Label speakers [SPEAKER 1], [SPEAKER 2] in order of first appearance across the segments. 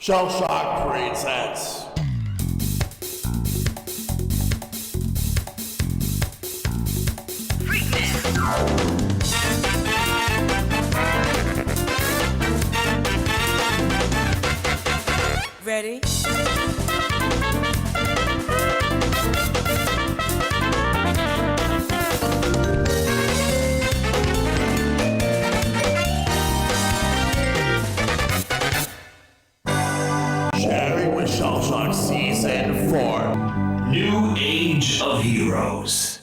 [SPEAKER 1] Shellshock presents.
[SPEAKER 2] Ready?
[SPEAKER 1] Sharing with Shellshock Season 4.
[SPEAKER 3] New Age of Heroes.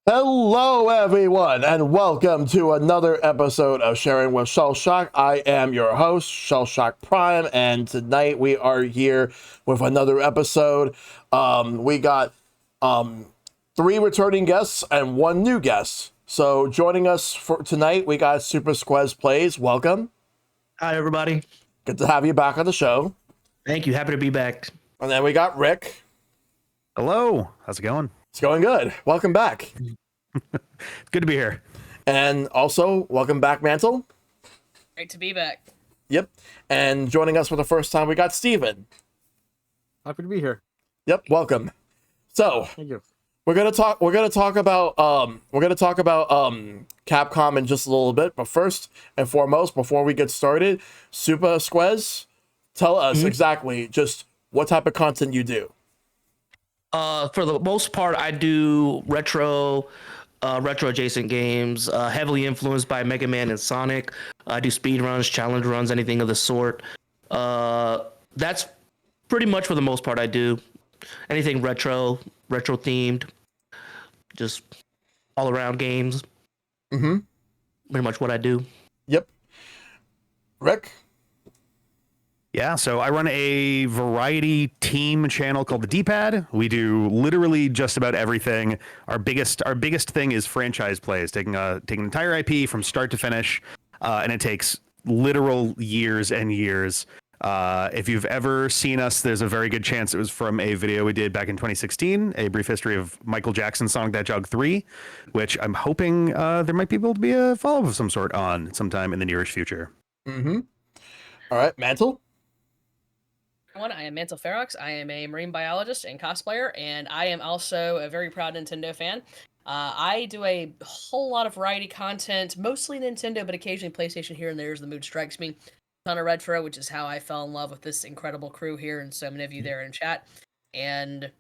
[SPEAKER 1] Hello, everyone, and welcome to another episode of Sharing with Shellshock. I am your host, ShellshockPrime, and tonight we are here with another episode. We got 3 returning guests and 1 new guest. So joining us for tonight, we got SupaSquezPlays. Welcome.
[SPEAKER 4] Hi, everybody.
[SPEAKER 1] Good to have you back on the show.
[SPEAKER 4] Thank you. Happy to be back.
[SPEAKER 1] And then we got Rick.
[SPEAKER 5] Hello. How's it going?
[SPEAKER 1] It's going good. Welcome back.
[SPEAKER 5] Good to be here.
[SPEAKER 1] And also, welcome back, Mantle.
[SPEAKER 2] Great to be back.
[SPEAKER 1] Yep. And joining us for the first time, we got Steven.
[SPEAKER 6] Happy to be here.
[SPEAKER 1] Yep. Welcome. So
[SPEAKER 6] Thank you.
[SPEAKER 1] we're gonna talk about Capcom in just a little bit. But first and foremost, before we get started, SupaSquez, tell us exactly just what type of content you do.
[SPEAKER 4] For the most part, I do retro adjacent games, heavily influenced by Mega Man and Sonic. I do speed runs, challenge runs, anything of the sort. That's pretty much for the most part I do. Anything retro themed, just all around games.
[SPEAKER 1] Mm-hmm.
[SPEAKER 4] Pretty much what I do.
[SPEAKER 1] Yep. Rick.
[SPEAKER 5] Yeah, so I run a variety team channel called the D-Pad. We do literally just about everything. Our biggest thing is franchise plays, taking an entire IP from start to finish, and it takes literal years and years. If you've ever seen us, there's a very good chance it was from a video we did back in 2016, a brief history of Michael Jackson's Sonic the Hedgehog 3, which I'm hoping there might be able to be a follow-up of some sort on sometime in the nearest future.
[SPEAKER 1] Mm-hmm. All right, Mantle.
[SPEAKER 2] I am MantleFerox. I am a marine biologist and cosplayer, and I am also a very proud Nintendo fan. I do a whole lot of variety content, mostly Nintendo, but occasionally PlayStation here and there as the mood strikes me. Ton of retro, which is how I fell in love with this incredible crew here, and so many of you there in chat. And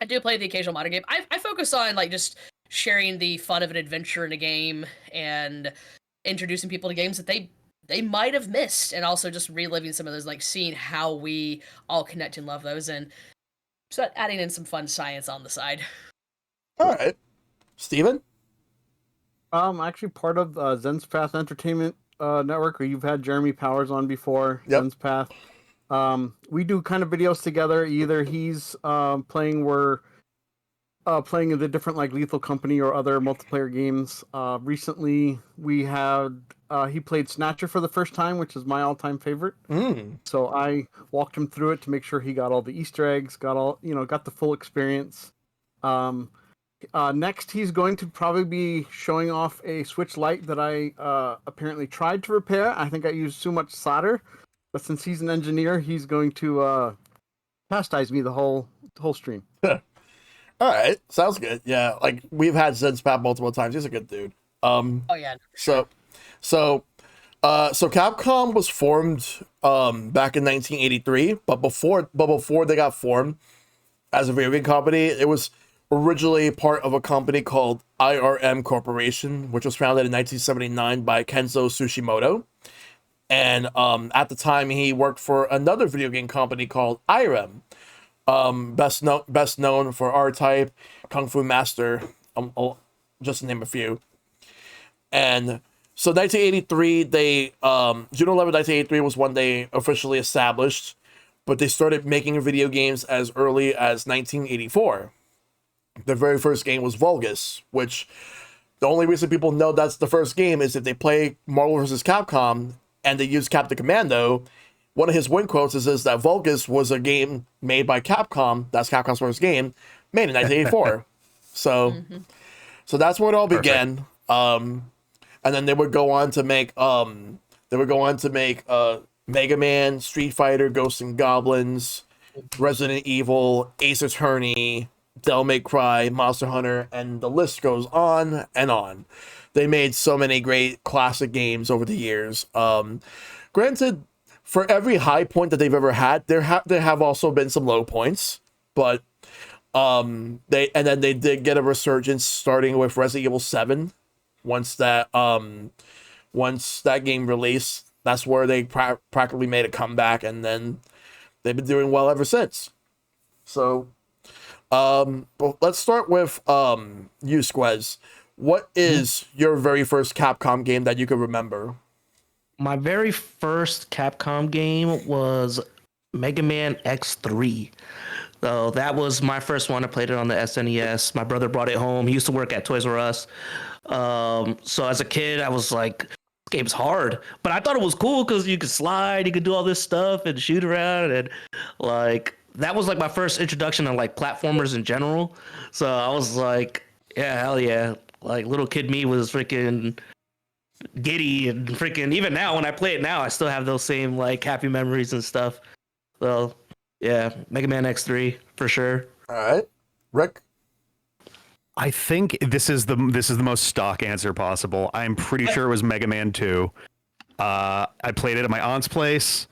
[SPEAKER 2] I do play the occasional modern game. I focus on just sharing the fun of an adventure in a game and introducing people to games that they might have missed, and also just reliving some of those, seeing how we all connect and love those, and just adding in some fun science on the side.
[SPEAKER 1] All right, Steven.
[SPEAKER 6] I'm actually part of Zen's Path Entertainment Network, where you've had Jeremy Powers on before.
[SPEAKER 1] Yep.
[SPEAKER 6] Zen's Path. We do kind of videos together. Either he's playing in the different Lethal Company or other multiplayer games. Recently, we had he played Snatcher for the first time, which is my all-time favorite. So I walked him through it to make sure he got all the Easter eggs, got the full experience. Next, he's going to probably be showing off a Switch Lite that I apparently tried to repair. I think I used too much solder, but since he's an engineer, he's going to chastise me the whole stream.
[SPEAKER 1] All right, sounds good. Yeah, we've had Zen's Path multiple times. He's a good dude.
[SPEAKER 2] Oh yeah.
[SPEAKER 1] So Capcom was formed back in 1983, but before they got formed as a video game company, it was originally part of a company called IRM Corporation, which was founded in 1979 by Kenzo Tsushimoto. And at the time, he worked for another video game company called IRM, best known for R-Type, Kung Fu Master, just to name a few. And so 1983, June 11, 1983 was when they officially established, but they started making video games as early as 1984. The very first game was Vulgus, which the only reason people know that's the first game is if they play Marvel vs. Capcom and they use Captain Commando. One of his win quotes is that Vulgus was a game made by Capcom. That's Capcom's first game, made in 1984. So so that's where it all began. And then they would go on to make Mega Man, Street Fighter, Ghosts and Goblins, Resident Evil, Ace Attorney, Devil May Cry, Monster Hunter, and the list goes on and on. They made so many great classic games over the years. Granted, for every high point that they've ever had, there have also been some low points, but they did get a resurgence starting with Resident Evil 7. Once that game released, that's where they practically made a comeback, and then they've been doing well ever since. So, but let's start with you, Squez. What is your very first Capcom game that you can remember?
[SPEAKER 4] My very first Capcom game was Mega Man X3. So that was my first one. I played it on the SNES. My brother brought it home. He used to work at Toys R Us. So as a kid, I was like, this game's hard. But I thought it was cool because you could slide, you could do all this stuff and shoot around. And like, that was like my first introduction to like platformers in general. So I was like, yeah, hell yeah. Like little kid me was freaking giddy and freaking, even now when I play it now, I still have those same like happy memories and stuff. So yeah, Mega Man X3 for sure.
[SPEAKER 1] All right, Rick.
[SPEAKER 5] I think this is the most stock answer possible. I'm pretty sure it was Mega Man 2. I played it at my aunt's place,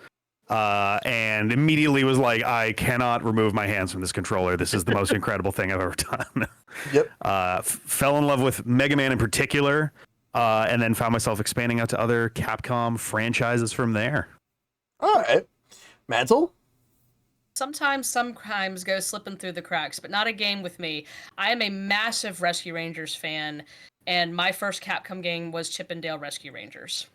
[SPEAKER 5] and immediately was like, I cannot remove my hands from this controller. This is the most incredible thing I've ever done.
[SPEAKER 1] Yep.
[SPEAKER 5] Fell in love with Mega Man in particular, and then found myself expanding out to other Capcom franchises from there.
[SPEAKER 1] All right, Mantle.
[SPEAKER 2] Sometimes some crimes go slipping through the cracks, but not a game with me. I am a massive Rescue Rangers fan, and my first Capcom game was Chip 'n Dale Rescue Rangers.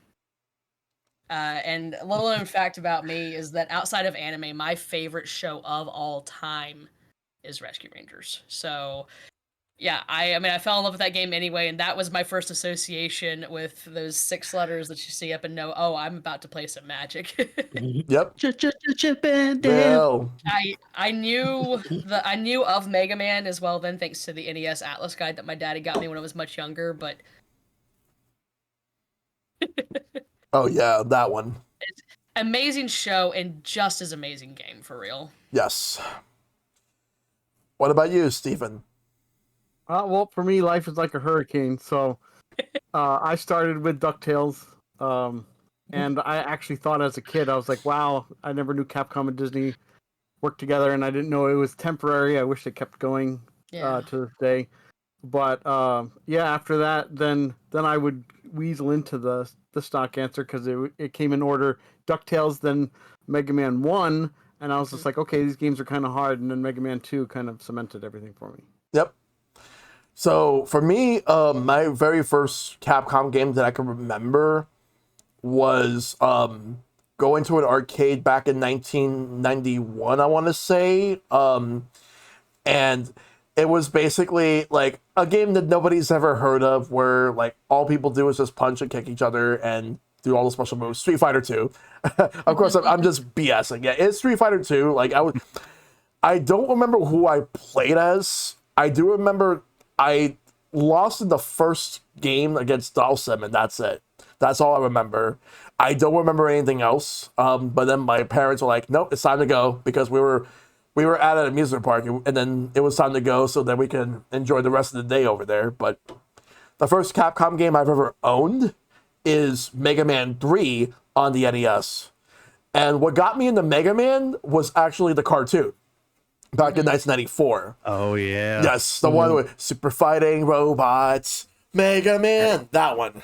[SPEAKER 2] And a little known fact about me is that outside of anime, my favorite show of all time is Rescue Rangers. So, yeah, I mean, I fell in love with that game anyway, and that was my first association with those 6 letters that you see up and know, oh, I'm about to play some magic.
[SPEAKER 1] Yep.
[SPEAKER 4] Chip and Dale.
[SPEAKER 1] Well,
[SPEAKER 2] I knew of Mega Man as well then, thanks to the NES Atlas guide that my daddy got me when I was much younger, but
[SPEAKER 1] oh yeah, that one.
[SPEAKER 2] it's amazing show and just as amazing game for real.
[SPEAKER 1] Yes. What about you, Stephen?
[SPEAKER 6] Well, for me, life is like a hurricane. So I started with DuckTales. And I actually thought as a kid, I was like, wow, I never knew Capcom and Disney worked together, and I didn't know it was temporary. I wish it kept going to this day. But yeah, after that, then I would weasel into the stock answer because it came in order. DuckTales, then Mega Man 1, and I was just like, okay, these games are kind of hard, and then Mega Man 2 kind of cemented everything for me.
[SPEAKER 1] Yep. So for me, my very first Capcom game that I can remember was going to an arcade back in 1991, I want to say. And it was basically like a game that nobody's ever heard of, where like all people do is just punch and kick each other and do all the special moves. Street Fighter 2. Of course, I'm just BSing. Yeah, it's Street Fighter 2. Like I don't remember who I played as. I do remember I lost in the first game against Dalsim, and that's it. That's all I remember. I don't remember anything else. But then my parents were like, "Nope, it's time to go," because we were at an amusement park, and then it was time to go so that we can enjoy the rest of the day over there. But the first Capcom game I've ever owned is Mega Man 3 on the NES. And what got me into Mega Man was actually the cartoon back in 1994.
[SPEAKER 5] Oh, yeah.
[SPEAKER 1] Yes, the one with super fighting robots, Mega Man, that one.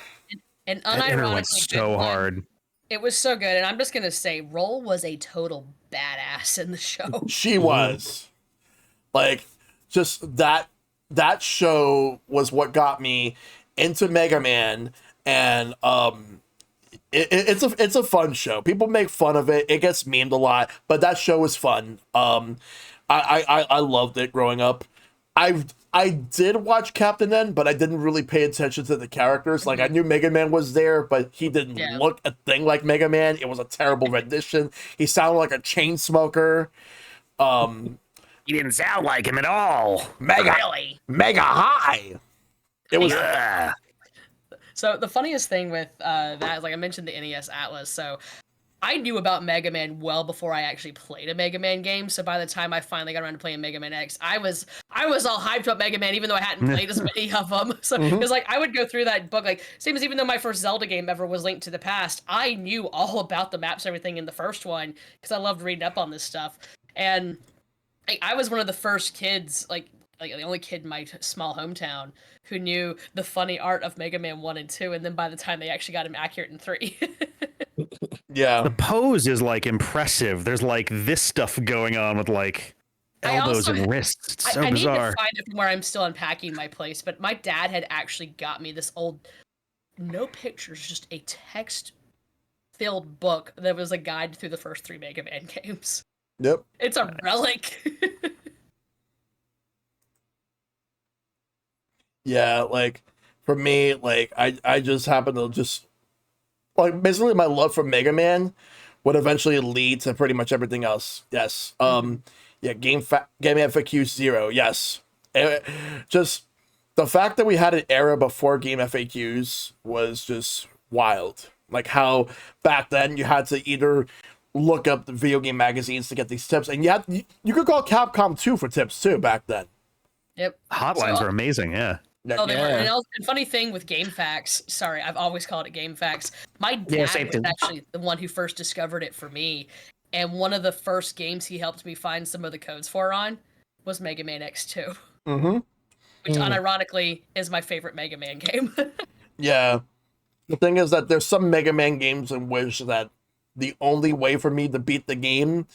[SPEAKER 2] And
[SPEAKER 5] That intro went
[SPEAKER 2] unironically
[SPEAKER 5] so
[SPEAKER 2] good one.
[SPEAKER 5] hard.
[SPEAKER 2] It was so good, and I'm just gonna say, Roll was a total badass in the show.
[SPEAKER 1] She was. Like, just that show was what got me into Mega Man, and it's a fun show. People make fun of it. It gets memed a lot, but that show is fun. I loved it growing up. I did watch Captain N, but I didn't really pay attention to the characters. Like, I knew Mega Man was there, but he didn't look a thing like Mega Man. It was a terrible rendition. He sounded like a chain smoker.
[SPEAKER 5] He didn't sound like him at all.
[SPEAKER 1] Mega
[SPEAKER 2] Really?
[SPEAKER 1] mega high. It was
[SPEAKER 5] Ugh.
[SPEAKER 2] So the funniest thing with that, like I mentioned, the NES Atlas. So I knew about Mega Man well before I actually played a Mega Man game. So by the time I finally got around to playing Mega Man X, I was all hyped about Mega Man, even though I hadn't played as many of them. So it was like I would go through that book, like same as even though my first Zelda game ever was Link to the Past, I knew all about the maps, and everything in the first one because I loved reading up on this stuff. And I was one of the first kids, like the only kid in my small hometown who knew the funny art of Mega Man 1 and 2, and then by the time they actually got him accurate in 3.
[SPEAKER 1] yeah.
[SPEAKER 5] The pose is like impressive. There's like this stuff going on with like
[SPEAKER 2] I
[SPEAKER 5] elbows
[SPEAKER 2] also-
[SPEAKER 5] and wrists. It's so
[SPEAKER 2] I need
[SPEAKER 5] bizarre.
[SPEAKER 2] to find it from where I'm still unpacking my place, but my dad had actually got me this old, no pictures, just a text-filled book that was a guide through the first 3 Mega Man games.
[SPEAKER 1] Yep.
[SPEAKER 2] It's a relic.
[SPEAKER 1] Yeah, like for me, like I just happen to just like basically my love for Mega Man would eventually lead to pretty much everything else. Yes. Yeah, Game FAQ 0. Yes. Just the fact that we had an era before Game FAQs was just wild. Like how back then you had to either look up the video game magazines to get these tips, and you could call Capcom 2 for tips too back then.
[SPEAKER 2] Yep.
[SPEAKER 5] Hotlines
[SPEAKER 2] So-
[SPEAKER 5] are amazing. Yeah.
[SPEAKER 2] Oh, they were.
[SPEAKER 1] Yeah.
[SPEAKER 2] And funny thing with GameFAQs, sorry, I've always called it GameFAQs. My
[SPEAKER 4] Yeah,
[SPEAKER 2] dad
[SPEAKER 4] same
[SPEAKER 2] was
[SPEAKER 4] thing.
[SPEAKER 2] actually the one who first discovered it for me, and one of the first games he helped me find some of the codes for on was Mega Man X2,
[SPEAKER 1] Mm-hmm.
[SPEAKER 2] which unironically is my favorite Mega Man game.
[SPEAKER 1] Yeah. The thing is that there's some Mega Man games in which that the only way for me to beat the game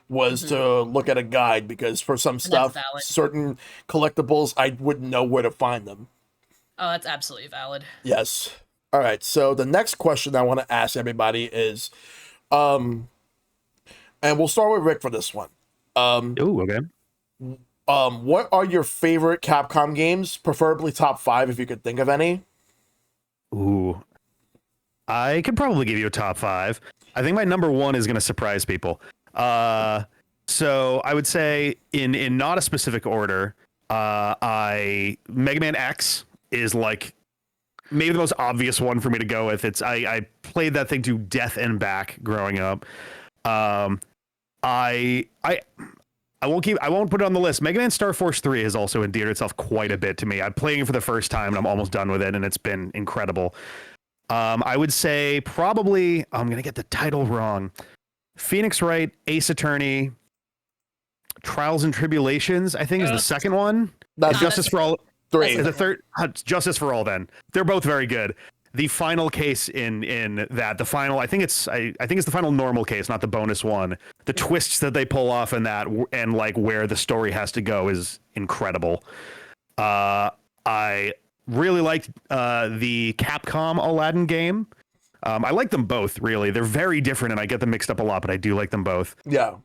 [SPEAKER 1] was to look at a guide, because for some stuff,
[SPEAKER 2] valid.
[SPEAKER 1] certain collectibles, I wouldn't know where to find them.
[SPEAKER 2] Oh, that's absolutely valid.
[SPEAKER 1] Yes. All right. So the next question I want to ask everybody is, and we'll start with Rick for this one.
[SPEAKER 5] Ooh, okay.
[SPEAKER 1] What are your favorite Capcom games? Preferably top 5 if you could think of any.
[SPEAKER 5] Ooh. I could probably give you a top 5. I think my number 1 is going to surprise people. So I would say in not a specific order, Mega Man X is like maybe the most obvious one for me to go with. I played that thing to death and back growing up. I won't put it on the list. Mega Man Star Force 3 has also endeared itself quite a bit to me. I'm playing it for the first time and I'm almost done with it, and it's been incredible. I would say probably, I'm going to get the title wrong. Phoenix Wright, Ace Attorney, Trials and Tribulations, I think is the second one.
[SPEAKER 1] That's
[SPEAKER 5] Justice for All.
[SPEAKER 1] 3.
[SPEAKER 5] Is the third? Justice for All. Then they're both very good. The final case in that, the final, I think it's the final normal case, not the bonus one. The twists that they pull off in that, and like where the story has to go, is incredible. I really liked the Capcom Aladdin game. I like them both, really. They're very different, and I get them mixed up a lot, but I do like them both.
[SPEAKER 1] Yeah.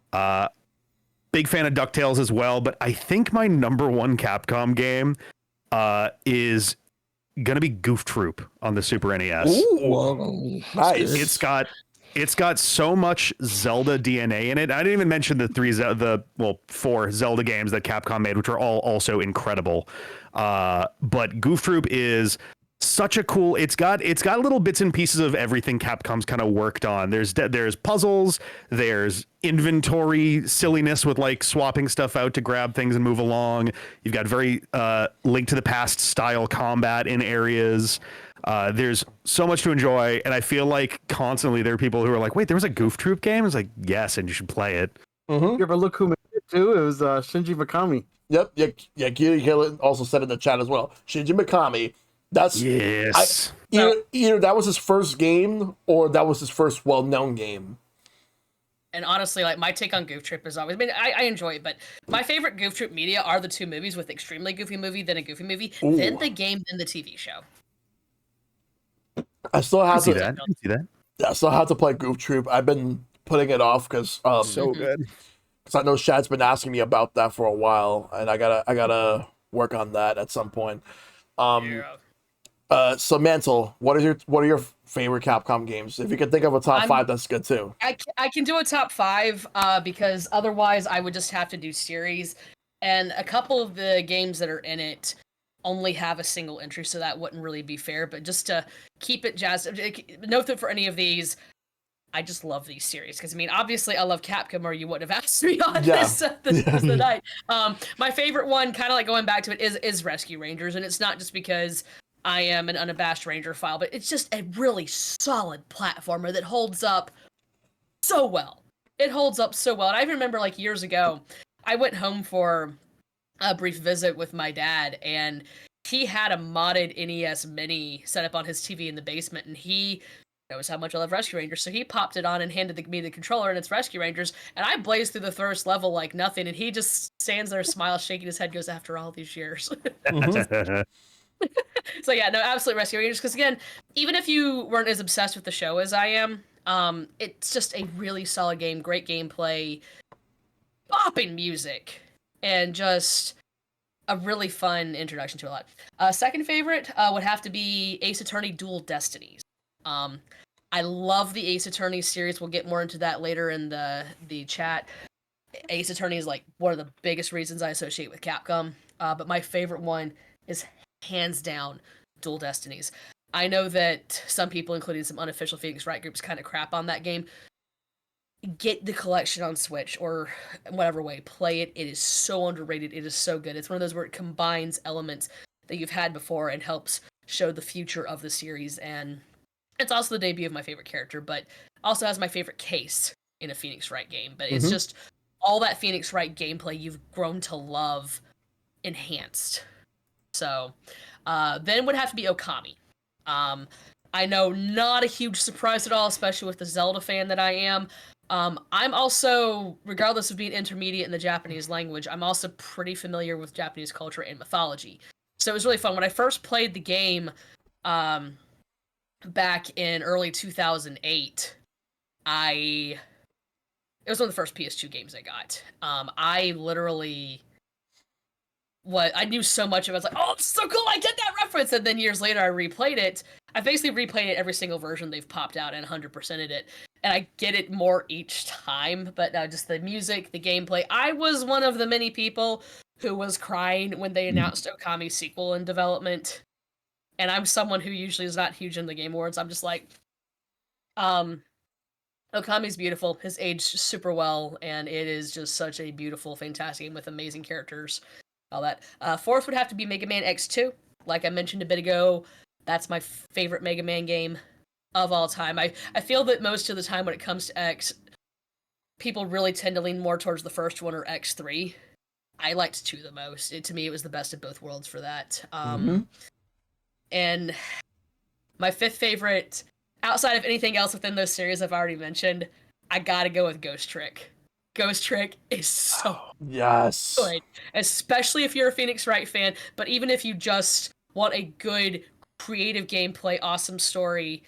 [SPEAKER 5] Big fan of DuckTales as well, but I think my number 1 Capcom game is gonna be Goof Troop on the Super NES.
[SPEAKER 1] Ooh. Nice.
[SPEAKER 5] It's got so much Zelda DNA in it. I didn't even mention the 4 Zelda games that Capcom made, which are all also incredible. But Goof Troop is such a cool. It's got little bits and pieces of everything Capcom's kind of worked on. There's puzzles, there's inventory silliness with like swapping stuff out to grab things and move along. You've got very Link to the Past style combat in areas. There's so much to enjoy, and I feel like constantly there are people who are like, "Wait, there was a Goof Troop game?" It's like, yes, and you should play it.
[SPEAKER 1] Mm-hmm.
[SPEAKER 6] You ever look who made it too? It was Shinji Mikami.
[SPEAKER 1] Yep. Yeah. Kiri Hill also said in the chat as well. Shinji Mikami. That's
[SPEAKER 5] Yes.
[SPEAKER 1] either that was his first game or that was his first well-known game.
[SPEAKER 2] And honestly, like my take on Goof Troop is always, I mean, I enjoy it, but my favorite Goof Troop media are the 2 movies, with extremely goofy movie, then a goofy movie, then the game, then the TV show.
[SPEAKER 1] I still have
[SPEAKER 5] See
[SPEAKER 1] to.
[SPEAKER 5] that? See that?
[SPEAKER 1] I still have to play Goof Troop. I've been putting it off because
[SPEAKER 5] good.
[SPEAKER 1] I know Shad's been asking me about that for a while, and I gotta work on that at some point. So Mantle, what are your favorite Capcom games? If you can think of a top 5, that's good too.
[SPEAKER 2] I can do a top 5 because otherwise I would just have to do series. and a couple of the games that are in it only have a single entry, so that wouldn't really be fair. But just to keep it jazzed, note that for any of these, I just love these series because I mean, obviously, I love Capcom, or you wouldn't have asked me on this the night. My favorite one, kind of like going back to it, is Rescue Rangers, and it's not just because I am an unabashed Ranger file, but it's just a really solid platformer that holds up so well. It holds up so well, and I even remember like years ago, I went home for a brief visit with my dad, and he had a modded NES Mini set up on his TV in the basement, and he knows how much I love Rescue Rangers, so he popped it on and handed me the controller, and it's Rescue Rangers, and I blazed through the first level like nothing, and he just stands there, smiles, shaking his head, goes, after all these years. So yeah, no, absolutely Rescue Rangers, because again, even if you weren't as obsessed with the show as I am, it's just a really solid game, great gameplay, bopping music, and just a really fun introduction to a lot. Second favorite would have to be Ace Attorney Dual Destinies. I love the Ace Attorney series. We'll get more into that later in the chat. Ace Attorney is like one of the biggest reasons I associate with Capcom. But my favorite one is hands down Dual Destinies. I know that some people, including some unofficial Phoenix Wright groups, kind of crap on that game. Get the collection on Switch or whatever way. Play it. It is so underrated. It is so good. It's one of those where it combines elements that you've had before and helps show the future of the series. And it's also the debut of my favorite character, but also has my favorite case in a Phoenix Wright game. But it's just all that Phoenix Wright gameplay you've grown to love enhanced. So then would have to be Okami. I know, not a huge surprise at all, especially with the Zelda fan that I am. I'm also, regardless of being intermediate in the Japanese language, I'm also pretty familiar with Japanese culture and mythology. So it was really fun. When I first played the game back in early 2008, it was one of the first PS2 games I got. I literally... I knew so much of it. I was like, oh, it's so cool, I get that reference! And then years later, I replayed it. I basically replayed it every single version they've popped out and 100%ed it. And I get it more each time, but just the music, the gameplay. I was one of the many people who was crying when they announced Okami's sequel in development. And I'm someone who usually is not huge in the Game Awards. I'm just like, Okami's beautiful. Has aged super well, and it is just such a beautiful, fantastic game with amazing characters. All that. Fourth would have to be Mega Man X2. Like I mentioned a bit ago, that's my favorite Mega Man game of all time. I feel that most of the time when it comes to X, people really tend to lean more towards the first one or X3. I liked 2 the most. To me, it was the best of both worlds for that. And my fifth favorite, outside of anything else within those series I've already mentioned, I gotta go with Ghost Trick. Ghost Trick is so good, especially if you're a Phoenix Wright fan, but even if you just want a good, creative gameplay, awesome story,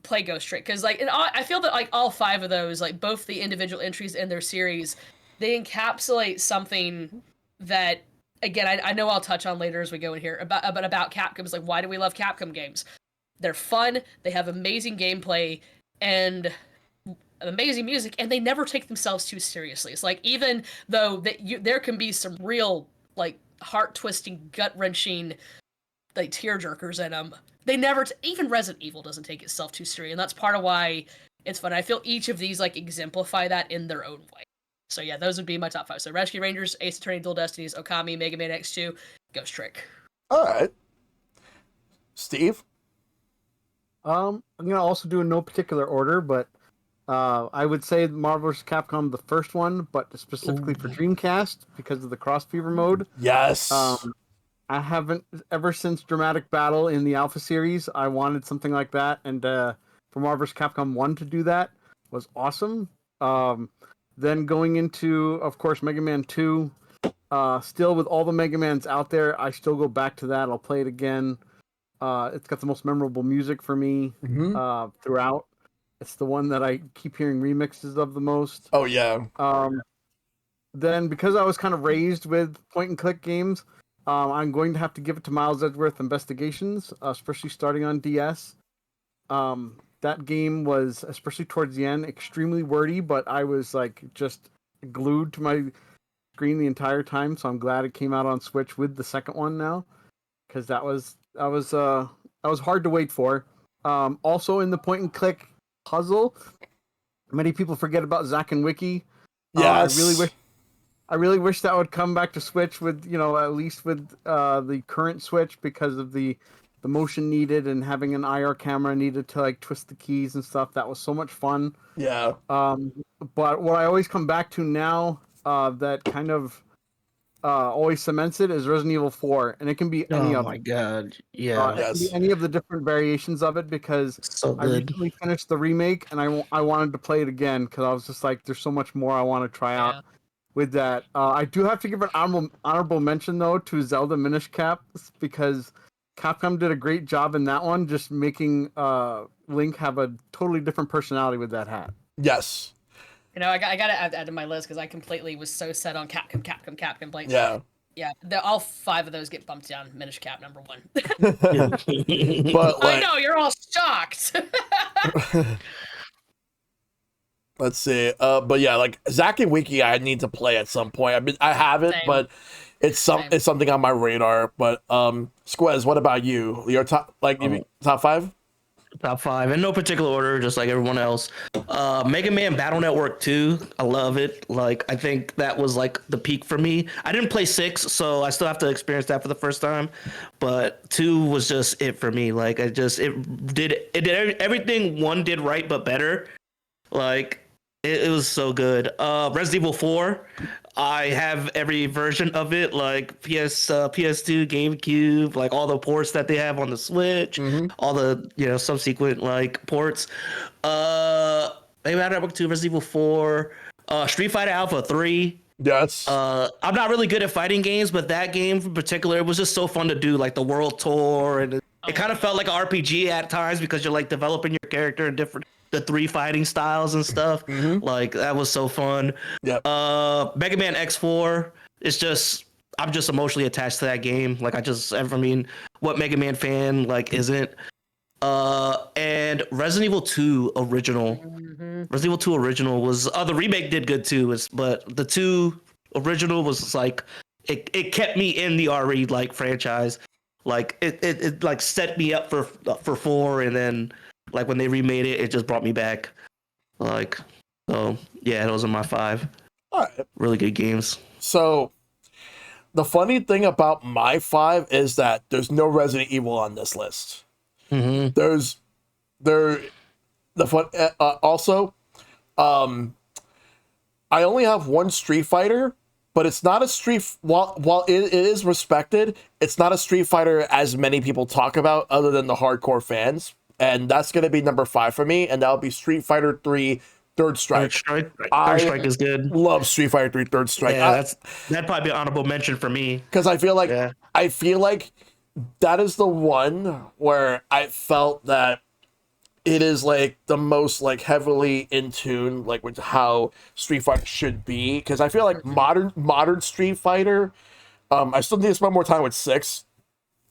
[SPEAKER 2] play Ghost Trick. Because like, I feel that like all 5 of those, like both the individual entries and their series, they encapsulate something that, again, I know I'll touch on later as we go in here, about Capcom. It's like, why do we love Capcom games? They're fun, they have amazing gameplay, and amazing music, and they never take themselves too seriously. It's like, even though there can be some real, like, heart-twisting, gut-wrenching, like, tear-jerkers in them, they never, even Resident Evil doesn't take itself too seriously, and that's part of why it's fun. I feel each of these, like, exemplify that in their own way. So yeah, those would be my top 5. So Rescue Rangers, Ace Attorney Dual Destinies, Okami, Mega Man X2, Ghost Trick.
[SPEAKER 1] Alright. Steve?
[SPEAKER 6] I'm gonna also do in no particular order, but I would say Marvel vs. Capcom, the first one, but specifically for Dreamcast because of the cross fever mode.
[SPEAKER 1] Yes.
[SPEAKER 6] I haven't, ever since Dramatic Battle in the Alpha series, I wanted something like that, and for Marvel vs. Capcom 1 to do that was awesome. Then going into, of course, Mega Man 2, still with all the Mega Mans out there, I still go back to that. I'll play it again. It's got the most memorable music for me throughout. It's the one that I keep hearing remixes of the most.
[SPEAKER 1] Oh, yeah.
[SPEAKER 6] Then, because I was kind of raised with point-and-click games, I'm going to have to give it to Miles Edgeworth Investigations, especially starting on DS. That game was, especially towards the end, extremely wordy, but I was like just glued to my screen the entire time, so I'm glad it came out on Switch with the second one now, because that was hard to wait for. Also in the point and click puzzle, many people forget about Zack and Wiki.
[SPEAKER 1] Yes.
[SPEAKER 6] I really wish that would come back to Switch with, at least with the current Switch, because of the motion needed and having an IR camera needed to like twist the keys and stuff. That was so much fun.
[SPEAKER 1] Yeah.
[SPEAKER 6] But what I always come back to now, that kind of always cements it, is Resident Evil 4, and it can be any
[SPEAKER 4] Oh
[SPEAKER 6] of
[SPEAKER 4] my
[SPEAKER 6] them.
[SPEAKER 4] god. Yeah.
[SPEAKER 6] It can be
[SPEAKER 1] Yes.
[SPEAKER 6] any of the different variations of it, because
[SPEAKER 4] So
[SPEAKER 6] I
[SPEAKER 4] good.
[SPEAKER 6] recently finished the remake and I wanted to play it again because I was just like, there's so much more I want to try out with that. I do have to give an honorable mention though to Zelda Minish Cap, because Capcom did a great job in that one, just making Link have a totally different personality with that hat.
[SPEAKER 1] Yes.
[SPEAKER 2] I got to add to my list because I completely was so set on Capcom. Like,
[SPEAKER 1] Yeah.
[SPEAKER 2] yeah, all 5 of those get bumped down. Minish Cap number 1.
[SPEAKER 1] But
[SPEAKER 2] I
[SPEAKER 1] like,
[SPEAKER 2] know you're all shocked.
[SPEAKER 1] let's see. But yeah, like Zack and Wiki, I need to play at some point. I mean, I haven't,
[SPEAKER 2] Same.
[SPEAKER 1] but it's something on my radar. But Squez, what about you? Your top, like top 5?
[SPEAKER 4] Top 5 in no particular order, just like everyone else. Mega Man Battle Network 2, I love it. Like, I think that was like the peak for me. I didn't play 6, so I still have to experience that for the first time. But 2 was just it for me. Like, it did everything 1 did right but better. Like, it was so good. Resident Evil 4, I have every version of it, like PS2, GameCube, like all the ports that they have on the Switch, all the subsequent like ports. Maybe Battle Network 2, Resident Evil 4, Street Fighter Alpha 3.
[SPEAKER 1] Yes.
[SPEAKER 4] I'm not really good at fighting games, but that game in particular, it was just so fun to do, like the world tour, and it kind of felt like an RPG at times because you're like developing your character in the 3 fighting styles and stuff. Like that was so fun.
[SPEAKER 1] Yep.
[SPEAKER 4] Mega Man X4 is just, I'm just emotionally attached to that game. Like I mean, what Mega Man fan like isn't? And Resident Evil 2 original. Resident Evil 2 original was the remake did good too, but the 2 original was like it kept me in the RE like franchise. Like it like set me up for 4, and then like when they remade it, it just brought me back. Like, so yeah, those are my 5.
[SPEAKER 1] All right.
[SPEAKER 4] Really good games.
[SPEAKER 1] So the funny thing about my 5 is that there's no Resident Evil on this list. Also, I only have 1 Street Fighter, but it's not a while it is respected, it's not a Street Fighter as many people talk about other than the hardcore fans. And that's going to be number 5 for me, and that'll be Street Fighter 3 Third Strike.
[SPEAKER 4] Third Strike is good.
[SPEAKER 1] Love Street Fighter 3 Third Strike.
[SPEAKER 4] Yeah, that'd probably be an honorable mention for me.
[SPEAKER 1] Because I feel like that is the one where I felt that it is like the most like heavily in tune like with how Street Fighter should be. Because I feel like modern Street Fighter, I still need to spend more time with 6,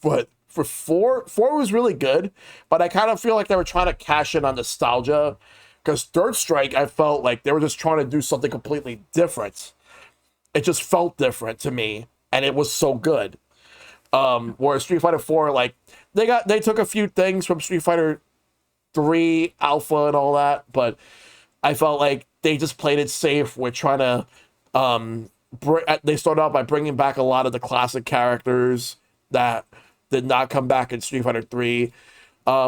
[SPEAKER 1] but for 4 was really good, but I kind of feel like they were trying to cash in on nostalgia, because Third Strike, I felt like they were just trying to do something completely different. It just felt different to me, and it was so good. Whereas Street Fighter 4, like they took a few things from Street Fighter 3 Alpha and all that, but I felt like they just played it safe with trying to. They started out by bringing back a lot of the classic characters that did not come back in Street Fighter 3.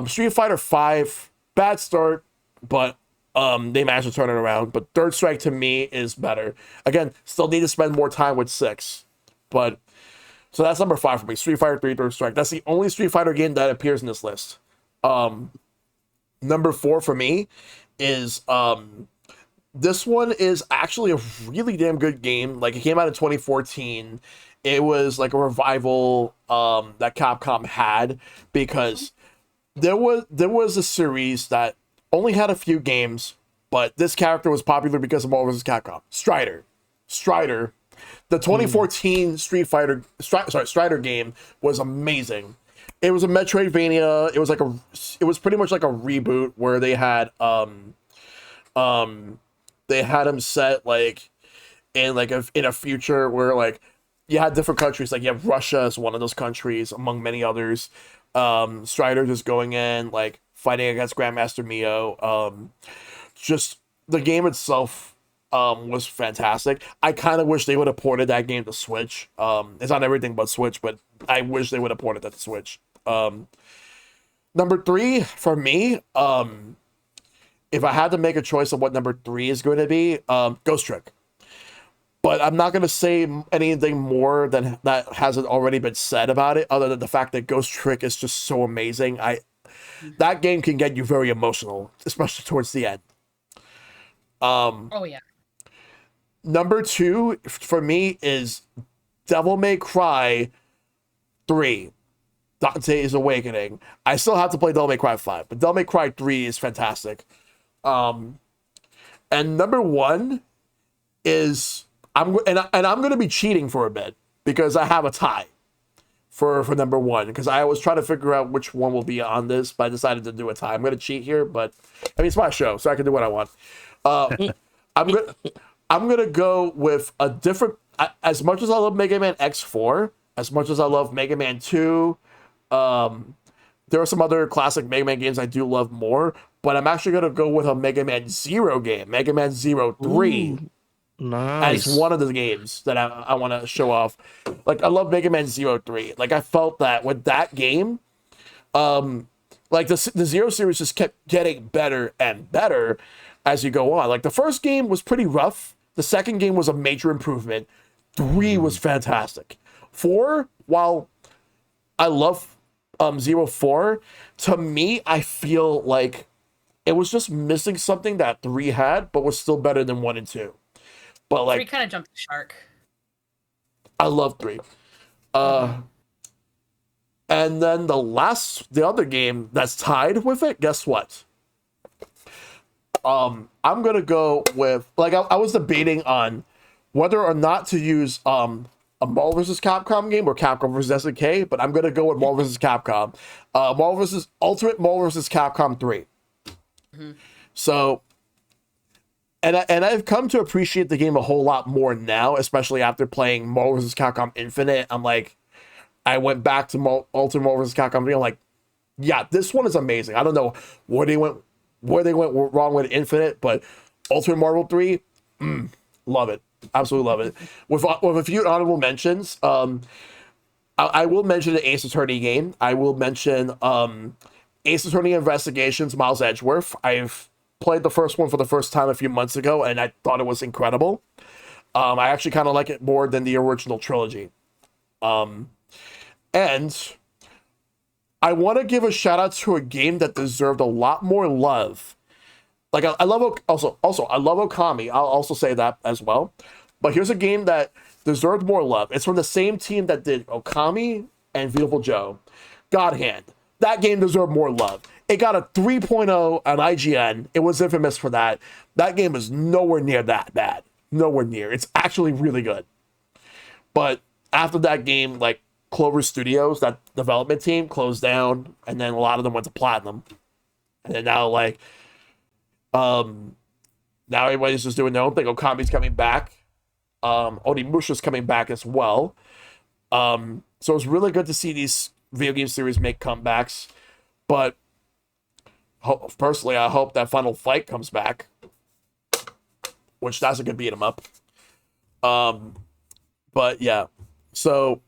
[SPEAKER 1] Street Fighter 5, bad start, but they managed to turn it around. But Third Strike to me is better. Again, still need to spend more time with 6. But so that's number 5 for me. Street Fighter 3 Third Strike. That's the only Street Fighter game that appears in this list. Number 4 for me is this one is actually a really damn good game. Like, it came out in 2014. It was like a revival that Capcom had, because there was a series that only had a few games, but this character was popular because of Marvel vs. Capcom. Strider. The 2014 Strider game was amazing. It was a Metroidvania. It was pretty much like a reboot where they had him set like in like in a future where like you had different countries, like you have Russia as one of those countries among many others. Strider just going in like fighting against Grandmaster Mio. Just the game itself was fantastic. I kind of wish they would have ported that game to Switch. It's on everything but Switch, but I wish they would have ported that to Switch. Number 3 for me, if I had to make a choice of what number 3 is going to be, Ghost Trick. But I'm not going to say anything more than that hasn't already been said about it, other than the fact that Ghost Trick is just so amazing. That game can get you very emotional, especially towards the end.
[SPEAKER 2] Oh yeah.
[SPEAKER 1] Number 2 for me is Devil May Cry 3. Dante's Awakening. I still have to play Devil May Cry 5, but Devil May Cry 3 is fantastic. And number 1 is I'm going to be cheating for a bit because I have a tie for number 1 because I was trying to figure out which one will be on this, but I decided to do a tie. I'm going to cheat here, but I mean it's my show, so I can do what I want. I'm gonna go with a different. As much as I love Mega Man X4, as much as I love Mega Man 2, there are some other classic Mega Man games I do love more, but I'm actually gonna go with a Mega Man Zero game, Mega Man Zero 3.
[SPEAKER 4] Ooh, nice.
[SPEAKER 1] As one of the games that I want to show off. Like, I love Mega Man Zero 3. Like, I felt that with that game, like, the Zero series just kept getting better and better as you go on. Like, the first game was pretty rough. The second game was a major improvement. 3 was fantastic. 4, while I love Zero 4, to me, I feel like it was just missing something that 3 had, but was still better than 1 and 2. But like
[SPEAKER 2] 3 kind of jumped the shark.
[SPEAKER 1] I love 3. And then the other game that's tied with it, guess what? I'm gonna go with like I was debating on whether or not to use a Marvel vs. Capcom game or Capcom vs. SNK, but I'm gonna go with Marvel vs. Capcom. Ultimate Marvel vs. Capcom 3. Mm-hmm. So and I've come to appreciate the game a whole lot more now, especially after playing Marvel vs. Capcom Infinite. I'm like, I went back to Ultimate Marvel vs. Capcom 3. I'm like, yeah, this one is amazing. I don't know where they went wrong with Infinite, but Ultimate Marvel 3, love it. Absolutely love it. With a few honorable mentions, I will mention the Ace Attorney game. I will mention Ace Attorney Investigations, Miles Edgeworth. I've played the first one for the first time a few months ago, and I thought it was incredible. I actually kind of like it more than the original trilogy. And I want to give a shout out to a game that deserved a lot more love. Like I love also I love Okami. I'll also say that as well. But here's a game that deserved more love. It's from the same team that did Okami and Beautiful Joe. God Hand. That game deserved more love. It got a 3.0 on IGN. It was infamous for that. That game is nowhere near that bad. Nowhere near. It's actually really good. But after that game, like Clover Studios, that development team, closed down, and then a lot of them went to Platinum. And then now, like, now everybody's just doing their own thing. Okami's coming back. Onimusha's coming back as well. So it's really good to see these video game series make comebacks. But personally, I hope that Final Fight comes back, which that's a good beat 'em up. But yeah, so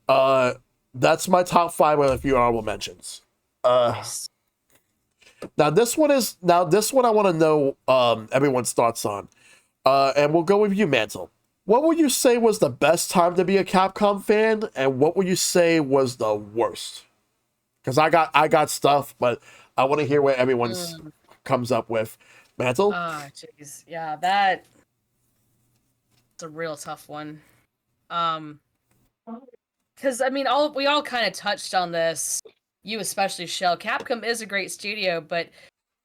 [SPEAKER 1] that's my top 5 with a few honorable mentions. Now this one I want to know everyone's thoughts on, and we'll go with you, Mantle. What would you say was the best time to be a Capcom fan, and what would you say was the worst? Because I got stuff, but I want to hear what everyone's comes up with. Mantle?
[SPEAKER 2] Oh, jeez. Yeah, that's a real tough one. Because, I mean, we all kind of touched on this. You especially, Shell. Capcom is a great studio, but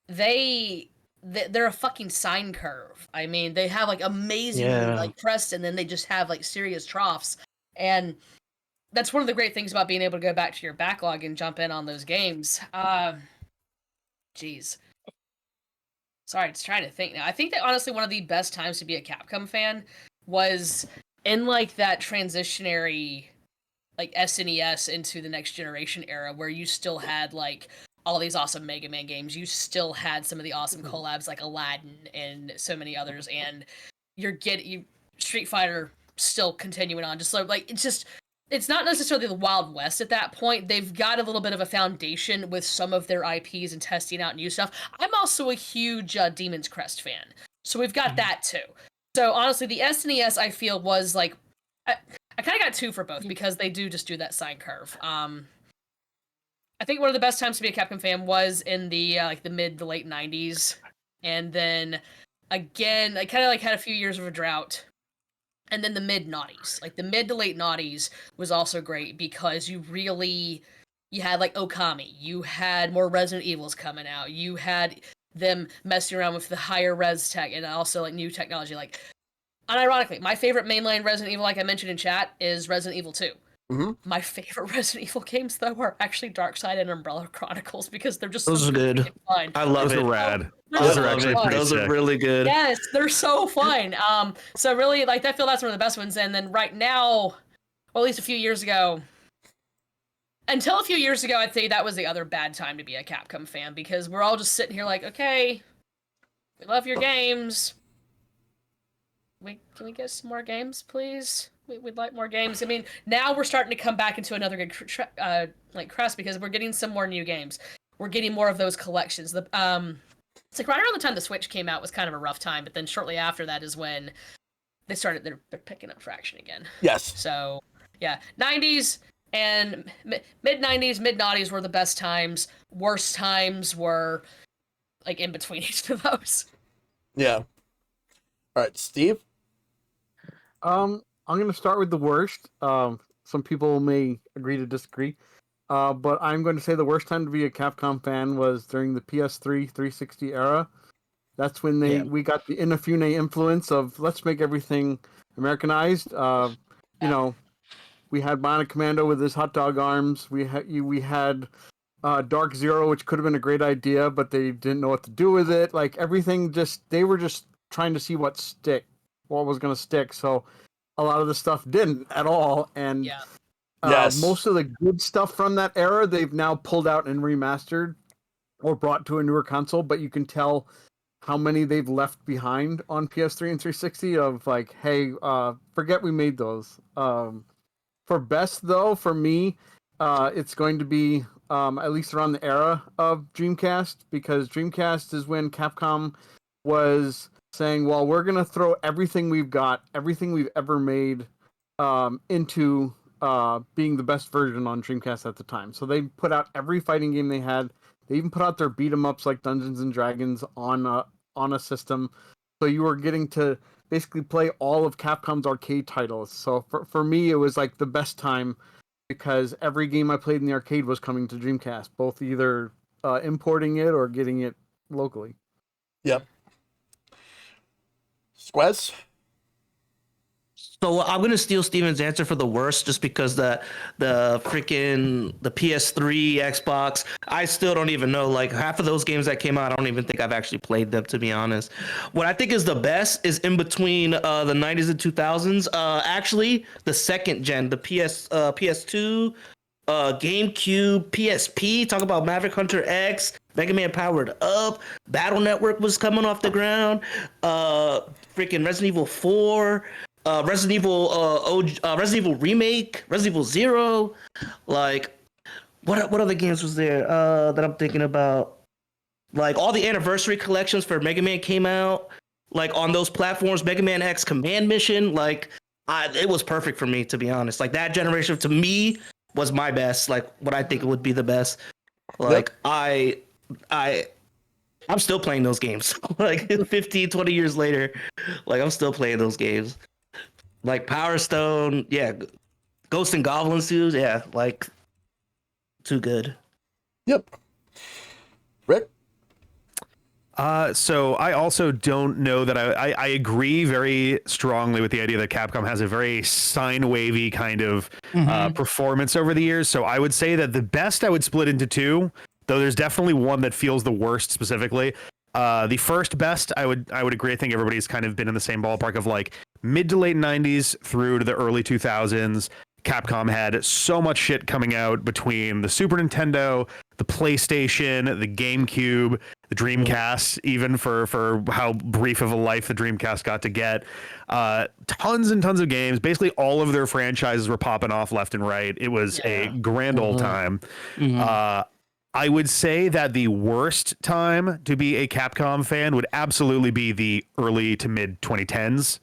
[SPEAKER 2] they're a fucking sine curve. I mean, they have, like, amazing, like, crest, and then they just have, like, serious troughs. And that's one of the great things about being able to go back to your backlog and jump in on those games. Jeez. Sorry, just trying to think now. I think that honestly one of the best times to be a Capcom fan was in like that transitionary like SNES into the next generation era where you still had like all these awesome Mega Man games. You still had some of the awesome collabs like Aladdin and so many others, and you Street Fighter still continuing on. Just so like it's not necessarily the Wild West at that point. They've got a little bit of a foundation with some of their IPs and testing out new stuff. I'm also a huge Demon's Crest fan, so we've got that too. So honestly, the SNES I feel was like I kind of got two for both because they do just do that sine curve. I think one of the best times to be a Capcom fan was in the like the mid to late '90s, and then again I kind of like had a few years of a drought, and then the mid noughties, like the mid to late noughties was also great because you had like Okami, you had more Resident Evils coming out, you had them messing around with the higher res tech and also like new technology. Like, unironically, my favorite mainline Resident Evil, like I mentioned in chat, is Resident Evil 2.
[SPEAKER 1] Mm-hmm.
[SPEAKER 2] My favorite Resident Evil games, though, are actually Darkside and Umbrella Chronicles because they're just
[SPEAKER 4] Those
[SPEAKER 2] so
[SPEAKER 4] are good.
[SPEAKER 2] fun.
[SPEAKER 4] I love
[SPEAKER 5] Those
[SPEAKER 4] it.
[SPEAKER 5] are rad.
[SPEAKER 2] They're
[SPEAKER 5] Those
[SPEAKER 2] so
[SPEAKER 5] are actually
[SPEAKER 2] fun.
[SPEAKER 5] pretty
[SPEAKER 4] Those
[SPEAKER 5] sick.
[SPEAKER 4] are really good.
[SPEAKER 2] Yes, they're so fun. So really, like I feel that's one of the best ones. And then right now, or at least a few years ago, until a few years ago, I'd say that was the other bad time to be a Capcom fan because we're all just sitting here like, okay, we love your games. Can we get some more games, please? We'd like more games. I mean, now we're starting to come back into another good like crest because we're getting some more new games. We're getting more of those collections. It's like right around the time the Switch came out was kind of a rough time, but then shortly after that is when they're picking up traction again.
[SPEAKER 1] Yes.
[SPEAKER 2] So yeah, 90s and mid 90s, mid noughties were the best times. Worst times were like in between each of those.
[SPEAKER 1] Yeah. All right, Steve.
[SPEAKER 6] I'm going to start with the worst. Some people may agree to disagree, but I'm going to say the worst time to be a Capcom fan was during the PS3 360 era. That's when we got the Inafune influence of let's make everything Americanized. You know, we had Bionic Commando with his hot dog arms. We had Dark Zero, which could have been a great idea, but they didn't know what to do with it. Like everything, they were just trying to see what was going to stick. So a lot of the stuff didn't at all. And
[SPEAKER 1] Yes.
[SPEAKER 6] most of the good stuff from that era, they've now pulled out and remastered or brought to a newer console. But you can tell how many they've left behind on PS3 and 360 of like, hey, forget we made those. For best though, for me, it's going to be at least around the era of Dreamcast, because Dreamcast is when Capcom was saying, well, we're going to throw everything we've got, everything we've ever made into being the best version on Dreamcast at the time. So they put out every fighting game they had. They even put out their beat-em-ups like Dungeons and Dragons on a system. So you were getting to basically play all of Capcom's arcade titles. So for me, it was like the best time because every game I played in the arcade was coming to Dreamcast, both either importing it or getting it locally.
[SPEAKER 1] Yep. Squez?
[SPEAKER 4] So I'm gonna steal Steven's answer for the worst, just because the PS3, Xbox, I still don't even know. Like half of those games that came out, I don't even think I've actually played them, to be honest. What I think is the best is in between the 90s and 2000s. Actually, the second gen, the PS2, GameCube, PSP. Talk about Maverick Hunter X, Mega Man Powered Up, Battle Network was coming off the ground. Freaking Resident Evil 4. Resident Evil Remake, Resident Evil 0, like what other games was there that I'm thinking about? Like all the anniversary collections for Mega Man came out, like on those platforms. Mega Man X Command Mission, like it was perfect for me, to be honest. Like that generation to me was my best, like what I think it would be the best. Like yep. I'm still playing those games like 15, 20 years later. Like I'm still playing those games. Like Power Stone, yeah. Ghost and Goblins too, yeah. Like, too good.
[SPEAKER 1] Yep. Rick?
[SPEAKER 5] So I also don't know that I agree very strongly with the idea that Capcom has a very sine wavy kind of performance over the years. So I would say that the best I would split into two, though there's definitely one that feels the worst specifically. The first best, I would agree. I think everybody's kind of been in the same ballpark of like mid to late 90s through to the early 2000s, Capcom had so much shit coming out between the Super Nintendo, the PlayStation, the GameCube, the Dreamcast, even for how brief of a life the Dreamcast got to get. Tons and tons of games. Basically, all of their franchises were popping off left and right. It was a grand old time. I would say that the worst time to be a Capcom fan would absolutely be the early to mid 2010s.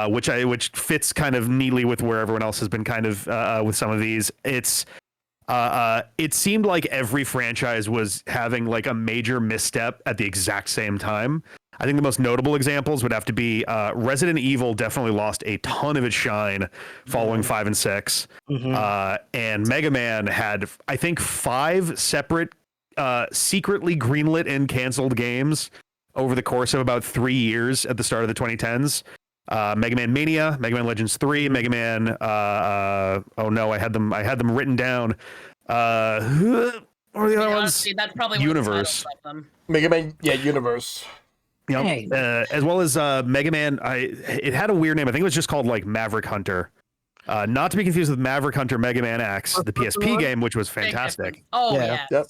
[SPEAKER 5] Which fits kind of neatly with where everyone else has been kind of with some of these. It seemed like every franchise was having like a major misstep at the exact same time. I think the most notable examples would have to be Resident Evil definitely lost a ton of its shine following 5 and 6. And Mega Man had, I think, 5 separate secretly greenlit and canceled games over the course of about 3 years at the start of the 2010s. Mega Man Mania, Mega Man Legends 3, Mega Man oh no, I had them written down. What are the other ones?
[SPEAKER 2] Honestly, that's probably
[SPEAKER 5] Universe.
[SPEAKER 2] One of the titles of them.
[SPEAKER 1] Mega Man, Universe.
[SPEAKER 5] Yep. As well as Mega Man, it had a weird name. I think it was just called like Maverick Hunter. Not to be confused with Maverick Hunter Mega Man X, the PSP game, which was fantastic.
[SPEAKER 2] Oh yeah.
[SPEAKER 1] Yep.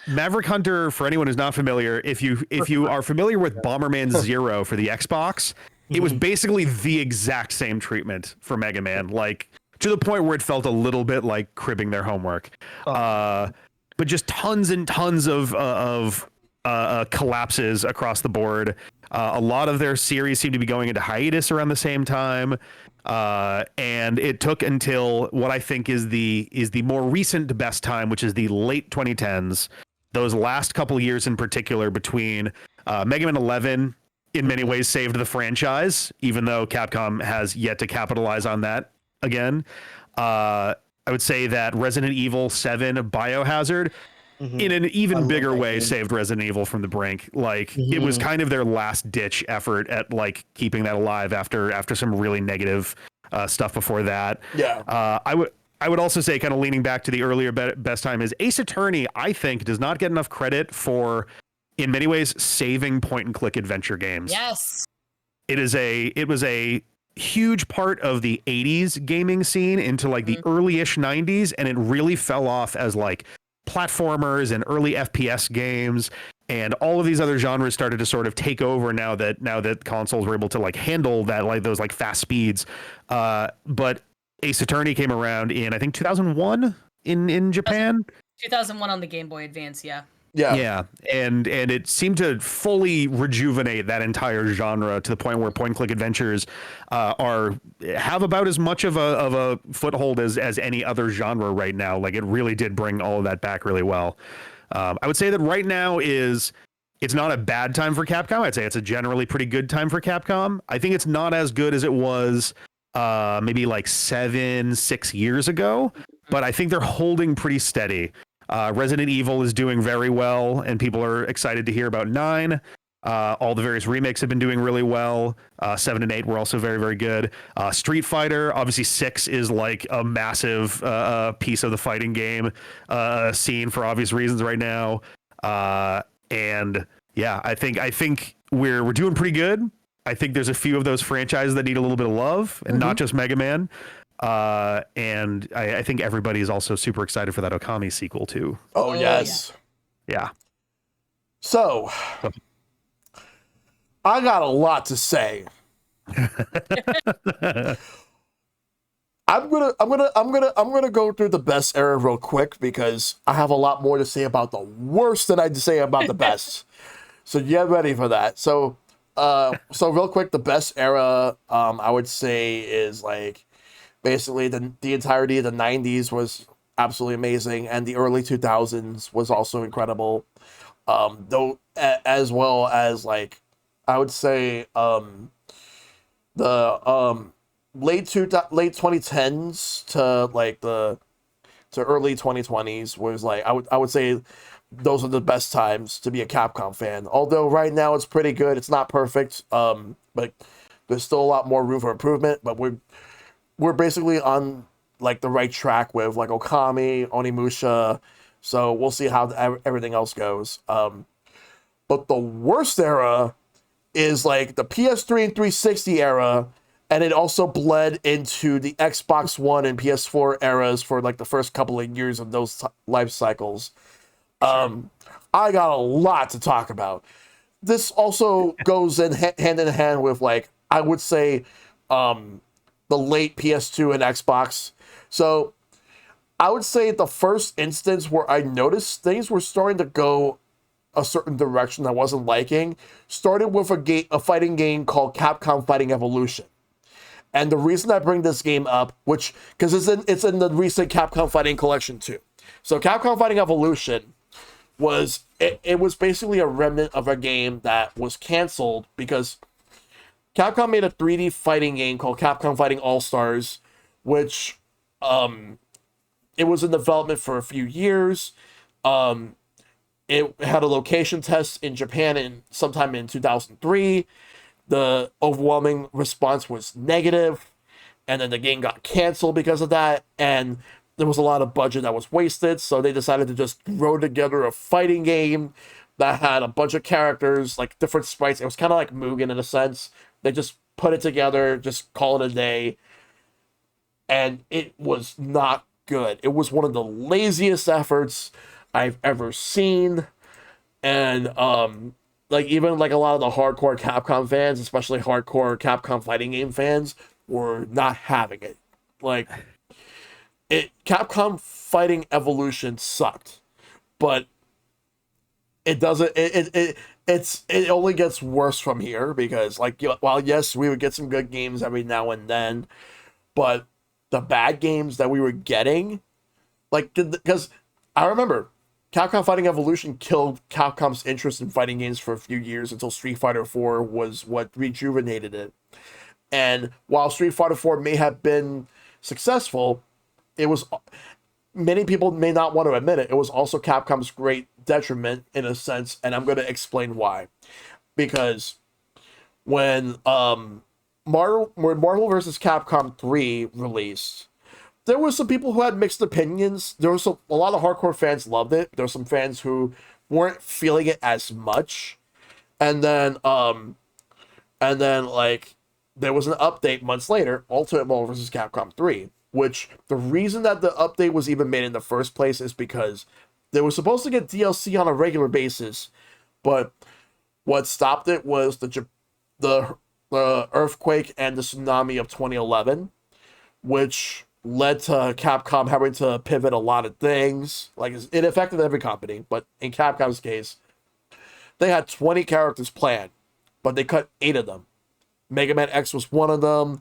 [SPEAKER 5] Maverick Hunter, for anyone who's not familiar, if you are familiar with Bomberman Zero for the Xbox, it was basically the exact same treatment for Mega Man, like to the point where it felt a little bit like cribbing their homework. But just tons and tons of collapses across the board. A lot of their series seem to be going into hiatus around the same time. And it took until what I think is the more recent best time, which is the late 2010s. Those last couple of years in particular between Mega Man 11 in many ways saved the franchise, even though Capcom has yet to capitalize on that again. I would say that Resident Evil 7 Biohazard in an even bigger way saved Resident Evil from the brink. Like it was kind of their last ditch effort at like keeping that alive after some really negative stuff before that. I would also say, kind of leaning back to the earlier best time, is Ace Attorney, I think, does not get enough credit for, in many ways, saving point and click adventure games.
[SPEAKER 2] Yes.
[SPEAKER 5] It was a huge part of the 80s gaming scene into like the early-ish 90s, and it really fell off as like platformers and early FPS games, and all of these other genres started to sort of take over now that consoles were able to like handle that, like those like fast speeds. But Ace Attorney came around in, I think, 2001 in Japan.
[SPEAKER 2] 2001 on the Game Boy Advance, yeah.
[SPEAKER 5] Yeah, and it seemed to fully rejuvenate that entire genre to the point where point-and-click adventures have about as much of a foothold as any other genre right now. Like, it really did bring all of that back really well. I would say that right now it's not a bad time for Capcom. I'd say it's a generally pretty good time for Capcom. I think it's not as good as it was maybe like 6 years ago, but I think they're holding pretty steady. Resident Evil is doing very well, and people are excited to hear about 9. All the various remakes have been doing really well. 7 and 8 were also very, very good. Street Fighter, obviously 6 is like a massive piece of the fighting game scene for obvious reasons right now. And yeah, I think we're doing pretty good. I think there's a few of those franchises that need a little bit of love, and not just Mega Man. And I think everybody is also super excited for that Okami sequel too.
[SPEAKER 1] Oh yes.
[SPEAKER 5] Yeah.
[SPEAKER 1] So I got a lot to say. I'm gonna go through the best era real quick because I have a lot more to say about the worst than I to say about the best. So get ready for that. So real quick, the best era I would say is like basically the entirety of the 90s was absolutely amazing, and the early 2000s was also incredible. Though as well as like I would say the late 2010s to like to early 2020s was like I would say those are the best times to be a Capcom fan. Although right now it's pretty good. It's not perfect, but there's still a lot more room for improvement. But we're basically on like the right track with like Okami, Onimusha. So we'll see how everything else goes. But the worst era is like the PS3 and 360 era and it also bled into the Xbox One and PS4 eras for like the first couple of years of those life cycles. I got a lot to talk about. This also goes in hand in hand with, like, I would say, the late PS2 and Xbox. So I would say the first instance where I noticed things were starting to go a certain direction I wasn't liking started with a fighting game called Capcom Fighting Evolution. And the reason I bring this game up, because it's in the recent Capcom Fighting Collection too. So Capcom Fighting Evolution was basically a remnant of a game that was canceled because Capcom made a 3D fighting game called Capcom Fighting All-Stars, which it was in development for a few years. It had a location test in Japan sometime in 2003. The overwhelming response was negative, and then the game got canceled because of that, and there was a lot of budget that was wasted, so they decided to just throw together a fighting game that had a bunch of characters, like different sprites. It was kind of like Mugen in a sense. They just put it together, just call it a day, and it was not good. It was one of the laziest efforts I've ever seen, and like even like a lot of the hardcore Capcom fans, especially hardcore Capcom fighting game fans, were not having it. Like, Capcom Fighting Evolution sucked, but it doesn't. It only gets worse from here because, like, while yes, we would get some good games every now and then, but the bad games that we were getting, like, because I remember Capcom Fighting Evolution killed Capcom's interest in fighting games for a few years until Street Fighter 4 was what rejuvenated it. And while Street Fighter 4 may have been successful, it was, many people may not want to admit it, it was also Capcom's great detriment in a sense, and I'm going to explain why. Because when Marvel vs. Capcom 3 released, there were some people who had mixed opinions. There was a lot of hardcore fans loved it. There were some fans who weren't feeling it as much. And then like there was an update months later, Ultimate Marvel vs. Capcom 3, which the reason that the update was even made in the first place is because they were supposed to get DLC on a regular basis, but what stopped it was the earthquake and the tsunami of 2011, which led to Capcom having to pivot a lot of things. Like, it affected every company, but in Capcom's case, they had 20 characters planned, but they cut 8 of them. Mega Man X was one of them.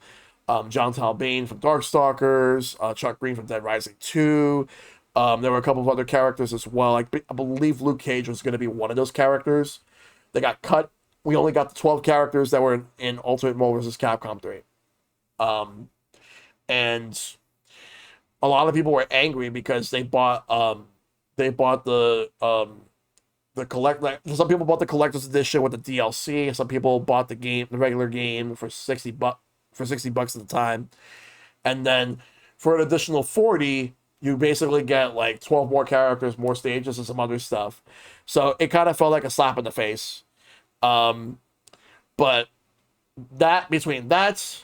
[SPEAKER 1] John Talbane from Darkstalkers, Chuck Green from Dead Rising 2. There were a couple of other characters as well. Like, I believe Luke Cage was going to be one of those characters. They got cut. We only got the 12 characters that were in Ultimate Marvel vs. Capcom 3. And a lot of people were angry because they bought the collect. Like, some people bought the collector's edition with the DLC. Some people bought the regular game for $60 at the time, and then for an additional 40, you basically get like 12 more characters, more stages, and some other stuff. So it kind of felt like a slap in the face. But between that,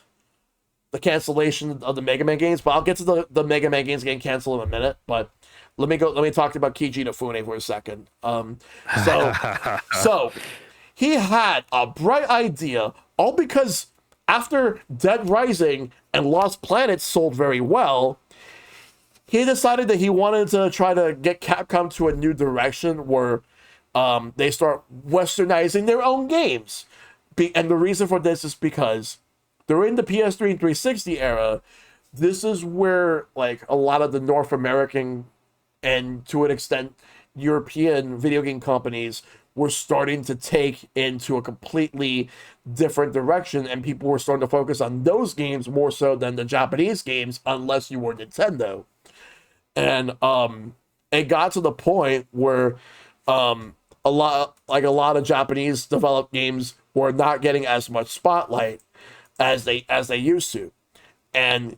[SPEAKER 1] the cancellation of the Mega Man games, but I'll get to the Mega Man games getting canceled in a minute. But let me talk about Keiji Inafune for a second. So he had a bright idea, all because after Dead Rising and Lost Planets sold very well, he decided that he wanted to try to get Capcom to a new direction where they start westernizing their own games. And the reason for this is because during the PS3 and 360 era, this is where like a lot of the North American and to an extent European video game companies were starting to take into a completely different direction, and people were starting to focus on those games more so than the Japanese games, unless you were Nintendo. And it got to the point where a lot of Japanese developed games were not getting as much spotlight as they used to. And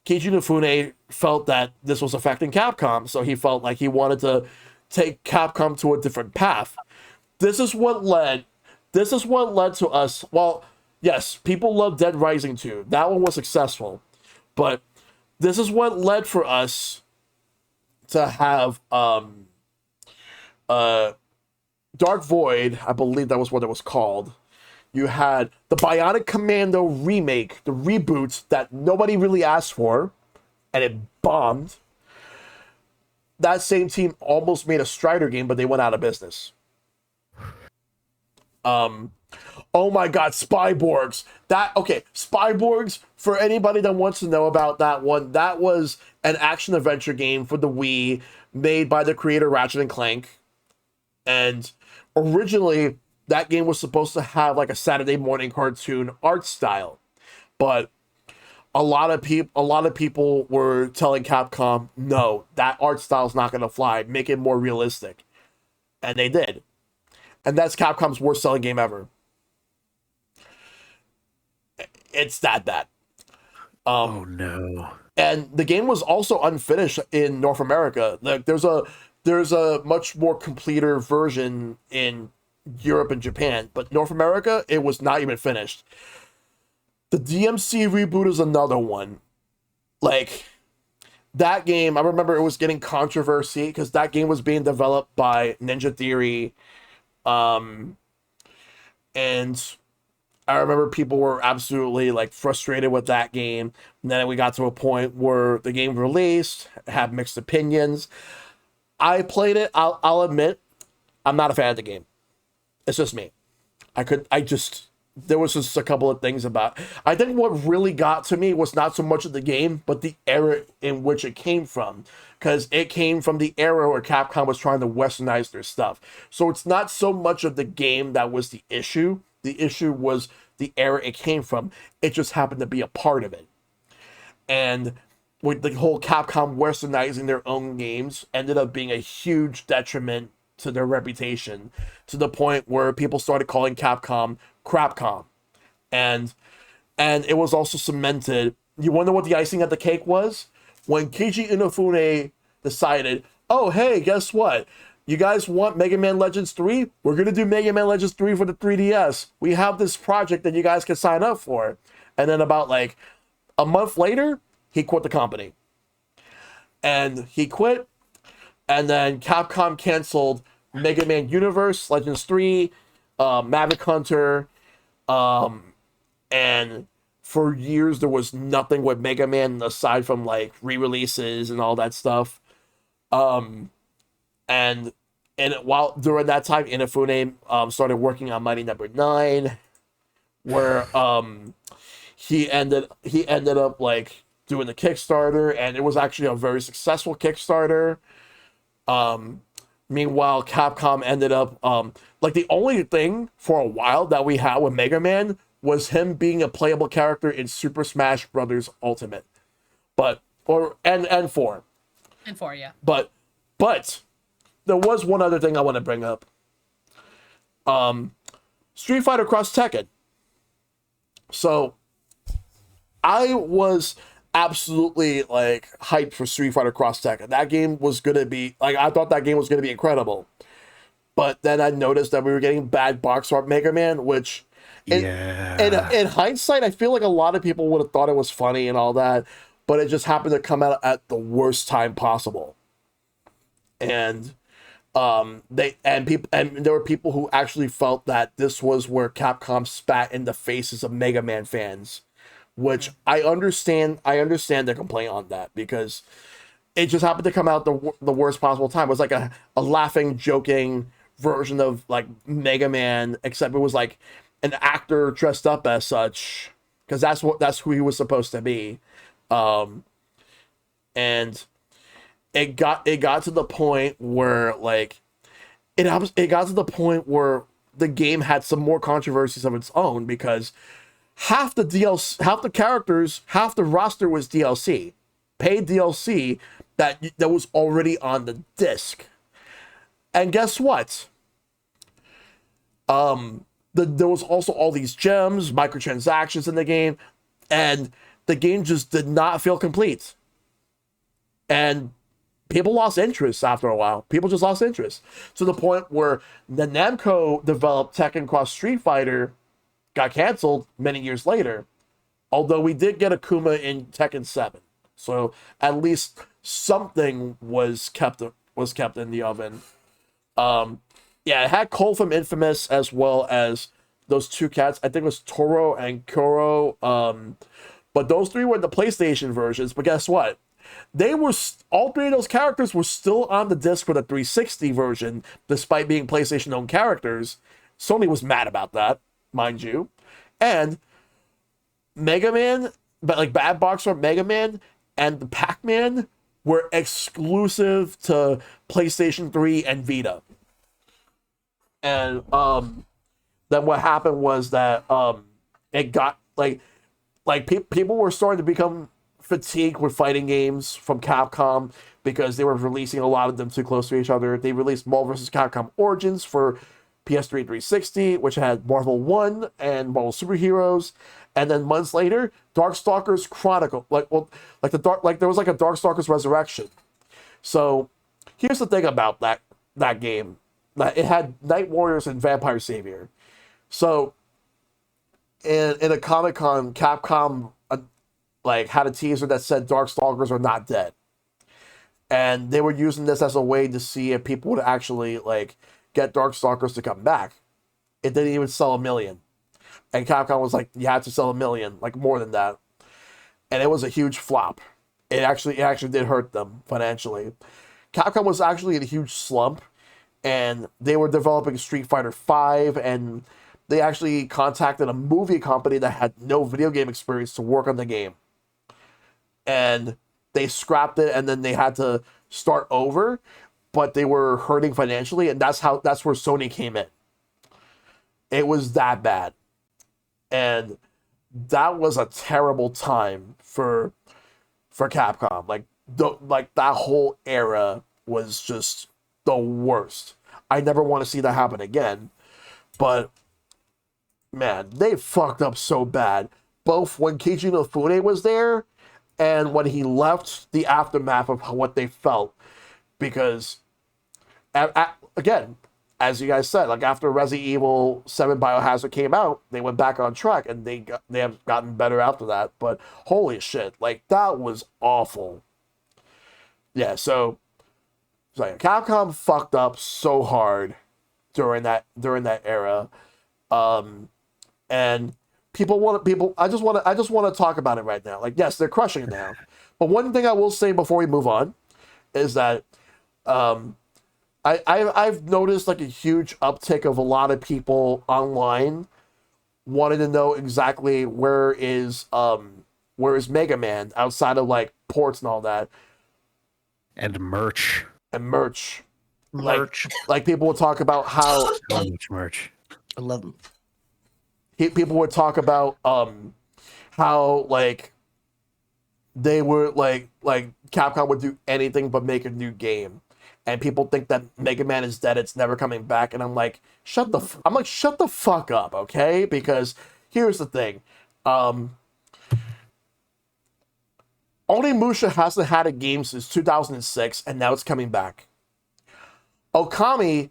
[SPEAKER 1] Keiji Inafune felt that this was affecting Capcom, so he felt like he wanted to take Capcom to a different path. This is what led to us. Well, Yes, people love Dead Rising 2. That one was successful. But this is what led for us to have Dark Void, I believe that was what it was called. You had the Bionic Commando remake, the reboot that nobody really asked for, and it bombed. That same team almost made a Strider game, but they went out of business. Oh my god, Spyborgs. Spyborgs, for anybody that wants to know about that one, that was an action adventure game for the Wii made by the creator Ratchet and Clank. And originally, that game was supposed to have like a Saturday morning cartoon art style. But a lot of people were telling Capcom, no, that art style's not going to fly. Make it more realistic. And they did. And that's Capcom's worst selling game ever. It's that bad.
[SPEAKER 5] Oh no.
[SPEAKER 1] And the game was also unfinished in North America. Like there's a much more completer version in Europe and Japan, but North America, it was not even finished. The DMC reboot is another one. Like that game, I remember it was getting controversy because that game was being developed by Ninja Theory. And I remember people were absolutely like frustrated with that game. And then we got to a point where the game released, had mixed opinions. I played it. I'll admit, I'm not a fan of the game. It's just me. There was just a couple of things about. I think what really got to me was not so much of the game, but the era in which it came from. Because it came from the era where Capcom was trying to westernize their stuff. So it's not so much of the game that was the issue. The issue was the era it came from. It just happened to be a part of it. And with the whole Capcom westernizing their own games ended up being a huge detriment to their reputation, to the point where people started calling Capcom Crapcom. And it was also cemented. You wonder what the icing at the cake was? When Keiji Inafune decided, oh, hey, guess what? You guys want Mega Man Legends 3? We're going to do Mega Man Legends 3 for the 3DS. We have this project that you guys can sign up for. And then about like a month later, he quit the company. And he quit. And then Capcom canceled Mega Man Universe, Legends 3, Maverick Hunter, and for years there was nothing with Mega Man aside from like re-releases and all that stuff. And while during that time, Inafune started working on Mighty Number 9, where he ended up like doing the Kickstarter, and it was actually a very successful Kickstarter. Meanwhile, Capcom ended up like the only thing for a while that we had with Mega Man was him being a playable character in Super Smash Bros. Ultimate, and 4.
[SPEAKER 2] And 4, yeah.
[SPEAKER 1] But there was one other thing I want to bring up. Street Fighter Cross Tekken. So I was absolutely like hyped for Street Fighter Cross Tekken. That game was gonna be like, I thought that game was gonna be incredible. But then I noticed that we were getting bad box art Mega Man, which in hindsight, I feel like a lot of people would have thought it was funny and all that, but it just happened to come out at the worst time possible. And there were people who actually felt that this was where Capcom spat in the faces of Mega Man fans, which I understand their complaint on that, because it just happened to come out the worst possible time. It was like a laughing, joking version of like Mega Man, except it was like an actor dressed up as such, because that's who he was supposed to be. And it got to the point where like it got to the point where the game had some more controversies of its own, because half the DLC, half the characters, half the roster was DLC, paid DLC that was already on the disc. And guess what? There was also all these gems, microtransactions in the game, and the game just did not feel complete. And people lost interest after a while. People just lost interest to the point where the Namco developed Tekken Cross Street Fighter got canceled many years later. Although we did get Akuma in Tekken 7. So at least something was kept in the oven. Yeah, it had Cole from Infamous as well as those two cats. I think it was Toro and Kuro. But those three were the PlayStation versions. But guess what? They were all three of those characters were still on the disc for the 360 version, despite being PlayStation-owned characters. Sony was mad about that, mind you. And Mega Man, but like Bad Boxer, Mega Man, and the Pac-Man were exclusive to PlayStation 3 and Vita. And then what happened was that it got people were starting to become fatigued with fighting games from Capcom because they were releasing a lot of them too close to each other. They released Marvel vs. Capcom Origins for PS3 360, which had Marvel 1 and Marvel Superheroes. And then months later, Darkstalkers Chronicle, there was like a Darkstalkers Resurrection. So here's the thing about that game. It had Night Warriors and Vampire Savior. So in a Comic-Con, Capcom had a teaser that said Darkstalkers are not dead. And they were using this as a way to see if people would actually get Darkstalkers to come back. It didn't even sell 1 million. And Capcom was like, you have to sell 1 million, more than that. And it was a huge flop. It actually did hurt them financially. Capcom was actually in a huge slump, and they were developing Street Fighter V, and they actually contacted a movie company that had no video game experience to work on the game. And they scrapped it, and then they had to start over, but they were hurting financially, and that's where Sony came in. It was that bad. And that was a terrible time for Capcom. That whole era was just the worst. I never want to see that happen again. But man, they fucked up so bad. Both when Keiji Inafune was there and when he left, the aftermath of what they felt. Because again, as you guys said, after Resident Evil 7 Biohazard came out, they went back on track, and they have gotten better after that. But holy shit, that was awful. Yeah, so Capcom fucked up so hard during that era, and I just want to talk about it right now. Yes, they're crushing it now, but one thing I will say before we move on is that I've noticed a huge uptick of a lot of people online wanting to know exactly where is Mega Man outside of ports and all that.
[SPEAKER 5] And merch.
[SPEAKER 1] People will talk about how
[SPEAKER 5] So much merch.
[SPEAKER 4] I love them.
[SPEAKER 1] People would talk about how they were Capcom would do anything but make a new game. And people think that Mega Man is dead, it's never coming back, and I'm like, shut the fuck up, okay? Because here's the thing. Onimusha hasn't had a game since 2006, and now it's coming back. Okami,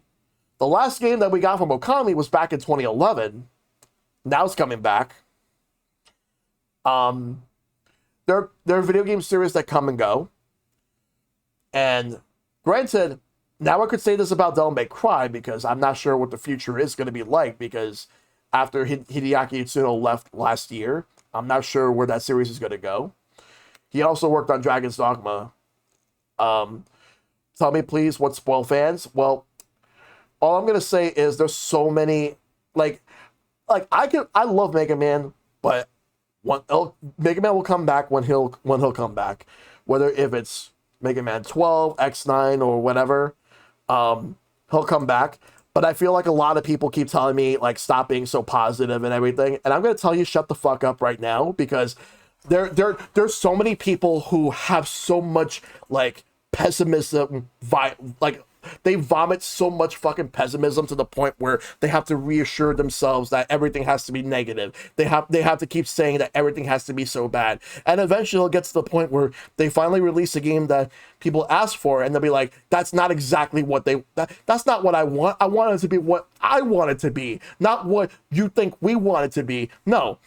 [SPEAKER 1] the last game that we got from Okami was back in 2011. Now it's coming back. There are video game series that come and go. And granted, now I could say this about Devil May Cry because I'm not sure what the future is going to be like, because after Hideaki Itsuno left last year, I'm not sure where that series is going to go. He also worked on Dragon's Dogma. Tell me, please, what spoil fans? Well, all I'm going to say is there's so many, I love Mega Man, but Mega Man will come back when he'll come back. Whether if it's Mega Man 12, X9, or whatever, he'll come back. But I feel like a lot of people keep telling me, stop being so positive and everything. And I'm going to tell you, shut the fuck up right now, because there's so many people who have so much, pessimism, they vomit so much fucking pessimism to the point where they have to reassure themselves that everything has to be negative. They have to keep saying that everything has to be so bad. And eventually it'll get to the point where they finally release a game that people ask for, and they'll be like, that's not exactly what that's not what I want. I want it to be what I want it to be, not what you think we want it to be. No.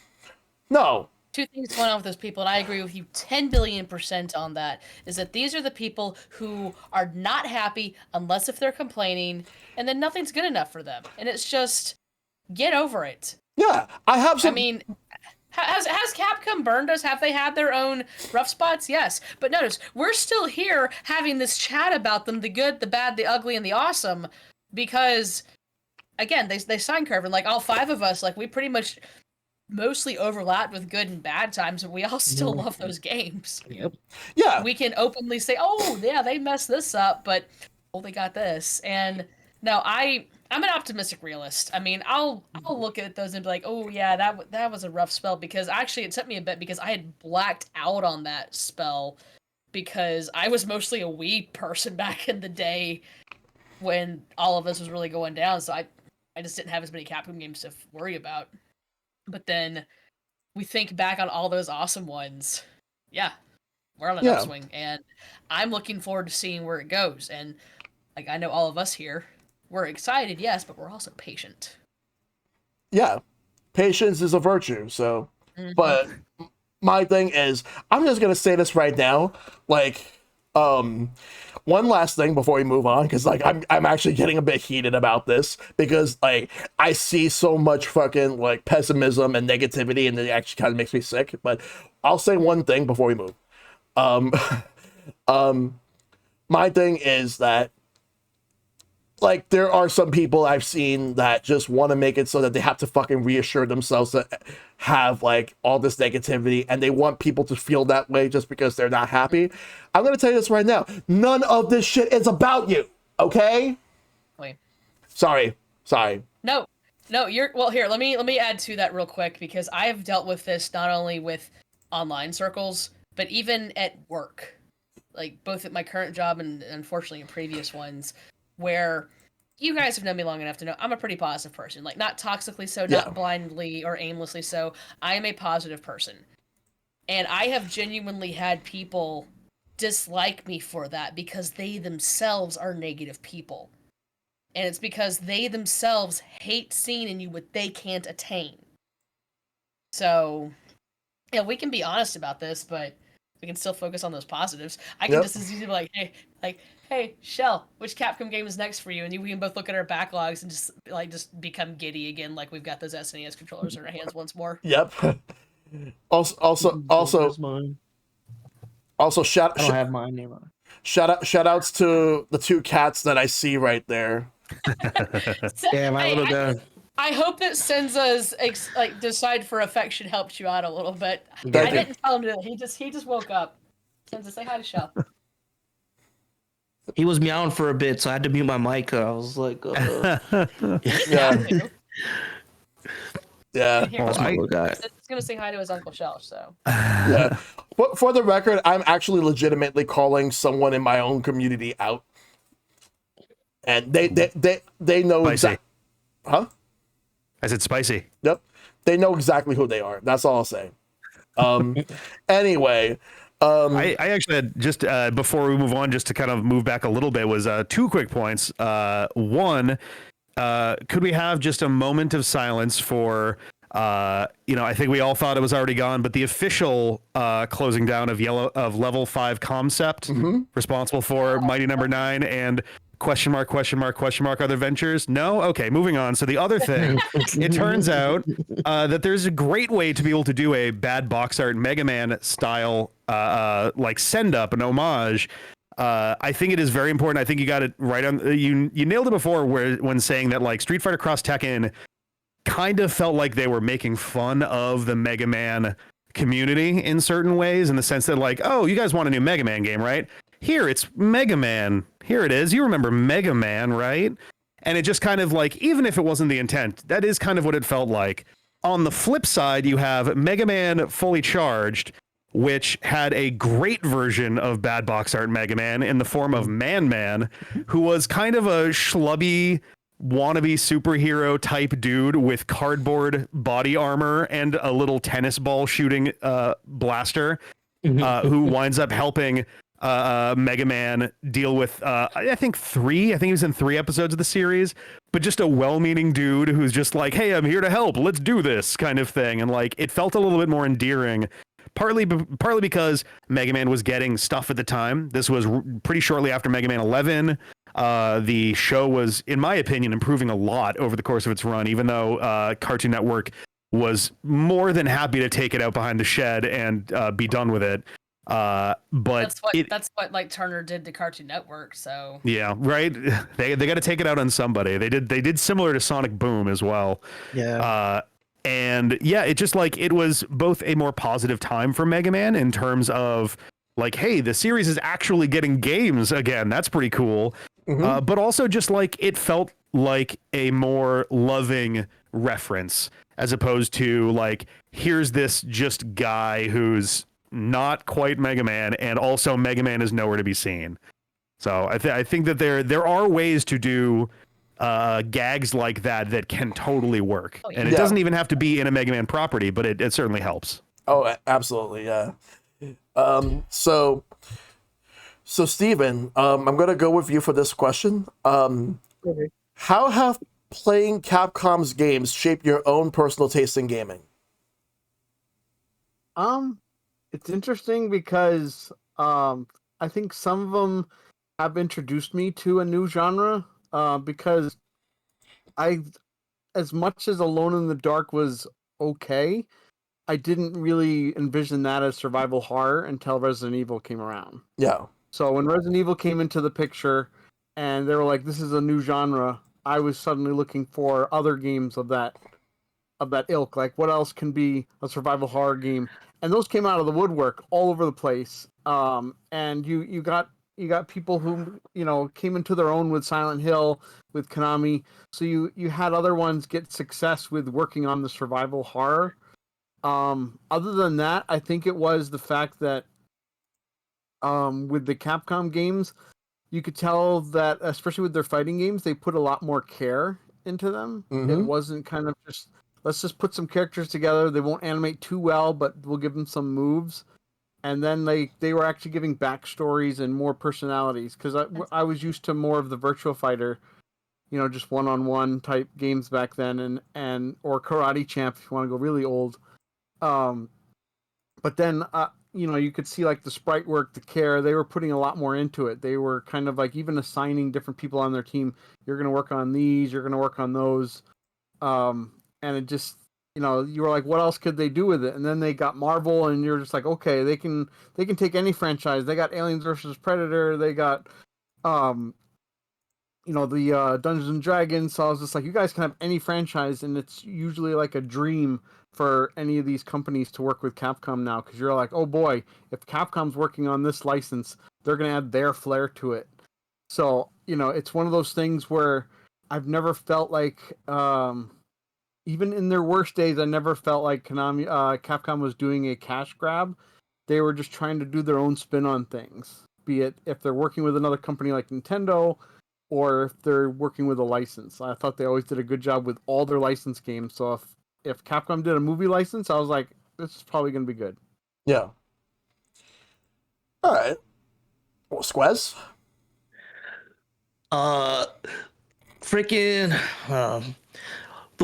[SPEAKER 2] Two things going on with those people, and I agree with you 10 billion% on that, is that these are the people who are not happy unless if they're complaining, and then nothing's good enough for them. And it's just, get over it.
[SPEAKER 1] Yeah, I
[SPEAKER 2] mean, has Capcom burned us? Have they had their own rough spots? Yes. But notice, we're still here having this chat about them, the good, the bad, the ugly, and the awesome, because, again, they sine curve, and like all 5 of us, like we pretty much mostly overlapped with good and bad times, but we all still love those games.
[SPEAKER 4] Yep.
[SPEAKER 1] Yeah.
[SPEAKER 2] We can openly say, oh yeah, they messed this up, but they got this. And no, I'm an optimistic realist. I mean, I'll look at those and be like, oh yeah, that was a rough spell, because actually it took me a bit because I had blacked out on that spell because I was mostly a Wii person back in the day when all of this was really going down. So I just didn't have as many Capcom games to worry about. But then we think back on all those awesome ones. Yeah, we're on an upswing, and I'm looking forward to seeing where it goes. And like, I know all of us here, we're excited, yes, but we're also patient.
[SPEAKER 1] Yeah, patience is a virtue. So, but my thing is, I'm just gonna say this right now, like, one last thing before we move on, because like I'm actually getting a bit heated about this, because like I see so much fucking like pessimism and negativity, and it actually kind of makes me sick. But I'll say one thing before we move. My thing is that, like, there are some people I've seen that just want to make it so that they have to fucking reassure themselves that have like all this negativity, and they want people to feel that way just because they're not happy. I'm gonna tell you this right now. None of this shit is about you, okay?
[SPEAKER 2] Wait.
[SPEAKER 1] Sorry.
[SPEAKER 2] No, you're well. Here, let me add to that real quick, because I have dealt with this not only with online circles, but even at work, like both at my current job and unfortunately in previous ones, where you guys have known me long enough to know I'm a pretty positive person. Like, not toxically so, not blindly or aimlessly so. I am a positive person. And I have genuinely had people dislike me for that because they themselves are negative people. And it's because they themselves hate seeing in you what they can't attain. So, yeah, we can be honest about this, but we can still focus on those positives. I can just as easily be like, hey, Shell, which Capcom game is next for you? And we can both look at our backlogs and just become giddy again, like we've got those SNES controllers in our hands once more.
[SPEAKER 1] Yep. Also, shout
[SPEAKER 4] I don't have mine nearby.
[SPEAKER 1] Shout outs to the 2 cats that I see right there.
[SPEAKER 4] Yeah, my little guy.
[SPEAKER 2] I hope that Senza's decide for affection helped you out a little bit. I
[SPEAKER 1] Thank you.
[SPEAKER 2] didn't tell him to. He just woke up. Senza, say hi to Shell.
[SPEAKER 4] He was meowing for a bit, so I had to mute my mic. I was like,
[SPEAKER 1] Yeah.
[SPEAKER 2] Here,
[SPEAKER 4] That's my little guy.
[SPEAKER 2] he's gonna say hi to his Uncle Shell. So.
[SPEAKER 1] Yeah. But for the record, I'm actually legitimately calling someone in my own community out. And they know exactly. Huh?
[SPEAKER 5] I said spicy.
[SPEAKER 1] Yep. They know exactly who they are. That's all I'll say. Anyway.
[SPEAKER 5] I actually had just before we move on, just to kind of move back a little bit, was 2 quick points. One, could we have just a moment of silence for, I think we all thought it was already gone, but the official closing down of level 5 concept, responsible for Mighty Number 9 and question mark other ventures? No? Okay, moving on. So the other thing, it turns out that there's a great way to be able to do a bad box art Mega Man style like send up, an homage. I think it is very important. I think you got it right on. You nailed it before when saying that like Street Fighter Cross Tekken kind of felt like they were making fun of the Mega Man community in certain ways, in the sense that like, oh, you guys want a new Mega Man game, right? Here, it's Mega Man. Here it is. You remember Mega Man, right? And it just kind of like, even if it wasn't the intent, that is kind of what it felt like. On the flip side, you have Mega Man Fully Charged, which had a great version of bad box art Mega Man in the form of Man, who was kind of a schlubby wannabe superhero type dude with cardboard body armor and a little tennis ball shooting blaster, who winds up helping Mega Man deal with I think he was in 3 episodes of the series, but just a well-meaning dude who's just like, hey, I'm here to help, let's do this kind of thing. And like, it felt a little bit more endearing, partly because Mega Man was getting stuff at the time. This was pretty shortly after Mega Man 11. The show was, in my opinion, improving a lot over the course of its run, even though Cartoon Network was more than happy to take it out behind the shed and be done with it. But
[SPEAKER 2] that's what like Turner did to Cartoon Network. So
[SPEAKER 5] yeah, right. They got to take it out on somebody. They did similar to Sonic Boom as well.
[SPEAKER 4] Yeah.
[SPEAKER 5] And yeah, it just like, it was both a more positive time for Mega Man in terms of like, hey, the series is actually getting games again. That's pretty cool. But also just like, it felt like a more loving reference as opposed to like, here's this just guy who's not quite Mega Man, and also Mega Man is nowhere to be seen. So I think that there are ways to do gags like that can totally work.
[SPEAKER 2] Oh, yeah.
[SPEAKER 5] And it doesn't even have to be in a Mega Man property, but it certainly helps.
[SPEAKER 1] Oh, absolutely, yeah. So Steven, I'm gonna go with you for this question.
[SPEAKER 6] Okay.
[SPEAKER 1] How have playing Capcom's games shaped your own personal taste in gaming?
[SPEAKER 6] It's interesting because I think some of them have introduced me to a new genre. Because as much as Alone in the Dark was okay, I didn't really envision that as survival horror until Resident Evil came around.
[SPEAKER 1] Yeah.
[SPEAKER 6] So when Resident Evil came into the picture and they were like, this is a new genre, I was suddenly looking for other games of that ilk. Like, what else can be a survival horror game? And those came out of the woodwork all over the place. And you got people who, came into their own with Silent Hill, with Konami. So you had other ones get success with working on the survival horror. Other than that, I think it was the fact that with the Capcom games, you could tell that, especially with their fighting games, they put a lot more care into them. It wasn't kind of just, let's just put some characters together. They won't animate too well, but we'll give them some moves. And then they were actually giving backstories and more personalities, because I was used to more of the Virtua Fighter, just one-on-one type games back then, and or Karate Champ if you want to go really old. But then you could see like the sprite work, the care. They were putting a lot more into it. They were kind of like even assigning different people on their team. You're going to work on these. You're going to work on those. And it just, you were like, what else could they do with it? And then they got Marvel, and you're just like, okay, they can take any franchise. They got Aliens versus Predator. They got, the Dungeons and Dragons. So I was just like, you guys can have any franchise, and it's usually like a dream for any of these companies to work with Capcom now, because you're like, oh boy, if Capcom's working on this license, they're going to add their flair to it. So, it's one of those things where I've never felt like, even in their worst days, I never felt like Capcom was doing a cash grab. They were just trying to do their own spin on things, be it if they're working with another company like Nintendo, or if they're working with a license. I thought they always did a good job with all their license games. So if Capcom did a movie license, I was like, this is probably going to be good.
[SPEAKER 1] Yeah. All right. Well, Squez?
[SPEAKER 4] The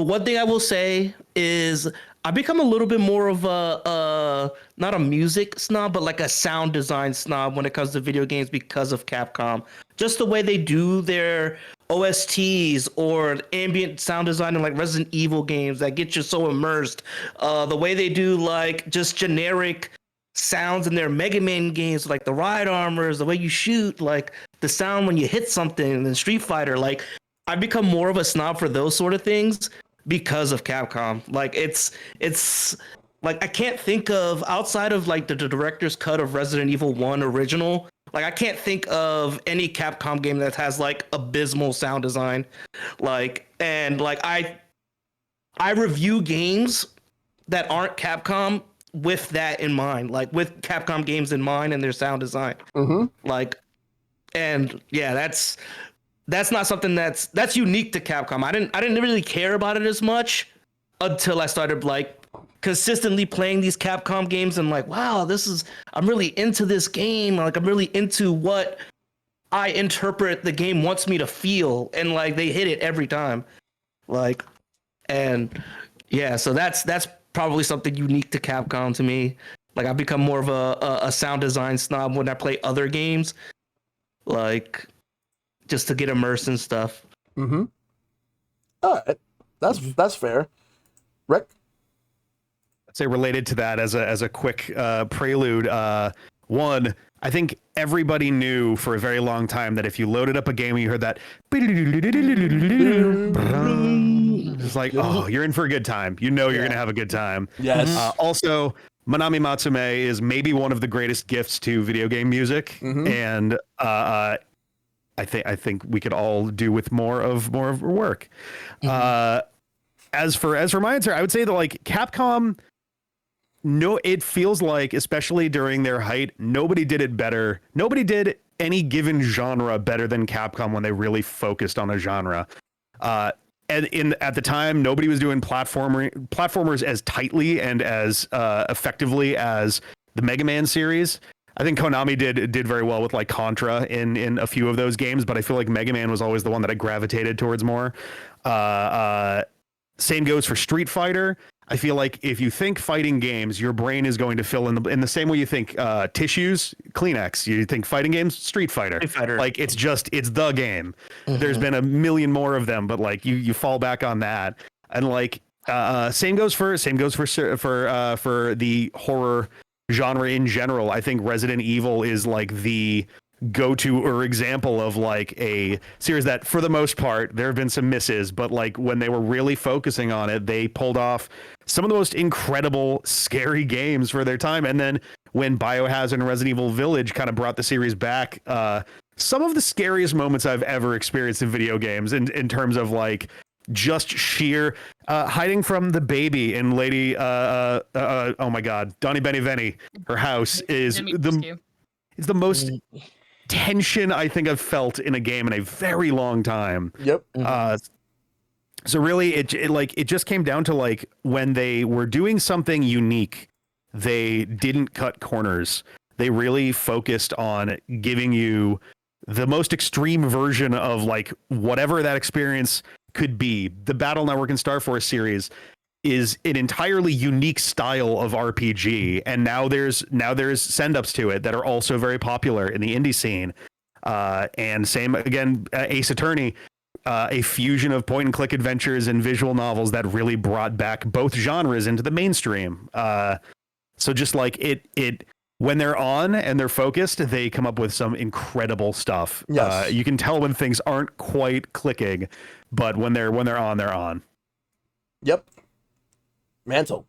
[SPEAKER 4] one thing I will say is I've become a little bit more of a not a music snob, but like a sound design snob when it comes to video games because of Capcom. Just the way they do their OSTs or ambient sound design in like Resident Evil games that get you so immersed. The way they do like just generic sounds in their Mega Man games, like the ride armors, the way you shoot, like the sound when you hit something in Street Fighter. Like, I've become more of a snob for those sort of things because of Capcom. Like, it's like I can't think of, outside of like the director's cut of Resident Evil 1 original, like I can't think of any Capcom game that has like abysmal sound design. Like, and like I review games that aren't Capcom with that in mind, like with Capcom games in mind and their sound design. Like, and yeah, that's not something that's unique to Capcom. I didn't really care about it as much until I started like consistently playing these Capcom games and like, wow, I'm really into this game. Like, I'm really into what I interpret the game wants me to feel, and like they hit it every time. Like, and yeah, so that's probably something unique to Capcom to me. Like, I've become more of a sound design snob when I play other games, like just to get immersed in stuff.
[SPEAKER 1] All right, that's fair. Rick.
[SPEAKER 5] I'd say related to that as a quick prelude. One, I think everybody knew for a very long time that if you loaded up a game and you heard that, it's like, oh, you're in for a good time. You know you're gonna have a good time.
[SPEAKER 1] Yes.
[SPEAKER 5] Also, Manami Matsume is maybe one of the greatest gifts to video game music, and I think we could all do with more of her work. As for my answer, I would say that like Capcom. No, it feels like, especially during their height, nobody did it better. Nobody did any given genre better than Capcom when they really focused on a genre. And at the time, nobody was doing platformers as tightly and as effectively as the Mega Man series. I think Konami did very well with like Contra in a few of those games, but I feel like Mega Man was always the one that I gravitated towards more. Same goes for Street Fighter. I feel like if you think fighting games, your brain is going to fill in the same way you think tissues, Kleenex. You think fighting games, Street Fighter. Like it's the game. There's been a million more of them, but like you fall back on that, and like same goes for the horror genre in general. I think Resident Evil is like the go-to or example of like a series that for the most part there have been some misses, but like when they were really focusing on it, they pulled off some of the most incredible scary games for their time. And then when Biohazard and Resident Evil Village kind of brought the series back, some of the scariest moments I've ever experienced in video games in terms of like just sheer hiding from the baby in Lady oh my god, Donnie Benny, her house is the most tension I think I've felt in a game in a very long time.
[SPEAKER 1] Yep.
[SPEAKER 5] So really it just came down to like when they were doing something unique, they didn't cut corners. They really focused on giving you the most extreme version of like whatever that experience could be. The Battle Network and Star Force series is an entirely unique style of RPG, and now there's send-ups to it that are also very popular in the indie scene. And same again, Ace Attorney, a fusion of point-and-click adventures and visual novels that really brought back both genres into the mainstream. So just like it when they're on and they're focused, they come up with some incredible stuff.
[SPEAKER 1] Yes.
[SPEAKER 5] You can tell when things aren't quite clicking, but when they're on, they're on.
[SPEAKER 1] Yep. Mantle.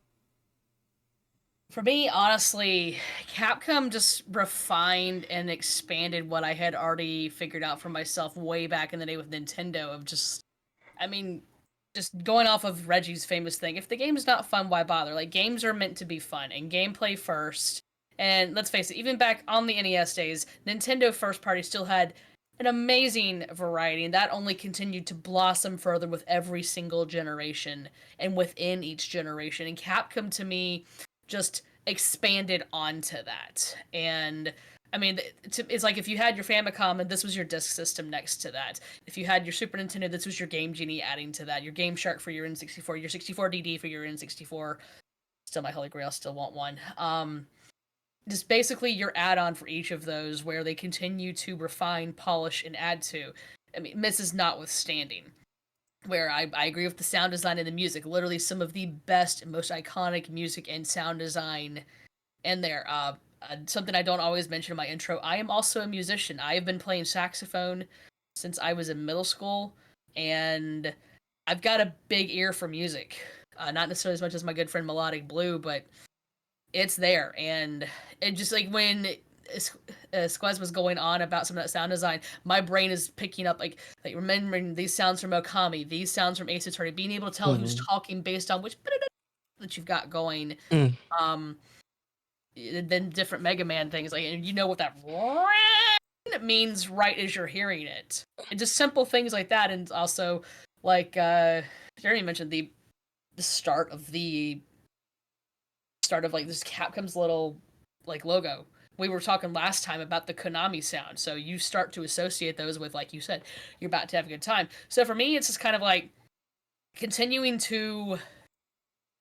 [SPEAKER 2] For me, honestly, Capcom just refined and expanded what I had already figured out for myself way back in the day with Nintendo of just going off of Reggie's famous thing. If the game's not fun, why bother? Like, games are meant to be fun and gameplay first. And let's face it, even back on the NES days, Nintendo first party still had an amazing variety, and that only continued to blossom further with every single generation and within each generation. And Capcom, to me, just expanded onto that. And I mean, it's like if you had your Famicom and this was your disk system next to that. If you had your Super Nintendo, this was your Game Genie adding to that. Your Game Shark for your N64, your 64DD for your N64. Still my holy grail, still want one. Just basically your add-on for each of those where they continue to refine, polish, and add to. I mean, misses notwithstanding. Where I agree with the sound design and the music. Literally some of the best, most iconic music and sound design in there. Something I don't always mention in my intro. I am also a musician. I have been playing saxophone since I was in middle school. And I've got a big ear for music. Not necessarily as much as my good friend Melodic Blue, but it's there. And it just like when Squez was going on about some of that sound design, my brain is picking up like remembering these sounds from Okami, these sounds from Ace Attorney, being able to tell who's talking based on which that you've got going.
[SPEAKER 4] Mm.
[SPEAKER 2] Then different Mega Man things, like, and you know what that means right as you're hearing it, and just simple things like that. And also, like Jeremy mentioned, the start of like this Capcom's little like logo. We were talking last time about the Konami sound, so you start to associate those with, like you said, you're about to have a good time. So for me, it's just kind of like continuing to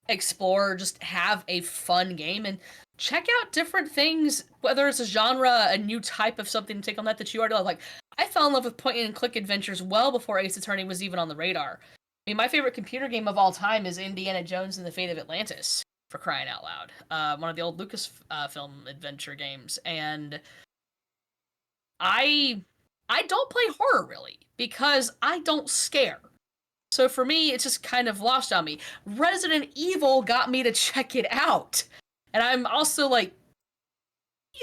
[SPEAKER 2] explore, just have a fun game, and check out different things, whether it's a genre, a new type of something to take on that you already love. Like, I fell in love with point and click adventures well before Ace Attorney was even on the radar. I mean, my favorite computer game of all time is Indiana Jones and the Fate of Atlantis, for crying out loud. One of the old Lucas film adventure games. And I don't play horror really, because I don't scare. So for me, it's just kind of lost on me. Resident Evil got me to check it out. And I'm also, like,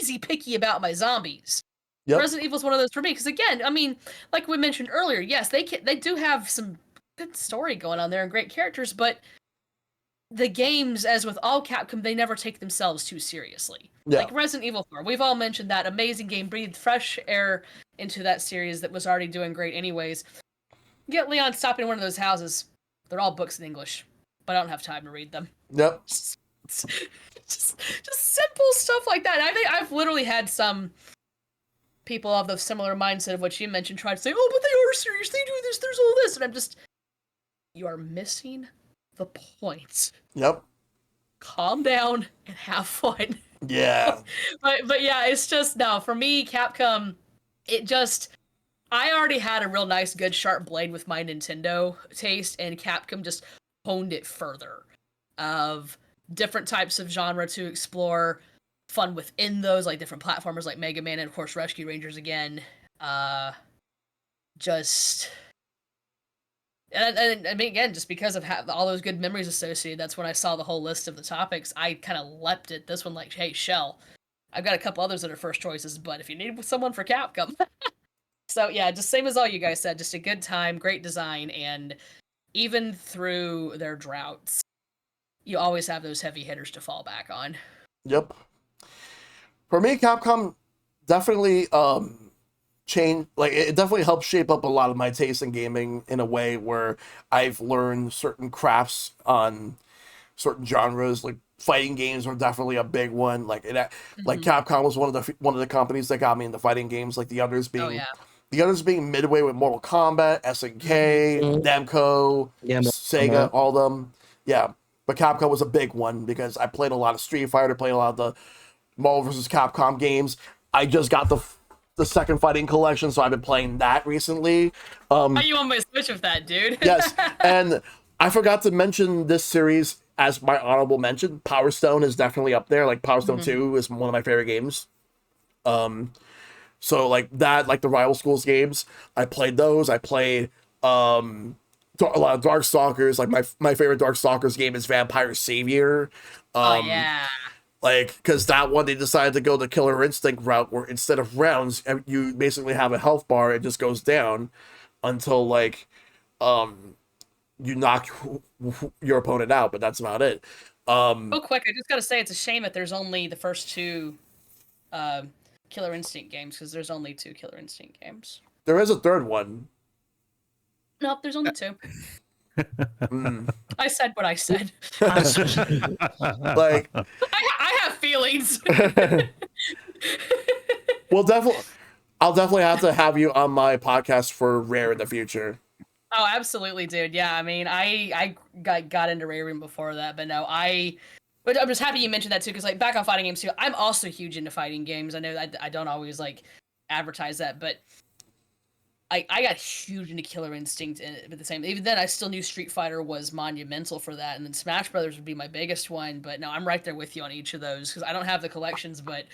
[SPEAKER 2] easy picky about my zombies.
[SPEAKER 1] Yep.
[SPEAKER 2] Resident Evil's one of those for me, because again, I mean, like we mentioned earlier, yes, they do have some good story going on there and great characters, but the games, as with all Capcom, they never take themselves too seriously.
[SPEAKER 1] Yeah.
[SPEAKER 2] Like Resident Evil 4, we've all mentioned that amazing game, breathed fresh air into that series that was already doing great anyways. Get Leon stopping in one of those houses. They're all books in English, but I don't have time to read them.
[SPEAKER 1] Yep.
[SPEAKER 2] Just simple stuff like that. I think I've literally had some people of the similar mindset of what you mentioned try to say, oh, but they are serious, they do this, there's all this, and I'm just, you are missing the point.
[SPEAKER 1] Yep.
[SPEAKER 2] Calm down and have fun.
[SPEAKER 1] Yeah.
[SPEAKER 2] but yeah, it's just, no, for me, Capcom, it just, I already had a real nice, good, sharp blade with my Nintendo taste, and Capcom just honed it further. Of different types of genre to explore, fun within those, like different platformers like Mega Man and, of course, Rescue Rangers again. Just... And I mean, again, just because of all those good memories associated, that's when I saw the whole list of the topics, I kind of leapt at this one like, hey, Shell, I've got a couple others that are first choices, but if you need someone for Capcom... So yeah, just same as all you guys said, just a good time, great design, and even through their droughts, you always have those heavy hitters to fall back on.
[SPEAKER 1] Yep. For me, Capcom definitely changed, like, it definitely helped shape up a lot of my taste in gaming in a way where I've learned certain crafts on certain genres. Like fighting games were definitely a big one. Like like Capcom was one of the companies that got me into fighting games. Like the others being Midway with Mortal Kombat, SNK, Namco, Sega, all of them. Yeah, but Capcom was a big one because I played a lot of Street Fighter, played a lot of the Marvel vs. Capcom games. I just got the second fighting collection, so I've been playing that recently.
[SPEAKER 2] How you on my Switch with that, dude?
[SPEAKER 1] Yes, and I forgot to mention this series as my honorable mention. Power Stone is definitely up there. Like Power Stone 2 is one of my favorite games. So like that, like the Rival Schools games, I played those. I played a lot of Darkstalkers. Like my favorite Darkstalkers game is Vampire Savior.
[SPEAKER 2] Oh yeah.
[SPEAKER 1] Like, because that one, they decided to go the Killer Instinct route, where instead of rounds, you basically have a health bar. It just goes down until, like, you knock your opponent out, but that's about it.
[SPEAKER 2] Real quick, I just gotta say, it's a shame that there's only the first two Killer Instinct games, because there's only 2 Killer Instinct games.
[SPEAKER 1] There is a third one.
[SPEAKER 2] Nope, there's only 2. I said what I said.
[SPEAKER 1] Like,
[SPEAKER 2] I have feelings.
[SPEAKER 1] Well, I'll definitely have to have you on my podcast for Rare in the future.
[SPEAKER 2] Oh, absolutely, dude. Yeah, I mean, I got into Rare even before that, but no, but I'm just happy you mentioned that too, because like back on fighting games too, I'm also huge into fighting games. I know I don't always like advertise that, but I got huge into Killer Instinct, but the same. Even then, I still knew Street Fighter was monumental for that, and then Smash Brothers would be my biggest one. But no, I'm right there with you on each of those because I don't have the collections, but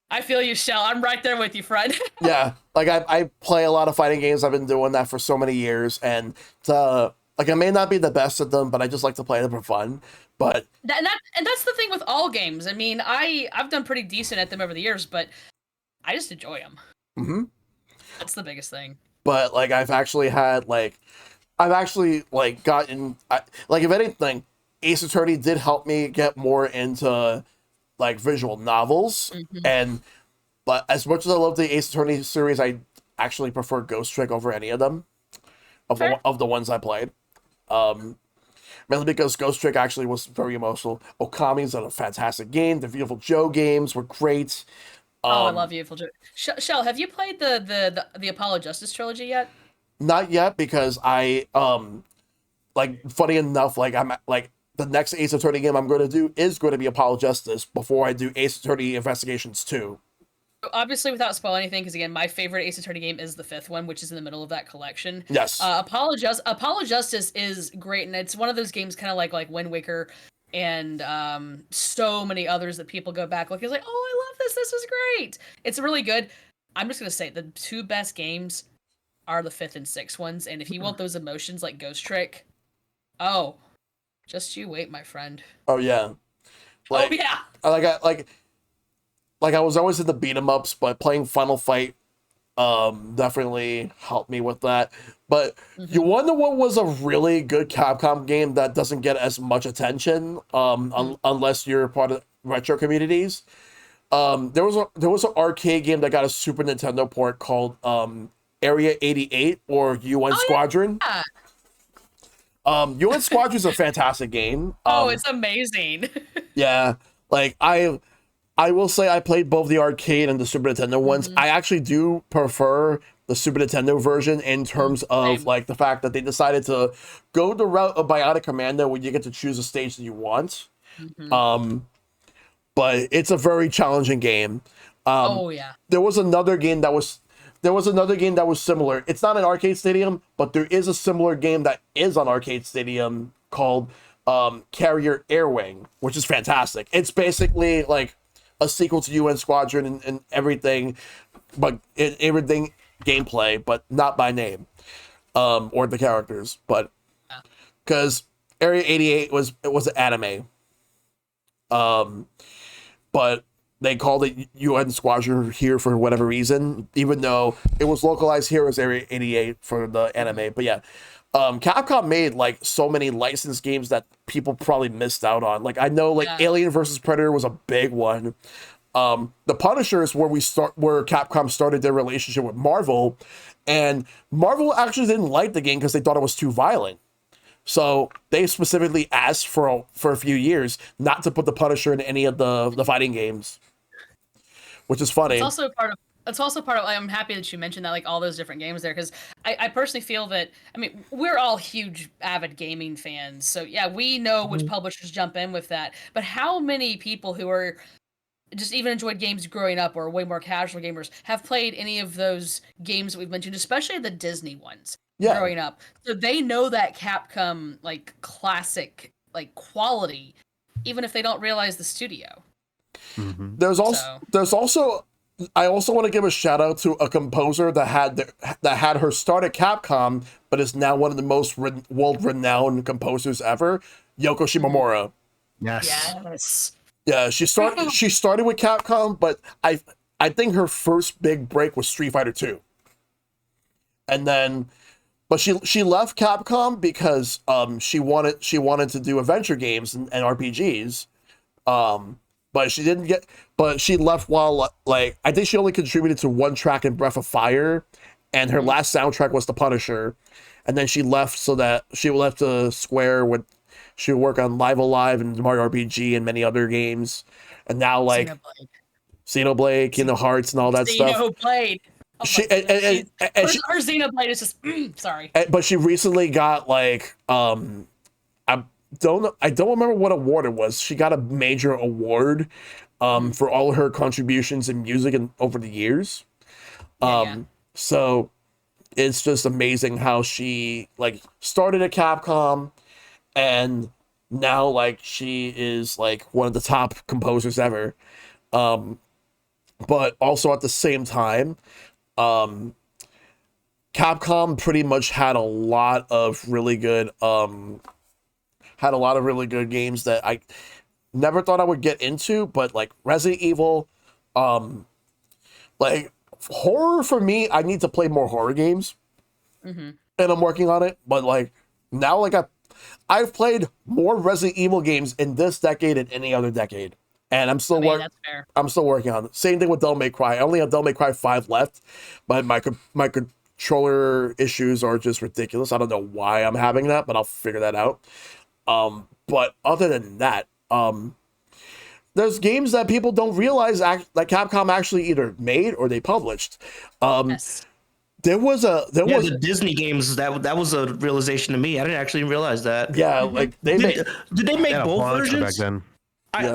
[SPEAKER 2] I feel you, Shell. I'm right there with you, friend.
[SPEAKER 1] Yeah, like I play a lot of fighting games. I've been doing that for so many years, and like I may not be the best at them, but I just like to play them for fun. But
[SPEAKER 2] and that's the thing with all games. I mean, I've done pretty decent at them over the years, but I just enjoy them.
[SPEAKER 1] Mm-hmm.
[SPEAKER 2] That's the biggest thing.
[SPEAKER 1] But like I've actually gotten like if anything, Ace Attorney did help me get more into like visual novels, but as much as I love the Ace Attorney series, I actually prefer Ghost Trick over any of them
[SPEAKER 2] Fair.
[SPEAKER 1] of the ones I played. Mainly because Ghost Trick actually was very emotional. Okami's a fantastic game. The Beautiful Joe games were great.
[SPEAKER 2] I love Beautiful Joe. Shell, have you played the Apollo Justice trilogy yet?
[SPEAKER 1] Not yet, because I like, funny enough, like I'm like the next Ace Attorney game I'm going to do is going to be Apollo Justice before I do Ace Attorney Investigations 2.
[SPEAKER 2] Obviously, without spoiling anything, because again, my favorite Ace Attorney game is the 5th one, which is in the middle of that collection.
[SPEAKER 1] Yes.
[SPEAKER 2] Apollo Justice is great, and it's one of those games kind of like Wind Waker and so many others that people go back like, oh, I love this. This is great. It's really good. I'm just gonna say the 2 best games are the 5th and 6th ones, and if you want those emotions like Ghost Trick, oh, just you wait, my friend.
[SPEAKER 1] Oh yeah. Like,
[SPEAKER 2] oh yeah.
[SPEAKER 1] I was always in the beat 'em ups, but playing Final Fight definitely helped me with that. But you wonder what was a really good Capcom game that doesn't get as much attention unless you're part of retro communities. There was an arcade game that got a Super Nintendo port called Area 88 or UN Squadron.
[SPEAKER 2] Yeah.
[SPEAKER 1] UN Squadron is a fantastic game.
[SPEAKER 2] It's amazing.
[SPEAKER 1] Yeah, like I will say I played both the arcade and the Super Nintendo ones. I actually do prefer the Super Nintendo version in terms of like the fact that they decided to go the route of Bionic Commando where you get to choose a stage that you want. But it's a very challenging game.
[SPEAKER 2] Oh yeah.
[SPEAKER 1] There was another game that was similar. It's not an Arcade Stadium, but there is a similar game that is on Arcade Stadium called Carrier Air Wing, which is fantastic. It's basically like a sequel to UN Squadron and everything, but everything gameplay, but not by name or the characters. But because Area 88 was an anime, but they called it UN Squadron here for whatever reason, even though it was localized here as Area 88 for the anime. But yeah, Capcom made like so many licensed games that people probably missed out on. Like I know like Alien versus Predator was a big one. The Punisher is where Capcom started their relationship with Marvel, and Marvel actually didn't like the game because they thought it was too violent. So they specifically asked for a few years not to put the Punisher in any of the fighting games, which is funny.
[SPEAKER 2] It's also part of. I'm happy that you mentioned that, like all those different games there, because I personally feel that, I mean, we're all huge avid gaming fans, so yeah, we know which publishers jump in with that. But how many people who are just even enjoyed games growing up or way more casual gamers have played any of those games that we've mentioned, especially the Disney ones growing up? So they know that Capcom like classic like quality, even if they don't realize the studio.
[SPEAKER 1] There's also I also want to give a shout out to a composer that had her start at Capcom, but is now one of the most world-renowned composers ever, Yoko Shimomura.
[SPEAKER 2] Yes.
[SPEAKER 1] Yeah, she started with Capcom, but I think her first big break was Street Fighter 2. And then but she left Capcom because she wanted to do adventure games and RPGs. But she left while like I think she only contributed to one track in Breath of Fire, and her last soundtrack was The Punisher, and then she left so that she left to Square with she would work on Live Alive and Mario RPG and many other games, and now like Xenoblade, Kingdom Hearts, and all that stuff.
[SPEAKER 2] Xenoblade. Oh her Xenoblade is just sorry.
[SPEAKER 1] But she recently got like I don't remember what award it was. She got a major award for all her contributions in music and over the years. So it's just amazing how she like started at Capcom and now like she is like one of the top composers ever. But also at the same time, Capcom pretty much had a lot of really good games that I never thought I would get into, but like Resident Evil, like horror for me, I need to play more horror games, and I'm working on it. But like now, like I've played more Resident Evil games in this decade than any other decade, and I'm still
[SPEAKER 2] That's fair.
[SPEAKER 1] I'm still working on it. Same thing with Devil May Cry. I only have Devil May Cry 5 left, but my controller issues are just ridiculous. I don't know why I'm having that, but I'll figure that out. But other than that, there's games that people don't realize that Capcom actually either made or they published.
[SPEAKER 2] Yes.
[SPEAKER 1] There was
[SPEAKER 4] the Disney games that was a realization to me. I didn't actually realize that.
[SPEAKER 1] yeah, like they made.
[SPEAKER 4] Did they make
[SPEAKER 5] They had a
[SPEAKER 4] both
[SPEAKER 5] bunch back
[SPEAKER 4] versions?
[SPEAKER 5] then.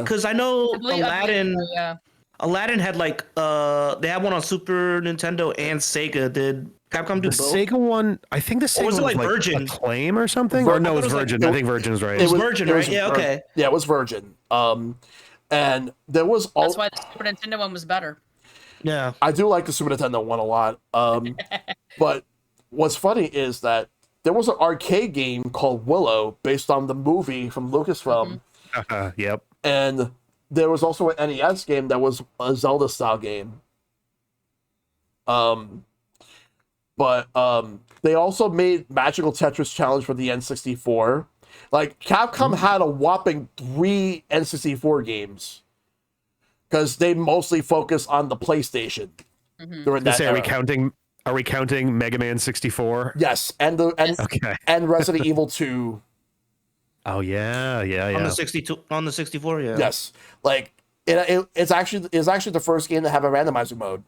[SPEAKER 4] Because I know Aladdin.
[SPEAKER 2] Yeah.
[SPEAKER 4] Aladdin had like they had one on Super Nintendo and Sega. Did Capcom do
[SPEAKER 5] The
[SPEAKER 4] both?
[SPEAKER 5] Sega one, I think the Sega
[SPEAKER 4] was it
[SPEAKER 5] one was
[SPEAKER 4] like
[SPEAKER 5] like
[SPEAKER 4] Virgin?
[SPEAKER 5] Acclaim or something.
[SPEAKER 1] Vir-
[SPEAKER 5] Or no,
[SPEAKER 1] I
[SPEAKER 5] it was
[SPEAKER 1] thought it was
[SPEAKER 5] Virgin.
[SPEAKER 1] like-
[SPEAKER 5] I think Virgin's right.
[SPEAKER 4] It was Virgin, right? Yeah, okay.
[SPEAKER 1] Yeah, it was Virgin. And there was
[SPEAKER 2] That's why the Super Nintendo one was better.
[SPEAKER 4] Yeah.
[SPEAKER 1] I do like the Super Nintendo one a lot. But what's funny is that there was an arcade game called Willow based on the movie from Lucasfilm,
[SPEAKER 5] Yep.
[SPEAKER 1] and there was also an NES game that was a Zelda style game. But they also made Magical Tetris Challenge for the N64. Like Capcom had a whopping 3 N64 games because they mostly focus on the PlayStation during that
[SPEAKER 5] Say,
[SPEAKER 1] era.
[SPEAKER 5] are we counting Mega Man 64?
[SPEAKER 1] Yes,
[SPEAKER 5] Okay.
[SPEAKER 1] and Resident Evil 2.
[SPEAKER 5] Oh yeah.
[SPEAKER 4] On the 62, on the 64, yeah.
[SPEAKER 1] Yes, like it's actually the first game to have a randomizer mode.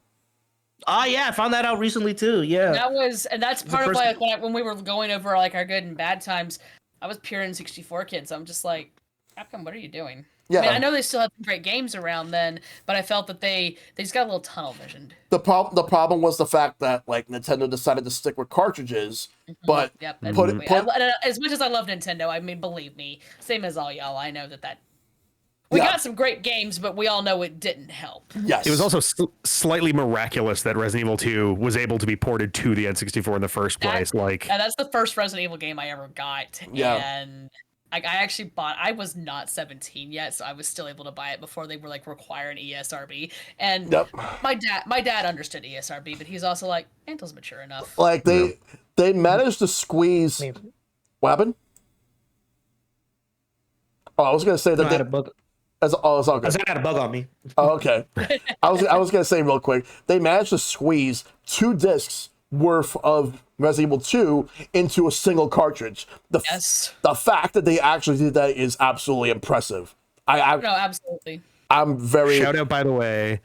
[SPEAKER 4] Ah, yeah, I found that out recently too. Yeah.
[SPEAKER 2] That's part of
[SPEAKER 4] first-
[SPEAKER 2] why when we were going over like our good and bad times, I was pure N64 kid, so I'm just like, Capcom, what are you doing?
[SPEAKER 1] Yeah,
[SPEAKER 2] I mean, I know they still had some great games around then, but I felt that they just got a little tunnel visioned.
[SPEAKER 1] the problem was the fact that like Nintendo decided to stick with cartridges, but
[SPEAKER 2] Yep. As much as I love Nintendo, I mean, believe me, same as all y'all, I know that we
[SPEAKER 1] Yeah.
[SPEAKER 2] got some great games, but we all know it didn't help.
[SPEAKER 1] yes,
[SPEAKER 5] It was also slightly miraculous that Resident Evil 2 was able to be ported to the N64 in the first place. Like,
[SPEAKER 2] And that's the first Resident Evil game I ever got.
[SPEAKER 1] Yeah.
[SPEAKER 2] And I actually I was not 17 yet, so I was still able to buy it before they were like requiring ESRB. And
[SPEAKER 1] Yep.
[SPEAKER 2] my dad understood ESRB, but he's also like, Mantel's mature enough.
[SPEAKER 1] like they managed to squeeze. What happened? Oh, I was gonna say that
[SPEAKER 4] I had a bug.
[SPEAKER 1] it's all
[SPEAKER 4] I
[SPEAKER 1] good.
[SPEAKER 4] said I had a bug on me.
[SPEAKER 1] Oh, okay. I was gonna say real quick. They managed to squeeze 2 discs worth of Resident Evil 2 into a single cartridge.
[SPEAKER 2] Yes.
[SPEAKER 1] The fact that they actually did that is absolutely impressive.
[SPEAKER 2] No, absolutely.
[SPEAKER 1] I'm very
[SPEAKER 5] shout out, by the way,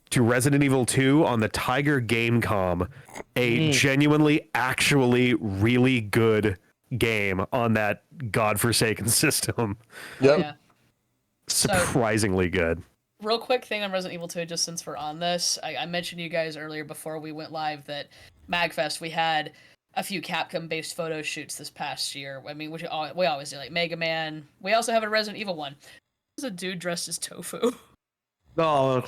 [SPEAKER 5] to Resident Evil 2 on the Tiger Gamecom, a genuinely, actually really good game on that godforsaken system.
[SPEAKER 1] Yep.
[SPEAKER 2] Yeah.
[SPEAKER 5] Surprisingly good.
[SPEAKER 2] Real quick thing on Resident Evil 2, just since we're on this, I mentioned to you guys earlier before we went live that MagFest, we had a few Capcom-based photo shoots this past year. I mean, we always do, like Mega Man. We also have a Resident Evil one. There's a dude dressed as Tofu.
[SPEAKER 4] Oh,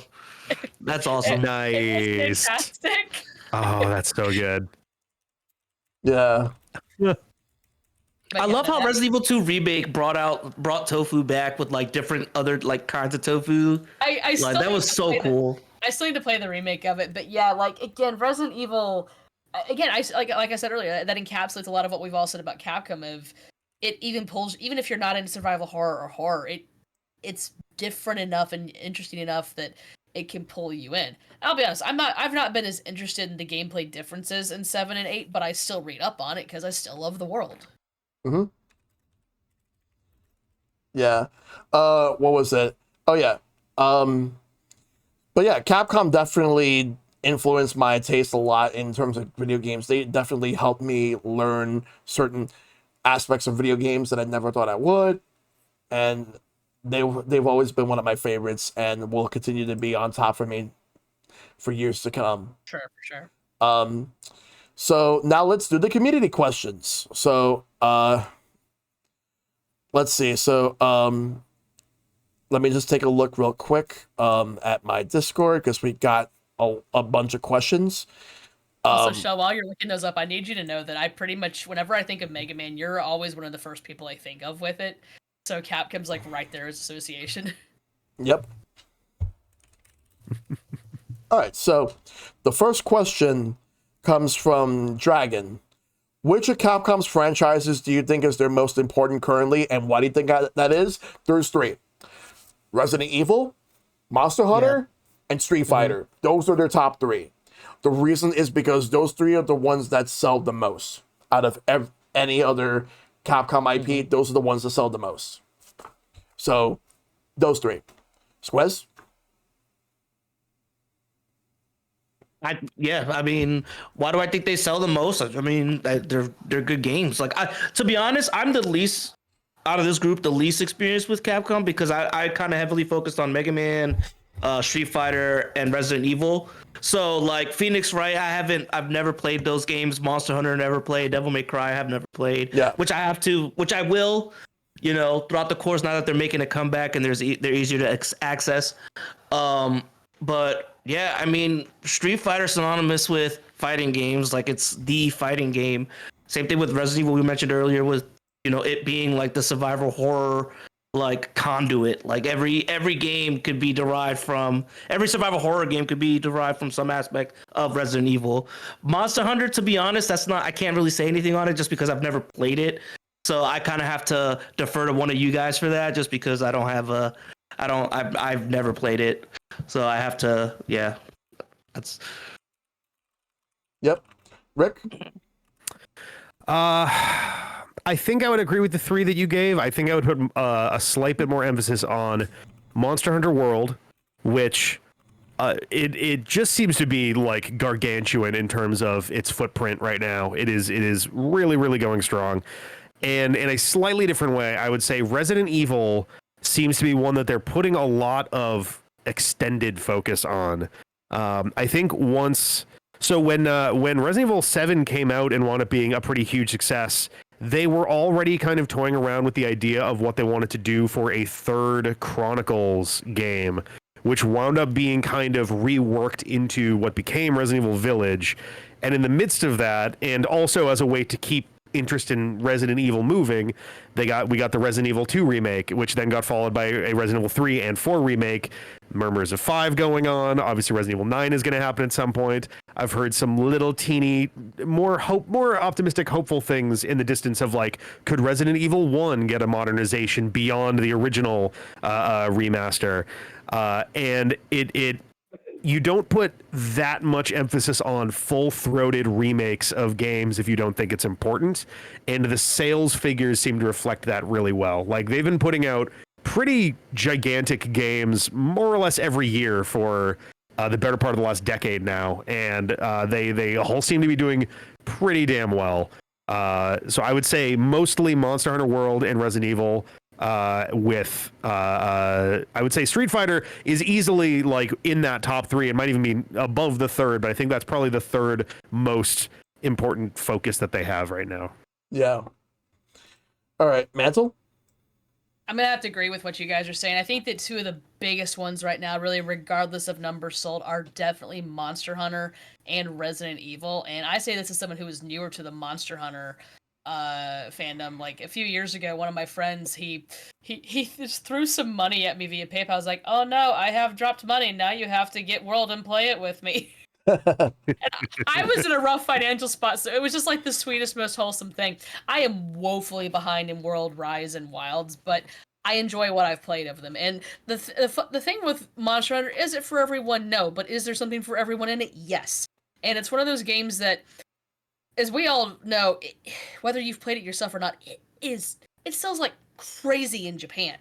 [SPEAKER 4] that's awesome.
[SPEAKER 5] Nice.
[SPEAKER 2] Fantastic.
[SPEAKER 5] Oh, that's so good.
[SPEAKER 1] Yeah.
[SPEAKER 2] But
[SPEAKER 4] I
[SPEAKER 2] yeah,
[SPEAKER 4] love how
[SPEAKER 2] that-
[SPEAKER 4] Resident Evil 2 remake brought tofu back with like different other like kinds of tofu.
[SPEAKER 2] I still
[SPEAKER 4] Like that
[SPEAKER 2] need
[SPEAKER 4] was
[SPEAKER 2] to
[SPEAKER 4] so
[SPEAKER 2] play the-
[SPEAKER 4] cool.
[SPEAKER 2] I still need to play the remake of it, but yeah, like again, Resident Evil. Again, like I said earlier, that encapsulates a lot of what we've all said about Capcom. Of it even pulls, even if you're not into survival horror, it's different enough and interesting enough that it can pull you in. I'll be honest, I've not been as interested in the gameplay differences in 7 and 8, but I still read up on it because I still love the world.
[SPEAKER 1] Mm-hmm. Yeah. What was it? Oh yeah. But yeah, Capcom definitely influenced my taste a lot in terms of video games. They definitely helped me learn certain aspects of video games that I never thought I would, and they've always been one of my favorites and will continue to be on top for me for years to come.
[SPEAKER 2] Sure, for sure.
[SPEAKER 1] So now let's do the community questions. So let's see. So let me just take a look real quick at my Discord because we got a bunch of questions.
[SPEAKER 2] Also, Shell, while you're looking those up, I need you to know that I pretty much, whenever I think of Mega Man, you're always one of the first people I think of with it. So Capcom's like right there as association.
[SPEAKER 1] Yep. All right. So the first question comes from Dragon. Which of Capcom's franchises do you think is their most important currently, and why do you think that is? There's three: Resident Evil, Monster Hunter, and Street Fighter. Those are their top three. The reason is because those three are the ones that sell the most out of any other Capcom IP. Those are the ones that sell the most. So, those three. Squez?
[SPEAKER 4] I mean, why do I think they sell the most? I mean, they're good games. Like, to be honest, I'm the least out of this group, the least experienced with Capcom because I kind of heavily focused on Mega Man, Street Fighter, and Resident Evil. So like Phoenix Wright, I've never played those games. Monster Hunter never played. Devil May Cry, I've never played.
[SPEAKER 1] Yeah.
[SPEAKER 4] Which I will, throughout the course now that they're making a comeback and they're easier to access. But yeah, I mean, Street Fighter synonymous with fighting games, like it's the fighting game. Same thing with Resident Evil we mentioned earlier, with it being like the survival horror like conduit. Like every game could be derived from every survival horror game could be derived from some aspect of Resident Evil. Monster Hunter, to be honest, I can't really say anything on it just because I've never played it. So I kind of have to defer to one of you guys for that, just because I've never played it. So I have to, yeah. That's.
[SPEAKER 1] Yep. Rick?
[SPEAKER 5] I think I would agree with the three that you gave. I think I would put a slight bit more emphasis on Monster Hunter World, which it just seems to be like gargantuan in terms of its footprint right now. It is really, really going strong. And in a slightly different way, I would say Resident Evil seems to be one that they're putting a lot of extended focus on. I think when Resident Evil 7 came out and wound up being a pretty huge success, they were already kind of toying around with the idea of what they wanted to do for a third Chronicles game, which wound up being kind of reworked into what became Resident Evil Village. And in the midst of that, and also as a way to keep interest in Resident Evil moving, we got the Resident Evil 2 remake, which then got followed by a Resident Evil 3 and 4 remake, murmurs of 5 going on. Obviously Resident Evil 9 is going to happen at some point. I've heard some little teeny more optimistic, hopeful things in the distance of like, could Resident Evil 1 get a modernization beyond the original remaster? And you don't put that much emphasis on full-throated remakes of games if you don't think it's important. And the sales figures seem to reflect that really well. Like, they've been putting out pretty gigantic games more or less every year for the better part of the last decade now. And they all seem to be doing pretty damn well. So I would say mostly Monster Hunter World and Resident Evil. I would say Street Fighter is easily like in that top 3. It might even be above the third, but I think that's probably the third most important focus that they have right now.
[SPEAKER 1] Yeah. All right, Mantle?
[SPEAKER 2] I'm going to have to agree with what you guys are saying. I think that two of the biggest ones right now, really regardless of numbers sold, are definitely Monster Hunter and Resident Evil. And I say this as someone who is newer to the Monster Hunter fandom. Like a few years ago, one of my friends, he just threw some money at me via PayPal. I was like, oh no, I have dropped money. Now you have to get World and play it with me. And I was in a rough financial spot, so it was just like the sweetest, most wholesome thing. I am woefully behind in World, Rise, and Wilds, but I enjoy what I've played of them. And the thing with Monster Hunter, is it for everyone? No. But is there something for everyone in it? Yes. And it's one of those games that, as we all know, whether you've played it yourself or not, it sells like crazy in Japan.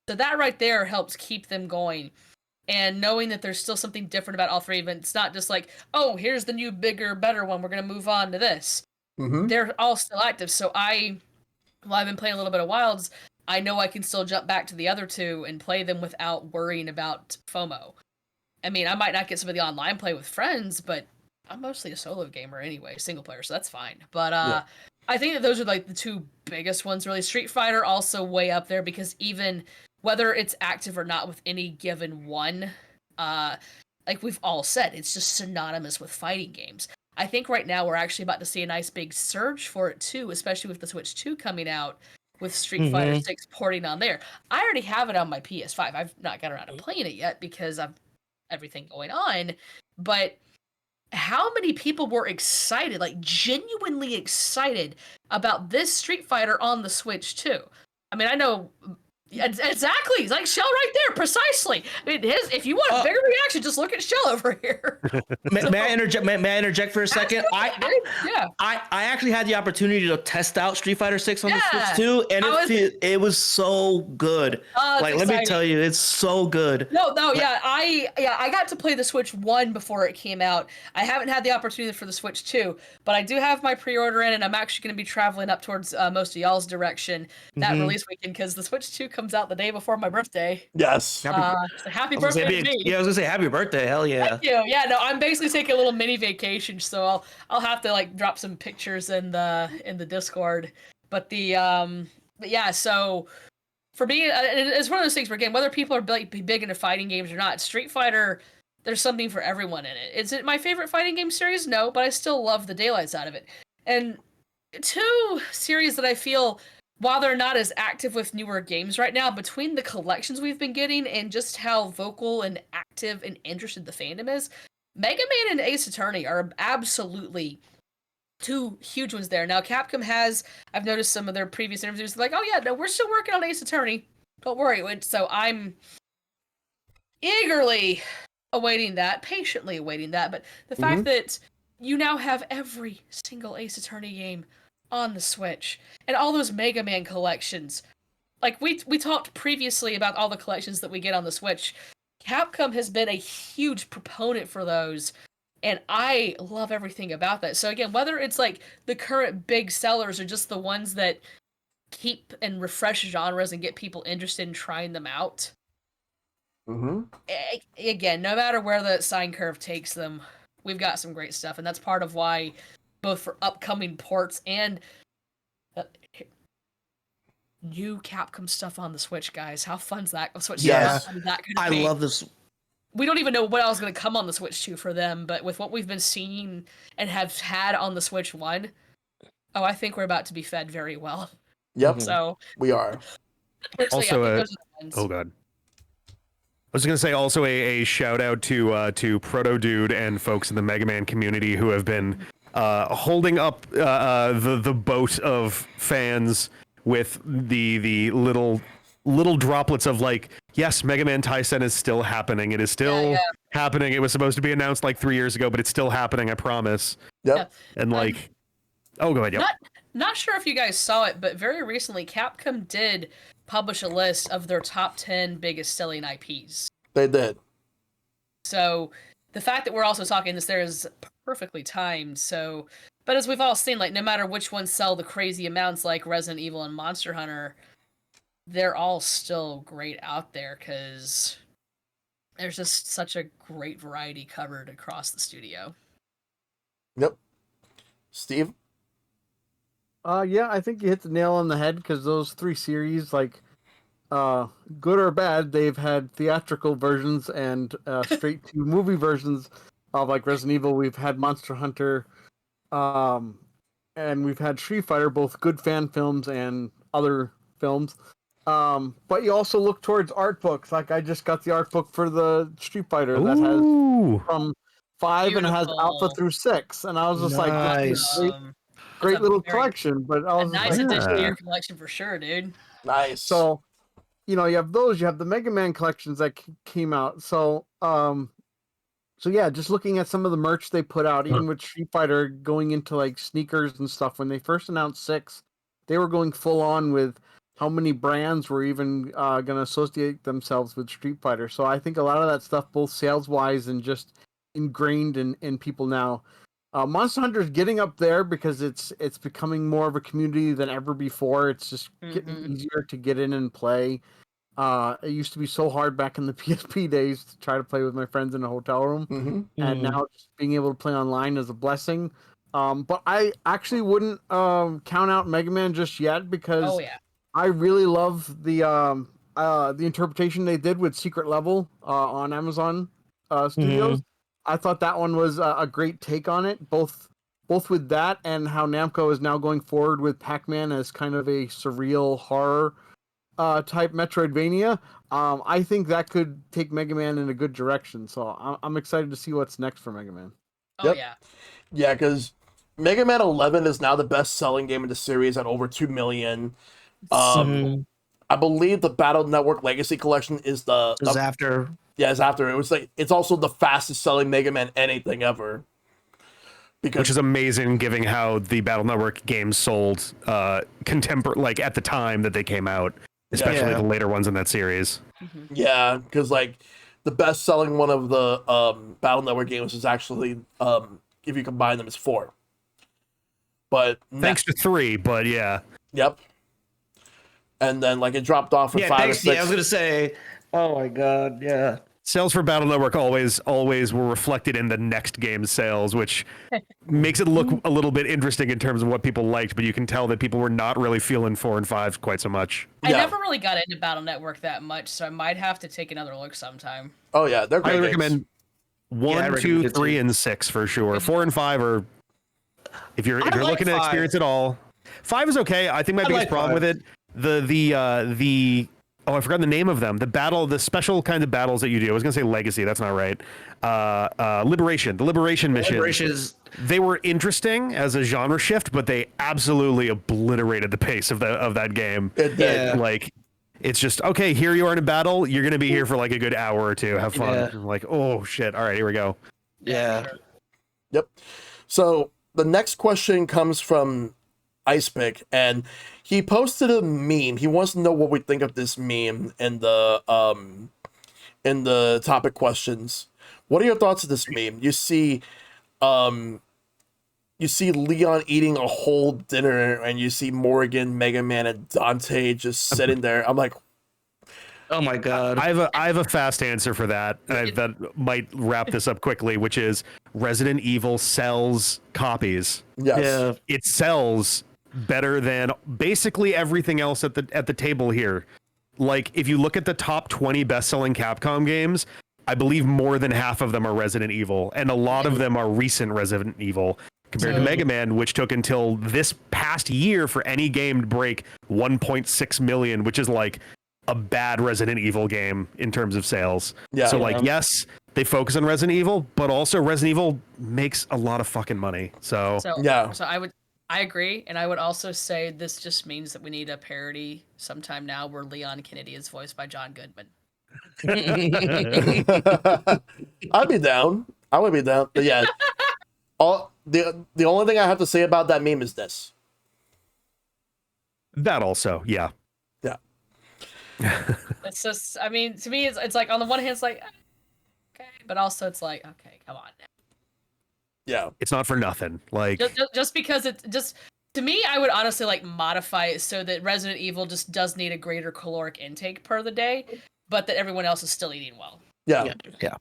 [SPEAKER 2] So that right there helps keep them going. And knowing that there's still something different about all three of them, it's not just like, oh, here's the new, bigger, better one, we're going to move on to this.
[SPEAKER 1] Mm-hmm.
[SPEAKER 2] They're all still active. So while I've been playing a little bit of Wilds, I know I can still jump back to the other two and play them without worrying about FOMO. I mean, I might not get some of the online play with friends, but I'm mostly a solo gamer anyway, single player, so that's fine. But yeah. I think that those are like the two biggest ones, really. Street Fighter also way up there, because even whether it's active or not with any given one, like we've all said, it's just synonymous with fighting games. I think right now we're actually about to see a nice big surge for it too, especially with the Switch 2 coming out, with Street Fighter 6 porting on there. I already have it on my PS5. I've not got around to playing it yet because I've everything going on, but how many people were excited, like genuinely excited about this Street Fighter on the Switch too. I mean, I know exactly. It's like Shell right there, precisely. I mean, if you want a bigger reaction, just look at Shell over here.
[SPEAKER 4] May I interject? May I interject for a second?
[SPEAKER 2] Yeah.
[SPEAKER 4] I actually had the opportunity to test out Street Fighter 6 on the
[SPEAKER 2] Yeah.
[SPEAKER 4] Switch too, and it was so good. Like, let me tell you, it's so good.
[SPEAKER 2] No, yeah, I got to play the Switch 1 before it came out. I haven't had the opportunity for the Switch 2, but I do have my pre-order in, and I'm actually going to be traveling up towards most of y'all's direction that release weekend, because the Switch 2 comes out the day before my birthday.
[SPEAKER 1] Yes.
[SPEAKER 2] So happy birthday to me.
[SPEAKER 4] Yeah, I was gonna say happy birthday. Hell yeah.
[SPEAKER 2] Thank you. Yeah, no, I'm basically taking a little mini vacation, so I'll have to like drop some pictures in the Discord. But but yeah, so for me, it's one of those things where, again, whether people are big into fighting games or not, Street Fighter, there's something for everyone in it. Is it my favorite fighting game series? No, but I still love the daylights out of it. And two series that I feel, while they're not as active with newer games right now, between the collections we've been getting and just how vocal and active and interested the fandom is, Mega Man and Ace Attorney are absolutely two huge ones there. Now, Capcom has, I've noticed some of their previous interviews, like, oh yeah, no, we're still working on Ace Attorney. Don't worry. So I'm eagerly awaiting that, patiently awaiting that. But the fact that you now have every single Ace Attorney game on the Switch, and all those Mega Man collections. Like, we talked previously about all the collections that we get on the Switch. Capcom has been a huge proponent for those, and I love everything about that. So again, whether it's like the current big sellers or just the ones that keep and refresh genres and get people interested in trying them out. Again, no matter where the sine curve takes them, we've got some great stuff, and that's part of why, both for upcoming ports and new Capcom stuff on the Switch, guys. How fun's that? Switch
[SPEAKER 1] Yes.
[SPEAKER 2] that could
[SPEAKER 4] I
[SPEAKER 2] be.
[SPEAKER 4] love this.
[SPEAKER 2] We don't even know what else is going to come on the Switch 2 for them, but with what we've been seeing and have had on the Switch 1, I think we're about to be fed very well.
[SPEAKER 1] Yep.
[SPEAKER 2] So
[SPEAKER 1] we are.
[SPEAKER 5] Also,
[SPEAKER 2] those are the ones.
[SPEAKER 5] oh god. I was going to say also a shout out to Proto Dude and folks in the Mega Man community who have been holding up the boat of fans with the little droplets of like, yes, Mega Man Tyson is still happening. It is still happening. It was supposed to be announced like 3 years ago, but it's still happening. I promise.
[SPEAKER 1] Yep.
[SPEAKER 5] And like, go ahead. Yep.
[SPEAKER 2] Not sure if you guys saw it, but very recently Capcom did publish a list of their top 10 biggest selling IPs.
[SPEAKER 1] They did.
[SPEAKER 2] So the fact that we're also talking this there is perfectly timed. So, but as we've all seen, like, no matter which ones sell the crazy amounts, like Resident Evil and Monster Hunter, they're all still great out there because there's just such a great variety covered across the studio.
[SPEAKER 1] Yep. Steve?
[SPEAKER 6] Yeah, I think you hit the nail on the head, because those three series, like, good or bad, they've had theatrical versions and straight to movie versions of, like, Resident Evil. We've had Monster Hunter, and we've had Street Fighter, both good fan films and other films. But you also look towards art books. Like, I just got the art book for the Street Fighter that has from 5 and it has Alpha through 6, and I was just like, this is great little collection. But I was
[SPEAKER 2] nice addition to your collection for sure, dude.
[SPEAKER 1] Nice.
[SPEAKER 6] So, you know, you have those. You have the Mega Man collections that came out. So, yeah, just looking at some of the merch they put out, even with Street Fighter going into like sneakers and stuff. When they first announced 6, they were going full on with how many brands were even going to associate themselves with Street Fighter. So I think a lot of that stuff, both sales wise and just ingrained in people now. Monster Hunter is getting up there because it's becoming more of a community than ever before. It's just getting easier to get in and play. It used to be so hard back in the PSP days to try to play with my friends in a hotel room, and now just being able to play online is a blessing. But I actually wouldn't count out Mega Man just yet, because I really love the interpretation they did with Secret Level on Amazon Studios. I thought that one was a great take on it, both with that and how Namco is now going forward with Pac-Man as kind of a surreal horror type Metroidvania. I think that could take Mega Man in a good direction. So I'm excited to see what's next for Mega Man.
[SPEAKER 2] Oh
[SPEAKER 1] Yep.
[SPEAKER 2] yeah.
[SPEAKER 1] Yeah, because Mega Man 11 is now the best-selling game in the series at over 2 million.
[SPEAKER 4] Mhm.
[SPEAKER 1] I believe the Battle Network Legacy Collection is
[SPEAKER 4] Is after.
[SPEAKER 1] yeah, it's after. It was like it's also the fastest-selling Mega Man anything ever. Because
[SPEAKER 5] Which is amazing, given how the Battle Network games sold like at the time that they came out, especially
[SPEAKER 4] Yeah.
[SPEAKER 5] the later ones in that series.
[SPEAKER 1] yeah, because like the best-selling one of the Battle Network games is actually if you combine them, is 4. But
[SPEAKER 5] Thanks to 3, but yeah.
[SPEAKER 1] yep. And then like it dropped off for 5 or
[SPEAKER 4] Thanks.
[SPEAKER 1] 6.
[SPEAKER 4] Yeah, I was gonna say. Oh my god. Yeah.
[SPEAKER 5] Sales for Battle Network always were reflected in the next game's sales, which makes it look a little bit interesting in terms of what people liked, but you can tell that people were not really feeling 4 and 5 quite so much.
[SPEAKER 2] I
[SPEAKER 1] Yeah.
[SPEAKER 2] never really got into Battle Network that much, so I might have to take another look sometime.
[SPEAKER 1] Oh yeah, they're great
[SPEAKER 5] Highly
[SPEAKER 1] games.
[SPEAKER 5] recommend
[SPEAKER 4] I
[SPEAKER 5] 1,
[SPEAKER 4] recommend
[SPEAKER 5] 2,
[SPEAKER 4] it
[SPEAKER 5] 3,
[SPEAKER 4] too.
[SPEAKER 5] and 6 for sure. 4 and 5 are if you're
[SPEAKER 4] like
[SPEAKER 5] looking to
[SPEAKER 4] 5.
[SPEAKER 5] experience it all. 5 is okay. I think my biggest
[SPEAKER 4] like
[SPEAKER 5] problem
[SPEAKER 4] 5.
[SPEAKER 5] with it, the oh, I forgot the name of them. The special kind of battles that you do. I was gonna say Legacy. That's not right. Liberation. The Liberation mission.
[SPEAKER 4] Liberations.
[SPEAKER 5] They were interesting as a genre shift, but they absolutely obliterated the pace of that game.
[SPEAKER 1] It did.
[SPEAKER 4] Yeah.
[SPEAKER 5] Like, it's just okay. Here you are in a battle. You're gonna be here for like a good hour or two. Have fun.
[SPEAKER 4] Yeah.
[SPEAKER 5] I'm like, oh shit. All right, here we go.
[SPEAKER 4] Yeah.
[SPEAKER 2] for sure.
[SPEAKER 1] Yep. So the next question comes from Icepick, and he posted a meme. He wants to know what we think of this meme in the topic questions. What are your thoughts of this meme? You see Leon eating a whole dinner, and you see Morgan, Mega Man, and Dante just sitting there. I'm like,
[SPEAKER 4] Oh my god.
[SPEAKER 5] I have a fast answer for that. That might wrap this up quickly, which is Resident Evil sells copies.
[SPEAKER 1] yes.
[SPEAKER 4] Yeah.
[SPEAKER 5] It sells better than basically everything else at the table here. Like, if you look at the top 20 best-selling Capcom games, I believe more than half of them are Resident Evil, and a lot of them are recent Resident Evil, compared to
[SPEAKER 2] So-
[SPEAKER 5] Mega Man, which took until this past year for any game to break 1.6 million, which is like a bad Resident Evil game in terms of sales.
[SPEAKER 1] Yeah.
[SPEAKER 5] So like, yes, they focus on Resident Evil, but also Resident Evil makes a lot of fucking money. So
[SPEAKER 2] So
[SPEAKER 1] Yeah.
[SPEAKER 2] So I agree, and I would also say this just means that we need a parody sometime now where Leon Kennedy is voiced by John Goodman.
[SPEAKER 1] I'd be down. I would be down. But yeah. The only thing I have to say about that meme is this.
[SPEAKER 5] that also, yeah.
[SPEAKER 1] Yeah.
[SPEAKER 2] It's just, I mean, to me, it's like on the one hand, it's like okay, but also it's like okay, come on now.
[SPEAKER 1] Yeah.
[SPEAKER 5] It's not for nothing. Like,
[SPEAKER 2] Just because it's just to me, I would honestly like modify it so that Resident Evil just does need a greater caloric intake per the day, but that everyone else is still eating well.
[SPEAKER 1] Yeah.
[SPEAKER 4] Yeah.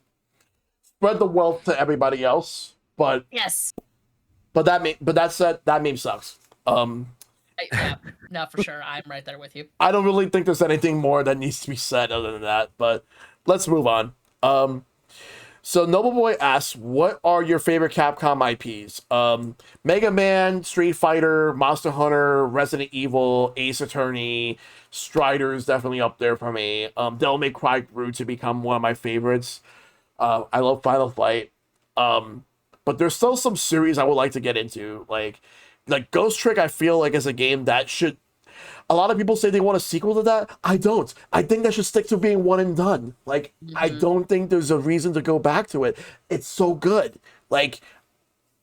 [SPEAKER 1] Spread the wealth to everybody else, but
[SPEAKER 2] Yes.
[SPEAKER 1] that said, that meme sucks.
[SPEAKER 2] Yeah, no, for sure. I'm right there with you.
[SPEAKER 1] I don't really think there's anything more that needs to be said other than that, but let's move on. So Noble Boy asks, what are your favorite Capcom IPs? Mega Man, Street Fighter, Monster Hunter, Resident Evil, Ace Attorney, Strider is definitely up there for me. Devil May Cry grew to become one of my favorites. I love Final Fight. But there's still some series I would like to get into. Like Ghost Trick, I feel like is a game that should... A lot of people say they want a sequel to that. I don't. I think that should stick to being one and done. Like, I don't think there's a reason to go back to it. It's so good. Like,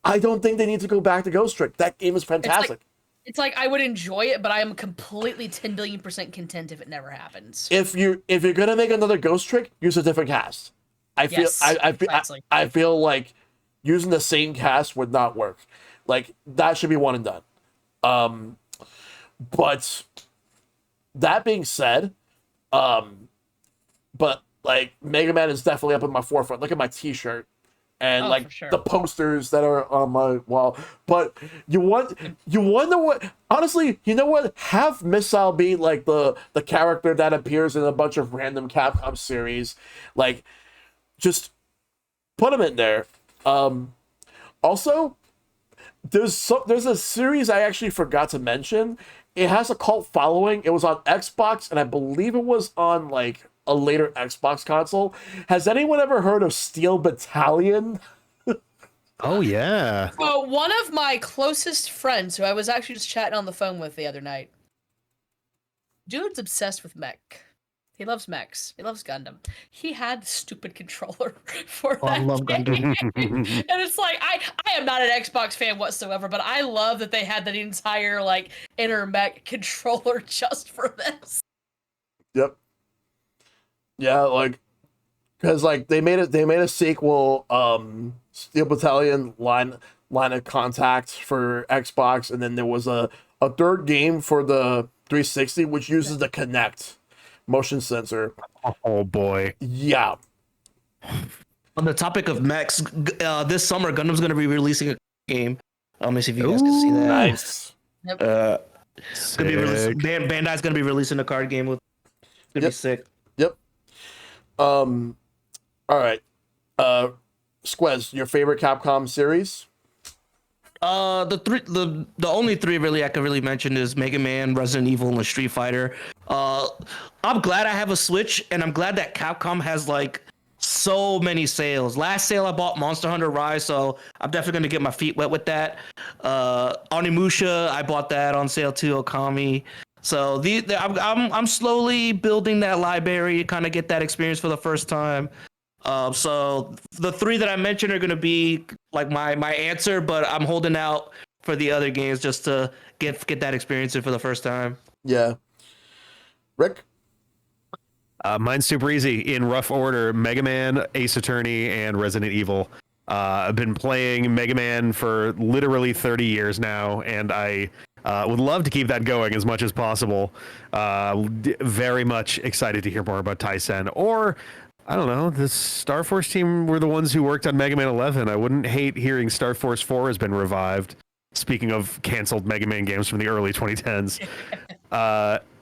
[SPEAKER 1] I don't think they need to go back to Ghost Trick. That game is fantastic.
[SPEAKER 2] It's like I would enjoy it, but I am completely 10 billion% content if it never happens.
[SPEAKER 1] If you're gonna make another Ghost Trick, use a different cast.
[SPEAKER 2] Yes, exactly.
[SPEAKER 1] I feel like using the same cast would not work. Like, that should be one and done. But that being said, but like Mega Man is definitely up in my forefront. Look at my T-shirt and
[SPEAKER 2] Oh,
[SPEAKER 1] like
[SPEAKER 2] for sure.
[SPEAKER 1] the posters that are on my wall. But you wonder what? Honestly, you know what? Have Missile be like the character that appears in a bunch of random Capcom series. Like, just put him in there. Also, there's a series I actually forgot to mention. It has a cult following. It was on Xbox, and I believe it was on like a later Xbox console. Has anyone ever heard of Steel Battalion?
[SPEAKER 5] Oh yeah.
[SPEAKER 2] So one of my closest friends, who I was actually just chatting on the phone with the other night, dude's obsessed with mech. He loves mechs. He loves Gundam. He had the stupid controller for
[SPEAKER 4] Oh, I
[SPEAKER 2] that
[SPEAKER 4] love
[SPEAKER 2] game.
[SPEAKER 4] Gundam.
[SPEAKER 2] And it's like I am not an Xbox fan whatsoever, but I love that they had that entire like inner mech controller just for this.
[SPEAKER 1] Yep. Yeah, like because like they made a sequel, Steel Battalion line of contact for Xbox, and then there was a third game for the 360 which uses the Kinect motion sensor.
[SPEAKER 5] Oh boy.
[SPEAKER 1] Yeah.
[SPEAKER 4] On the topic of mechs, this summer Gundam's going to be releasing a game. Let me see if you guys can see that.
[SPEAKER 1] Nice.
[SPEAKER 2] Yep.
[SPEAKER 4] It's gonna be Bandai's going to be releasing a card game with. It's going to be sick.
[SPEAKER 1] Yep. All right. Squez, your favorite Capcom series?
[SPEAKER 4] The only three really I could really mention is Mega Man, Resident Evil, and Street Fighter. I'm glad I have a Switch, and I'm glad that Capcom has like so many sales. Last sale I bought Monster Hunter Rise, so I'm definitely gonna get my feet wet with that. Onimusha, I bought that on sale too. Okami. So I'm slowly building that library, kind of get that experience for the first time. So the three that I mentioned are gonna be like my answer, but I'm holding out for the other games just to get that experience in for the first time.
[SPEAKER 1] Yeah. Rick?
[SPEAKER 5] Mine's super easy. In rough order: Mega Man, Ace Attorney, and Resident Evil. I've been playing Mega Man for literally 30 years now, and I would love to keep that going as much as possible. Very much excited to hear more about Tyson, or I don't know, the Star Force team were the ones who worked on Mega Man 11. I wouldn't hate hearing Star Force 4 has been revived. Speaking of canceled Mega Man games from the early 2010s.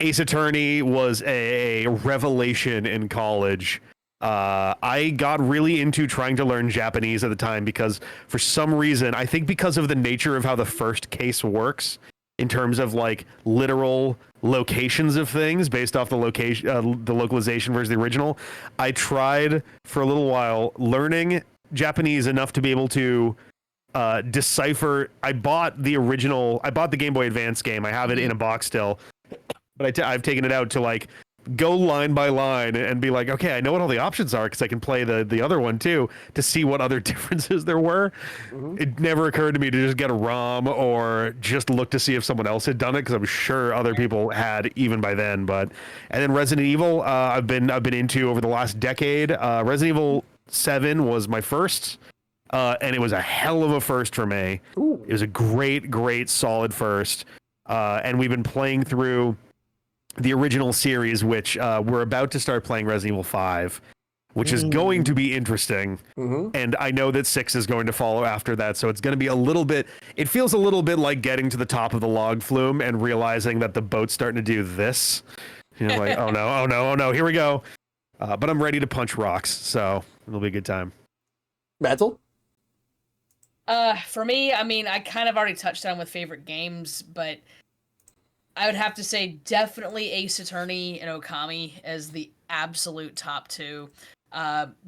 [SPEAKER 5] Ace Attorney was a revelation in college. I got really into trying to learn Japanese at the time because for some reason, I think because of the nature of how the first case works in terms of like literal locations of things based off the location, the localization versus the original, I tried for a little while learning Japanese enough to be able to decipher. I bought the Game Boy Advance game. I have it in a box still, but I've taken it out to like go line by line and be like, okay, I know what all the options are because I can play the other one too to see what other differences there were. Mm-hmm. It never occurred to me to just get a ROM or just look to see if someone else had done it because I'm sure other people had even by then. And then Resident Evil, I've been into over the last decade. Resident Evil 7 was my first. And it was a hell of a first for me. Ooh. It was a great, solid first. And we've been playing through the original series, which we're about to start playing Resident Evil 5, which is going to be interesting. Mm-hmm. And I know that 6 is going to follow after that. So it's going to be it feels a little bit like getting to the top of the log flume and realizing that the boat's starting to do this. You know, like, oh no, here we go. But I'm ready to punch rocks. So it'll be a good time.
[SPEAKER 1] Mantle?
[SPEAKER 2] For me, I mean, I kind of already touched on with favorite games, but I would have to say definitely Ace Attorney and Okami as the absolute top two.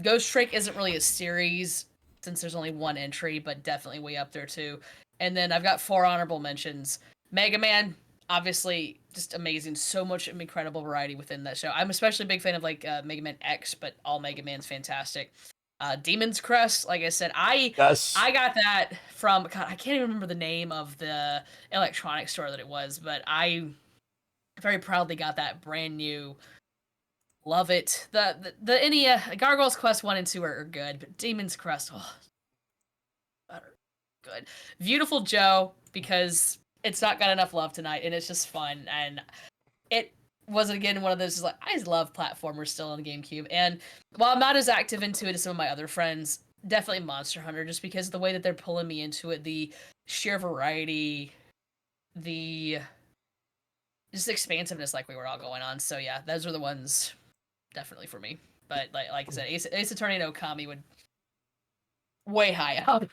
[SPEAKER 2] Ghost Trick isn't really a series since there's only one entry, but definitely way up there too. And then I've got 4 honorable mentions. Mega Man, obviously, just amazing. So much incredible variety within that show. I'm especially a big fan of like Mega Man X, but all Mega Man's fantastic. Demon's Crest, like I said, I got that from, God, I can't even remember the name of the electronics store that it was, but I very proudly got that brand new. Love it. The NES Gargoyle's Quest 1 and 2 are good, but Demon's Crest, better. Good. Beautiful Joe, because it's not got enough love tonight, and it's just fun, and it was again one of those like I love platformers still on the GameCube, and while I'm not as active into it as some of my other friends, definitely Monster Hunter, just because of the way that they're pulling me into it, the sheer variety, the just expansiveness like we were all going on. So yeah, those are the ones definitely for me. But like I said, Ace Attorney and Okami would way high up.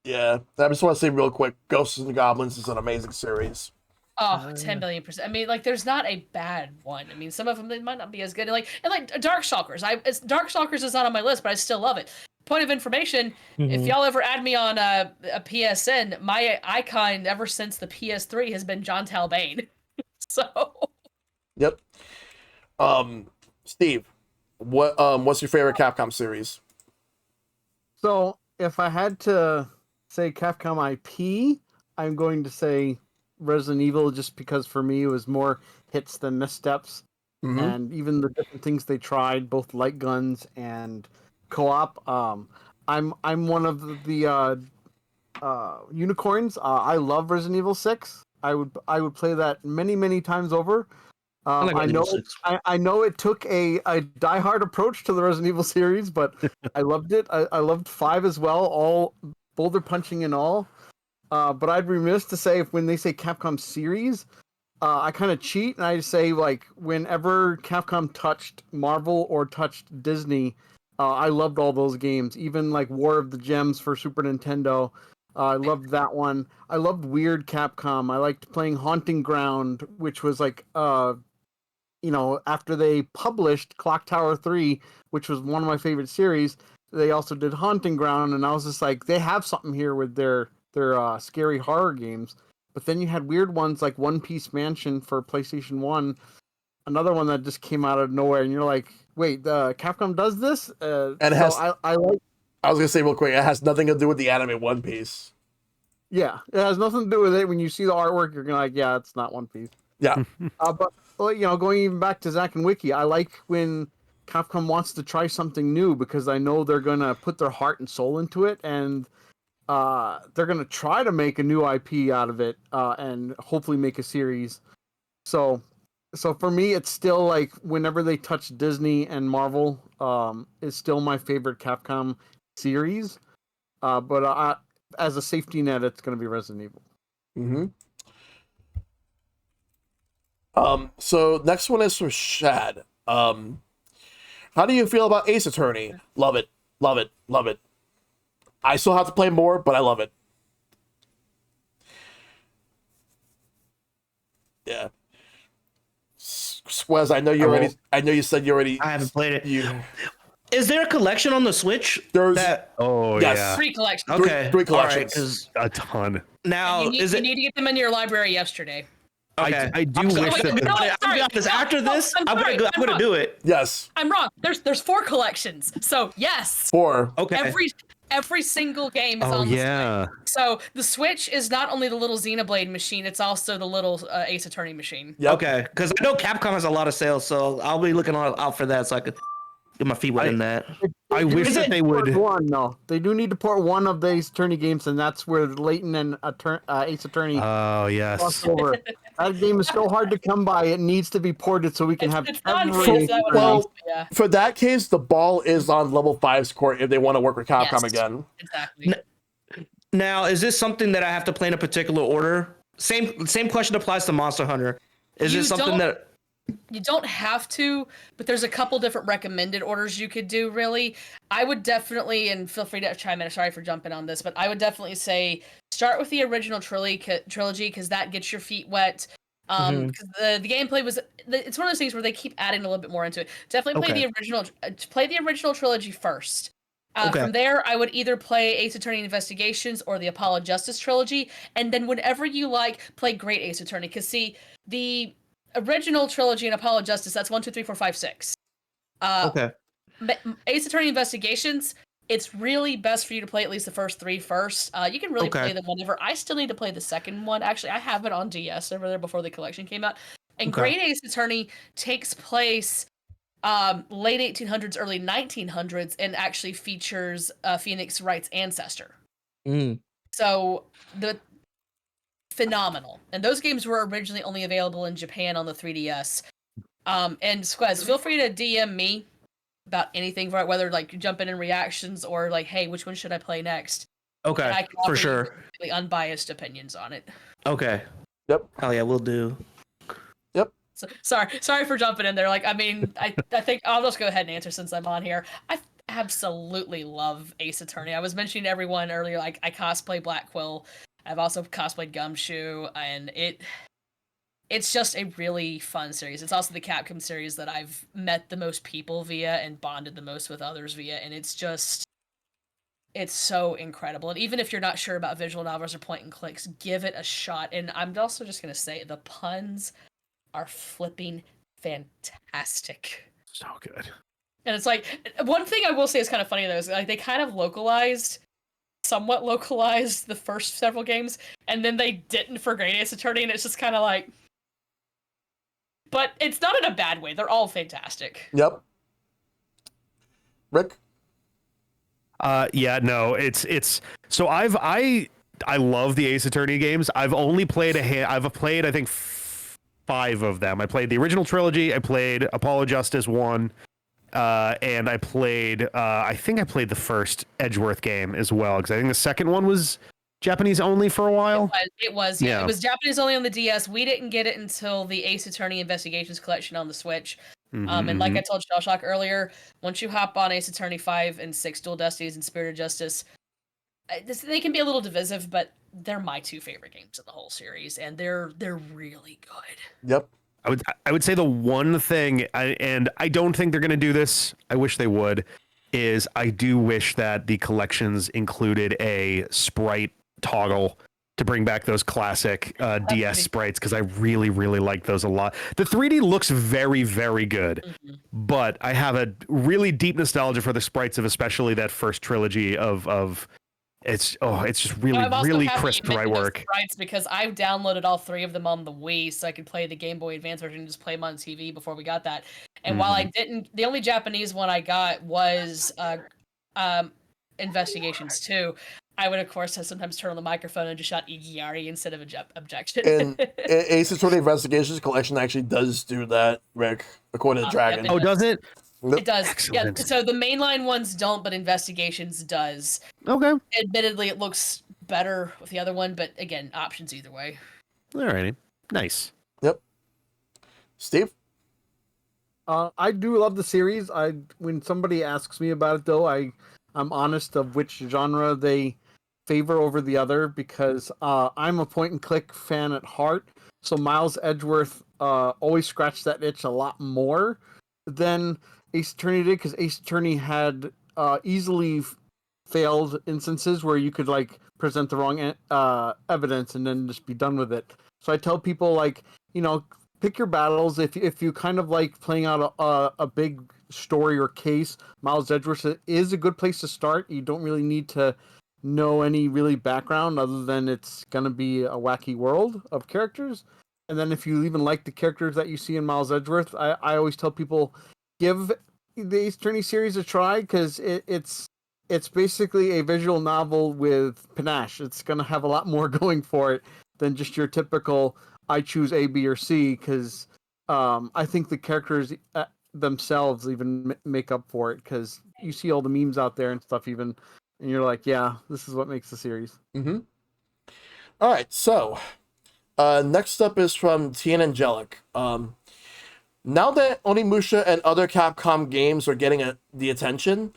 [SPEAKER 1] Yeah, I just want to say real quick, Ghosts and the Goblins is an amazing series.
[SPEAKER 2] Oh, 10 billion%. I mean, like, there's not a bad one. I mean, some of them, they might not be as good. And Darkstalkers. Darkstalkers is not on my list, but I still love it. point of information, if y'all ever add me on a PSN, my icon ever since the PS3 has been John Talbane. So
[SPEAKER 1] Yep. Steve, what's your favorite Capcom series?
[SPEAKER 6] So if I had to say Capcom IP, I'm going to say Resident Evil, just because for me it was more hits than missteps.
[SPEAKER 1] Mm-hmm.
[SPEAKER 6] And even the different things they tried, both light guns and co-op. I'm one of the unicorns. I love Resident Evil 6. I would play that many times over.
[SPEAKER 4] like
[SPEAKER 6] I
[SPEAKER 4] Resident
[SPEAKER 6] know
[SPEAKER 4] Evil 6.
[SPEAKER 6] I know it took a diehard approach to the Resident Evil series, but I loved it. I loved 5 as well, all boulder punching and all. But I'd be remiss to say, when they say Capcom series, I kind of cheat and I say, like, whenever Capcom touched Marvel or touched Disney, I loved all those games. Even like War of the Gems for Super Nintendo, I loved that one. I loved Weird Capcom. I liked playing Haunting Ground, which was like, after they published Clock Tower 3, which was one of my favorite series, they also did Haunting Ground, and I was just like, they have something here with their scary horror games. But then you had weird ones like One Piece Mansion for PlayStation 1, another one that just came out of nowhere, and you're like, wait, Capcom does this?
[SPEAKER 1] And it
[SPEAKER 6] so
[SPEAKER 1] has,
[SPEAKER 6] I like,
[SPEAKER 1] I was gonna say real quick, it has nothing to do with the anime One Piece.
[SPEAKER 6] yeah, it has nothing to do with it. When you see the artwork, you're gonna like, yeah, it's not One Piece.
[SPEAKER 1] Yeah.
[SPEAKER 6] But going even back to Zack and Wiki, I like when Capcom wants to try something new, because I know they're gonna put their heart and soul into it, and they're gonna try to make a new IP out of it, and hopefully make a series. So for me, it's still like, whenever they touch Disney and Marvel, is still my favorite Capcom series. But as a safety net, it's gonna be Resident Evil.
[SPEAKER 1] Mm-hmm. So next one is from Shad. How do you feel about Ace Attorney? Love it, love it, love it. I still have to play more, but I love it. Yeah. Squez, I know you already. I know you said you already.
[SPEAKER 4] I haven't played it.
[SPEAKER 1] You.
[SPEAKER 4] Is there a collection on the Switch?
[SPEAKER 1] There's
[SPEAKER 5] Oh
[SPEAKER 1] Yes.
[SPEAKER 5] yeah,
[SPEAKER 2] 3 collections.
[SPEAKER 4] Okay,
[SPEAKER 1] three
[SPEAKER 4] all right,
[SPEAKER 1] collections.
[SPEAKER 4] 'cause
[SPEAKER 5] a ton.
[SPEAKER 4] now
[SPEAKER 2] You need,
[SPEAKER 4] is
[SPEAKER 2] you
[SPEAKER 4] it
[SPEAKER 2] need to get them in your library yesterday.
[SPEAKER 4] okay?
[SPEAKER 5] I do
[SPEAKER 4] I'm sorry,
[SPEAKER 5] wish
[SPEAKER 4] wait,
[SPEAKER 5] that
[SPEAKER 4] no,
[SPEAKER 5] the-
[SPEAKER 4] I'll be honest, after this,
[SPEAKER 2] I'm sorry,
[SPEAKER 4] I'm gonna do it.
[SPEAKER 1] Yes.
[SPEAKER 2] I'm wrong. There's 4 collections. So yes,
[SPEAKER 1] 4.
[SPEAKER 4] Okay.
[SPEAKER 2] every single game is
[SPEAKER 5] Oh
[SPEAKER 2] on the
[SPEAKER 5] yeah,
[SPEAKER 2] Switch. So the Switch is not only the little Xenoblade machine, it's also the little Ace Attorney machine.
[SPEAKER 1] Yep.
[SPEAKER 4] Okay, because I know Capcom has a lot of sales, so I'll be looking out for that so I could get my feet wet in that.
[SPEAKER 5] I wish
[SPEAKER 4] Is
[SPEAKER 5] that
[SPEAKER 4] it
[SPEAKER 5] they would.
[SPEAKER 6] One, no, they do need to port one of the Ace Attorney games, and that's where Layton and Ace Attorney
[SPEAKER 5] Oh yes,
[SPEAKER 6] crossed over. That game is so hard to come by; it needs to be ported so we can have
[SPEAKER 2] It's on
[SPEAKER 6] every
[SPEAKER 2] kids,
[SPEAKER 6] Ace
[SPEAKER 2] that one
[SPEAKER 6] Attorney.
[SPEAKER 2] helps, but yeah,
[SPEAKER 1] For that case, the ball is on level 5's court if they want to work with Capcom
[SPEAKER 2] Yes.
[SPEAKER 1] again.
[SPEAKER 2] exactly.
[SPEAKER 4] Now, is this something that I have to play in a particular order? Same question applies to Monster Hunter. Is
[SPEAKER 2] You
[SPEAKER 4] this something
[SPEAKER 2] don't-
[SPEAKER 4] that
[SPEAKER 2] You don't have to, but there's a couple different recommended orders you could do, really. I would definitely, and feel free to chime in, sorry for jumping on this, but I would definitely say start with the original trilogy, because that gets your feet wet. Because the gameplay it's one of those things where they keep adding a little bit more into it. Definitely play the original trilogy first.
[SPEAKER 4] Okay.
[SPEAKER 2] From there, I would either play Ace Attorney Investigations or the Apollo Justice trilogy, and then whenever you like, play Great Ace Attorney. Because see, the original trilogy and Apollo Justice, that's 1, 2, 3, 4, 5, 6.
[SPEAKER 4] okay?
[SPEAKER 2] Ace Attorney Investigations, it's really best for you to play at least the first 3 first. You can really
[SPEAKER 4] Okay.
[SPEAKER 2] play them whenever. I still need to play the second one. Actually, I have it on DS over there before the collection came out. And
[SPEAKER 4] Okay.
[SPEAKER 2] Great Ace Attorney takes place late 1800s, early 1900s, and actually features Phoenix Wright's ancestor.
[SPEAKER 4] Mm.
[SPEAKER 2] So phenomenal. And those games were originally only available in Japan on the 3DS. And Squez, feel free to DM me about anything, whether like jump in reactions or like, hey, which one should I play next? And
[SPEAKER 4] Okay,
[SPEAKER 2] I can
[SPEAKER 4] for
[SPEAKER 2] offer you
[SPEAKER 4] sure.
[SPEAKER 2] completely unbiased opinions on it.
[SPEAKER 4] Okay.
[SPEAKER 1] Yep.
[SPEAKER 4] Hell yeah, we'll do.
[SPEAKER 2] So, sorry for jumping in there. Like, I mean, I think I'll just go ahead and answer since I'm on here. I absolutely love Ace Attorney. I was mentioning to everyone earlier, like I cosplay Black Quill. I've also cosplayed Gumshoe, and it's just a really fun series. It's also the Capcom series that I've met the most people via and bonded the most with others via, and it's just It's so incredible. And even if you're not sure about visual novels or point and clicks, give it a shot. And I'm also just going to say the puns are flipping fantastic.
[SPEAKER 5] So good.
[SPEAKER 2] And it's like, one thing I will say is kind of funny though, is like they kind of somewhat localized the first several games, and then they didn't for Great Ace Attorney, and it's just kind of like, but it's not in a bad way. They're all fantastic.
[SPEAKER 1] Yep. Rick?
[SPEAKER 5] Yeah, no, it's so I love the Ace Attorney games. I've only played I've played I think 5 of them. I played the original trilogy, I played Apollo Justice 1, and I played I think I played the first Edgeworth game as well, because I think the second one was Japanese only for a while.
[SPEAKER 2] It was Japanese only on the DS. We didn't get it until the Ace Attorney Investigations Collection on the Switch. And like I told Shellshock earlier, once you hop on Ace Attorney 5 and 6, Dual Destinies and Spirit of Justice, they can be a little divisive, but they're my 2 favorite games of the whole series, and they're really good.
[SPEAKER 1] Yep.
[SPEAKER 5] I would say the one thing, and I don't think they're going to do this, I wish they would, is I do wish that the collections included a sprite toggle to bring back those classic DS sprites, because I really, really like those a lot. The 3D looks very, very good, but I have a really deep nostalgia for the sprites of especially that first trilogy of it's just really crisp dry work.
[SPEAKER 2] Sprites, because I've downloaded all 3 of them on the Wii, so I could play the Game Boy Advance version and just play them on TV before we got that. And while I didn't, the only Japanese one I got was Investigations 2. I would, of course, sometimes turn on the microphone and just shout Igiari instead of objection.
[SPEAKER 1] And Ace Attorney Investigations Collection actually does do that, Rick, according to Dragon.
[SPEAKER 5] Oh, does it?
[SPEAKER 2] It does.
[SPEAKER 5] Excellent.
[SPEAKER 2] Yeah, so the mainline ones don't, but Investigations does.
[SPEAKER 5] Okay.
[SPEAKER 2] Admittedly, it looks better with the other one, but again, options either way.
[SPEAKER 5] Alrighty. Nice.
[SPEAKER 1] Yep. Steve?
[SPEAKER 6] I do love the series. When somebody asks me about it, though, I'm honest of which genre they favor over the other, because I'm a point and click fan at heart. So Miles Edgeworth always scratched that itch a lot more than Ace Attorney did, because Ace Attorney had easily failed instances where you could like present the wrong evidence and then just be done with it. So I tell people, like, pick your battles. If you kind of like playing out a big story or case, Miles Edgeworth is a good place to start. You don't really need to know any really background other than it's going to be a wacky world of characters. And then if you even like the characters that you see in Miles Edgeworth, I always tell people, give the Ace Attorney series a try, because it's basically a visual novel with panache. It's going to have a lot more going for it than just your typical I choose A, B, or C, because I think the characters themselves even make up for it, because you see all the memes out there and stuff even, and you're like, yeah, this is what makes the series.
[SPEAKER 1] Mm-hmm. All right, so next up is from Tien Angelic. Now that Onimusha and other Capcom games are getting the attention,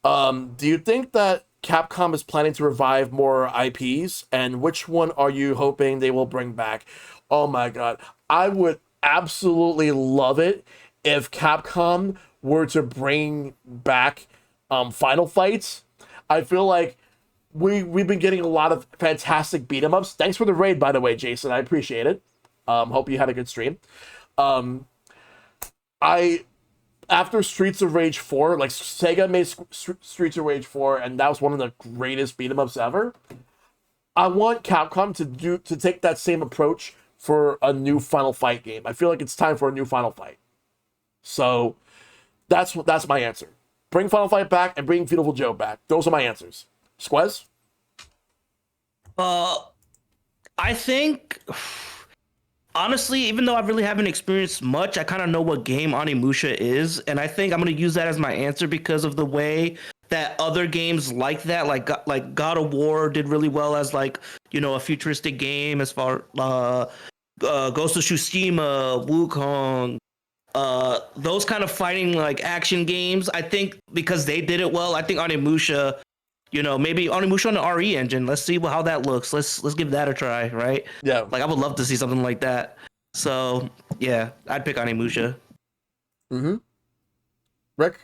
[SPEAKER 1] do you think that Capcom is planning to revive more IPs, and which one are you hoping they will bring back? Oh my god, I would absolutely love it if Capcom were to bring back Final Fights. I feel like we've been getting a lot of fantastic beat 'em ups. Thanks for the raid, by the way, Jason. I appreciate it. Hope you had a good stream. After Streets of Rage 4, like Sega made Streets of Rage 4, and that was one of the greatest beat 'em ups ever. I want Capcom to take that same approach for a new Final Fight game. I feel like it's time for a new Final Fight. So that's my answer. Bring Final Fight back and bring Beautiful Joe back. Those are my answers. Squez?
[SPEAKER 4] I think, honestly, even though I really haven't experienced much, I kind of know what game Onimusha is, and I think I'm going to use that as my answer because of the way that other games like that, like God of War did really well as like, a futuristic game, as far Ghost of Tsushima, Wukong, those kind of fighting like action games. I think because they did it well, I think Onimusha, maybe Onimusha on the RE engine. Let's see how that looks. Let's give that a try, right?
[SPEAKER 1] Yeah.
[SPEAKER 4] Like I would love to see something like that. So yeah, I'd pick Onimusha.
[SPEAKER 1] Mm-hmm. Rick?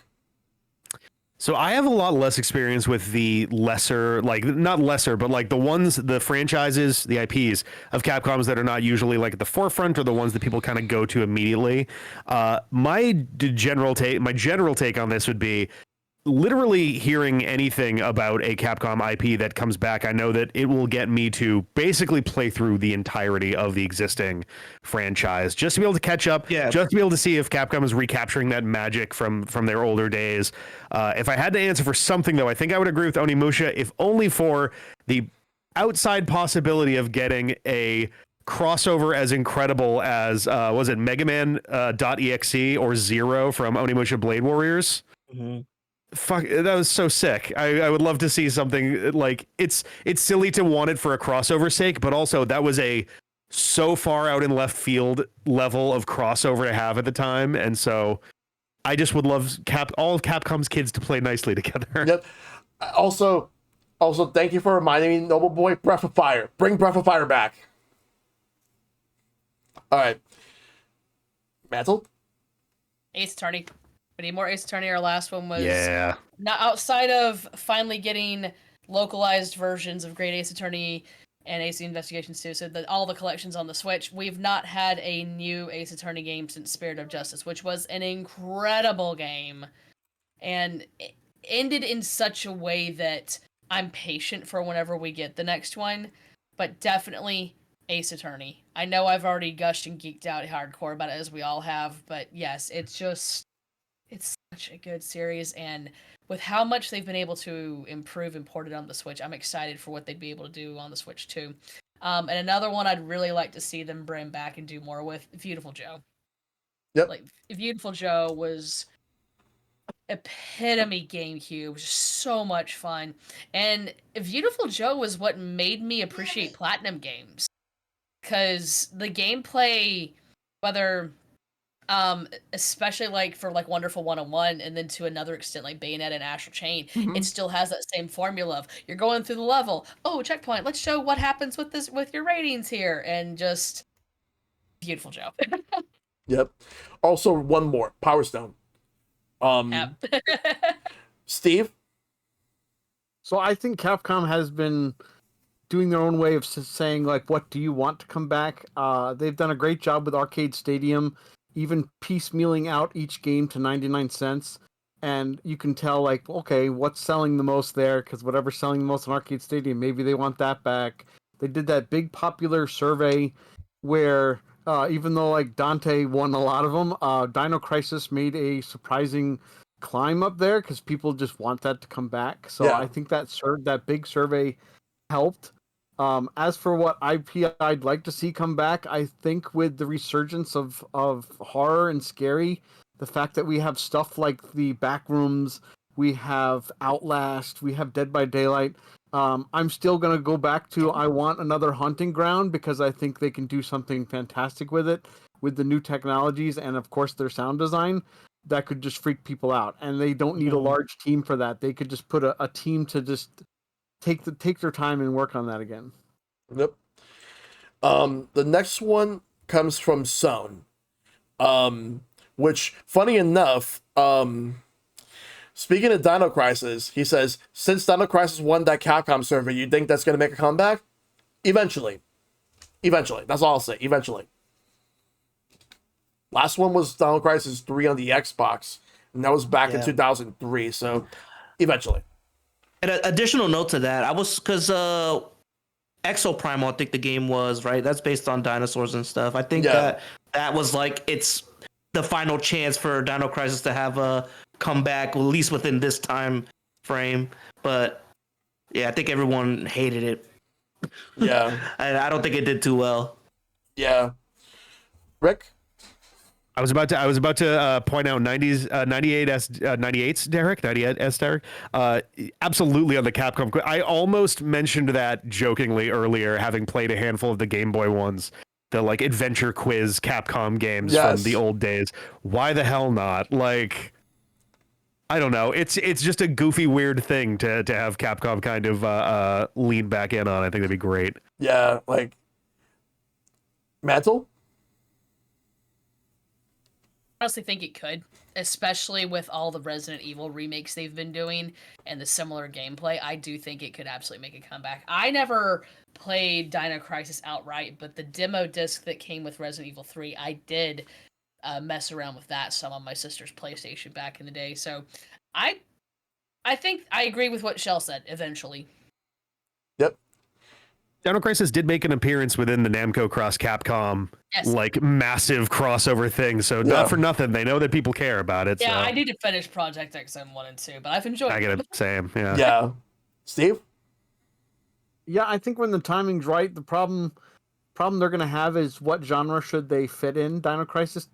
[SPEAKER 5] So I have a lot less experience with the lesser, like not lesser, but like the franchises, the IPs of Capcom's that are not usually like at the forefront or the ones that people kind of go to immediately. My general take on this would be literally hearing anything about a Capcom IP that comes back. I know that it will get me to basically play through the entirety of the existing franchise just to be able to catch up, just to be able to see if Capcom is recapturing that magic from their older days. If I had to answer for something, though, I think I would agree with Onimusha, if only for the outside possibility of getting a crossover as incredible as was it Mega Man .exe or Zero from Onimusha Blade Warriors. Fuck, that was so sick. I would love to see something like it's silly to want it for a crossover sake, but also that was a so far out in left field level of crossover to have at the time, and so I just would love all of Capcom's kids to play nicely together.
[SPEAKER 1] Yep. Also, thank you for reminding me, Noble Boy, Breath of Fire. Bring Breath of Fire back. All right. Mantle?
[SPEAKER 2] Ace Attorney. We need more Ace Attorney. Our last one was
[SPEAKER 5] not
[SPEAKER 2] outside of finally getting localized versions of Great Ace Attorney and Ace Investigations 2. So all the collections on the Switch. We've not had a new Ace Attorney game since Spirit of Justice, which was an incredible game, and it ended in such a way that I'm patient for whenever we get the next one. But definitely Ace Attorney. I know I've already gushed and geeked out hardcore about it, as we all have, but yes, it's such a good series, and with how much they've been able to improve and port it on the Switch, I'm excited for what they'd be able to do on the Switch too. And another one I'd really like to see them bring back and do more with, Beautiful Joe.
[SPEAKER 1] Yep.
[SPEAKER 2] Like, Beautiful Joe was epitome GameCube, just so much fun. And Beautiful Joe was what made me appreciate Platinum games, because the gameplay, whether especially like for like Wonderful 101 and then to another extent like Bayonetta and Astral Chain, it still has that same formula of you're going through the level, oh, checkpoint, let's show what happens with this with your ratings here, and just Beautiful Joe.
[SPEAKER 1] Yep. Also, one more. Power Stone. Steve?
[SPEAKER 6] So I think Capcom has been doing their own way of saying, like, what do you want to come back? They've done a great job with Arcade Stadium, even piecemealing out each game to 99 cents. And you can tell, like, okay, what's selling the most there? Because whatever's selling the most in Arcade Stadium, maybe they want that back. They did that big popular survey where, even though, like, Dante won a lot of them, Dino Crisis made a surprising climb up there because people just want that to come back. So
[SPEAKER 1] Yeah.
[SPEAKER 6] I think that big survey helped. As for what IP I'd like to see come back, I think with the resurgence of horror and scary, the fact that we have stuff like the Backrooms, we have Outlast, we have Dead by Daylight, I'm still going to go back to I want another Hunting Ground because I think they can do something fantastic with it, with the new technologies and, of course, their sound design that could just freak people out. And they don't need a large team for that. They could just put a team to just take their time and work on that again.
[SPEAKER 1] Yep. The next one comes from Sone. Which, funny enough, speaking of Dino Crisis, he says, since Dino Crisis won that Capcom survey, you think that's going to make a comeback? Eventually. That's all I'll say. Eventually. Last one was Dino Crisis 3 on the Xbox, and that was back in 2003, so eventually.
[SPEAKER 4] And an additional note to that, because ExoPrime, I think the game was, right? That's based on dinosaurs and stuff. I think that was like, it's the final chance for Dino Crisis to have a comeback, at least within this time frame. But yeah, I think everyone hated it.
[SPEAKER 1] Yeah.
[SPEAKER 4] I don't think it did too well.
[SPEAKER 1] Yeah. Rick?
[SPEAKER 5] I was about to point out 98s Derek, 98s Derek. Absolutely on the Capcom. I almost mentioned that jokingly earlier, having played a handful of the Game Boy ones, the like adventure quiz Capcom games from the old days. Why the hell not? Like, I don't know. It's just a goofy, weird thing to have Capcom kind of lean back in on. I think that'd be great.
[SPEAKER 1] Yeah, like Mantle?
[SPEAKER 2] Honestly think it could. especially with all the Resident Evil remakes they've been doing and the similar gameplay, I do think it could absolutely make a comeback. I never played Dino Crisis outright, but the demo disc that came with Resident Evil 3, I did mess around with that some on my sister's PlayStation back in the day. So I think I agree with what Shell said eventually.
[SPEAKER 1] Yep.
[SPEAKER 5] Dino Crisis did make an appearance within the Namco Cross Capcom like massive crossover thing, so not for nothing. They know that people care about it.
[SPEAKER 2] Yeah,
[SPEAKER 5] so.
[SPEAKER 2] I need to finish Project XM 1 and 2, but I've enjoyed it.
[SPEAKER 5] I get it, same. Yeah.
[SPEAKER 1] Yeah. Steve?
[SPEAKER 6] Yeah, I think when the timing's right, the problem they're gonna have is what genre should they fit in Dino Crisis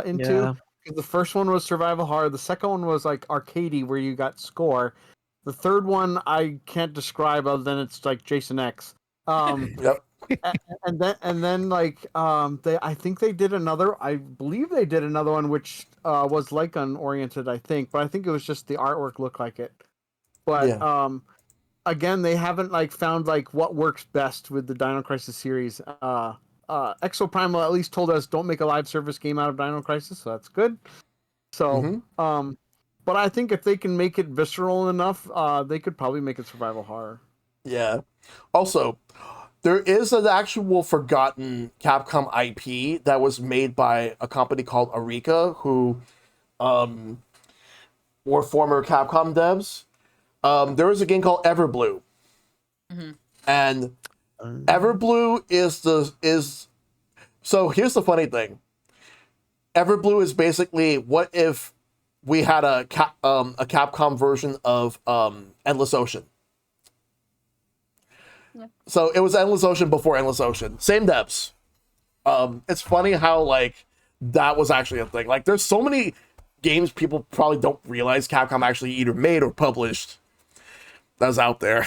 [SPEAKER 6] into?
[SPEAKER 4] Yeah.
[SPEAKER 6] The first one was survival horror. The second one was like arcadey, where you got score. The third one I can't describe other than it's like Jason X.
[SPEAKER 1] Yep.
[SPEAKER 6] and then like I think they did another. I believe they did another one which was Lycan oriented. I think, but I think it was just the artwork looked like it. But again, they haven't like found like what works best with the Dino Crisis series. ExoPrime at least told us don't make a live service game out of Dino Crisis, so that's good. So, but I think if they can make it visceral enough, they could probably make it survival horror.
[SPEAKER 1] Yeah. Also, there is an actual forgotten Capcom IP that was made by a company called Arika, who were former Capcom devs. There was a game called Everblue. And Everblue is so here's the funny thing. Everblue is basically what if we had a Capcom version of Endless Ocean. So it was Endless Ocean before Endless Ocean. Same devs. It's funny how like that was actually a thing. Like there's so many games people probably don't realize Capcom actually either made or published that's out there.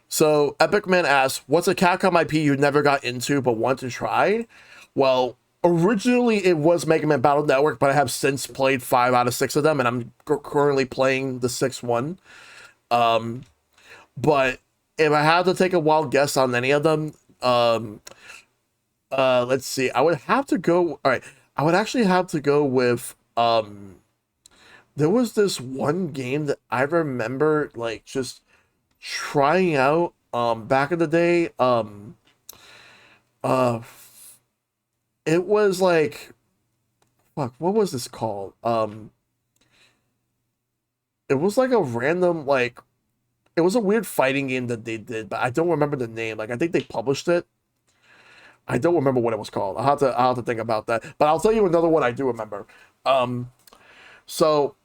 [SPEAKER 1] So Epic Man asks, what's a Capcom IP you never got into but want to try? Well, originally it was Mega Man Battle Network, but I have since played 5 out of 6 of them, and I'm currently playing the 6th one. But if I had to take a wild guess on any of them, let's see. I would have to go. All right, I would actually have to go with. There was this one game that I remember like just trying out back in the day. It was like, fuck, what was this called? It was like a random like. It was a weird fighting game that they did, but I don't remember the name. Like I think they published it. I don't remember what it was called. I'll have to think about that. But I'll tell you another one I do remember. So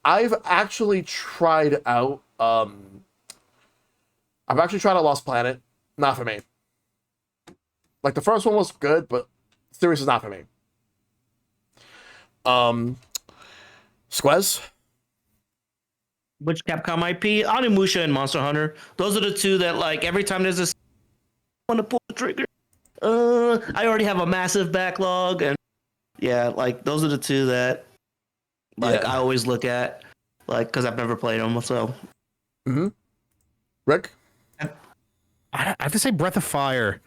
[SPEAKER 1] I've actually tried out Lost Planet. Not for me. Like the first one was good, but the series is not for me. Squez?
[SPEAKER 4] Which Capcom IP? Onimusha and Monster Hunter. Those are the two that, like, every time there's this, I want to pull the trigger. I already have a massive backlog, and yeah, like those are the two that, like, I always look at, like, because I've never played them. So,
[SPEAKER 1] Rick?
[SPEAKER 5] I have to say Breath of Fire.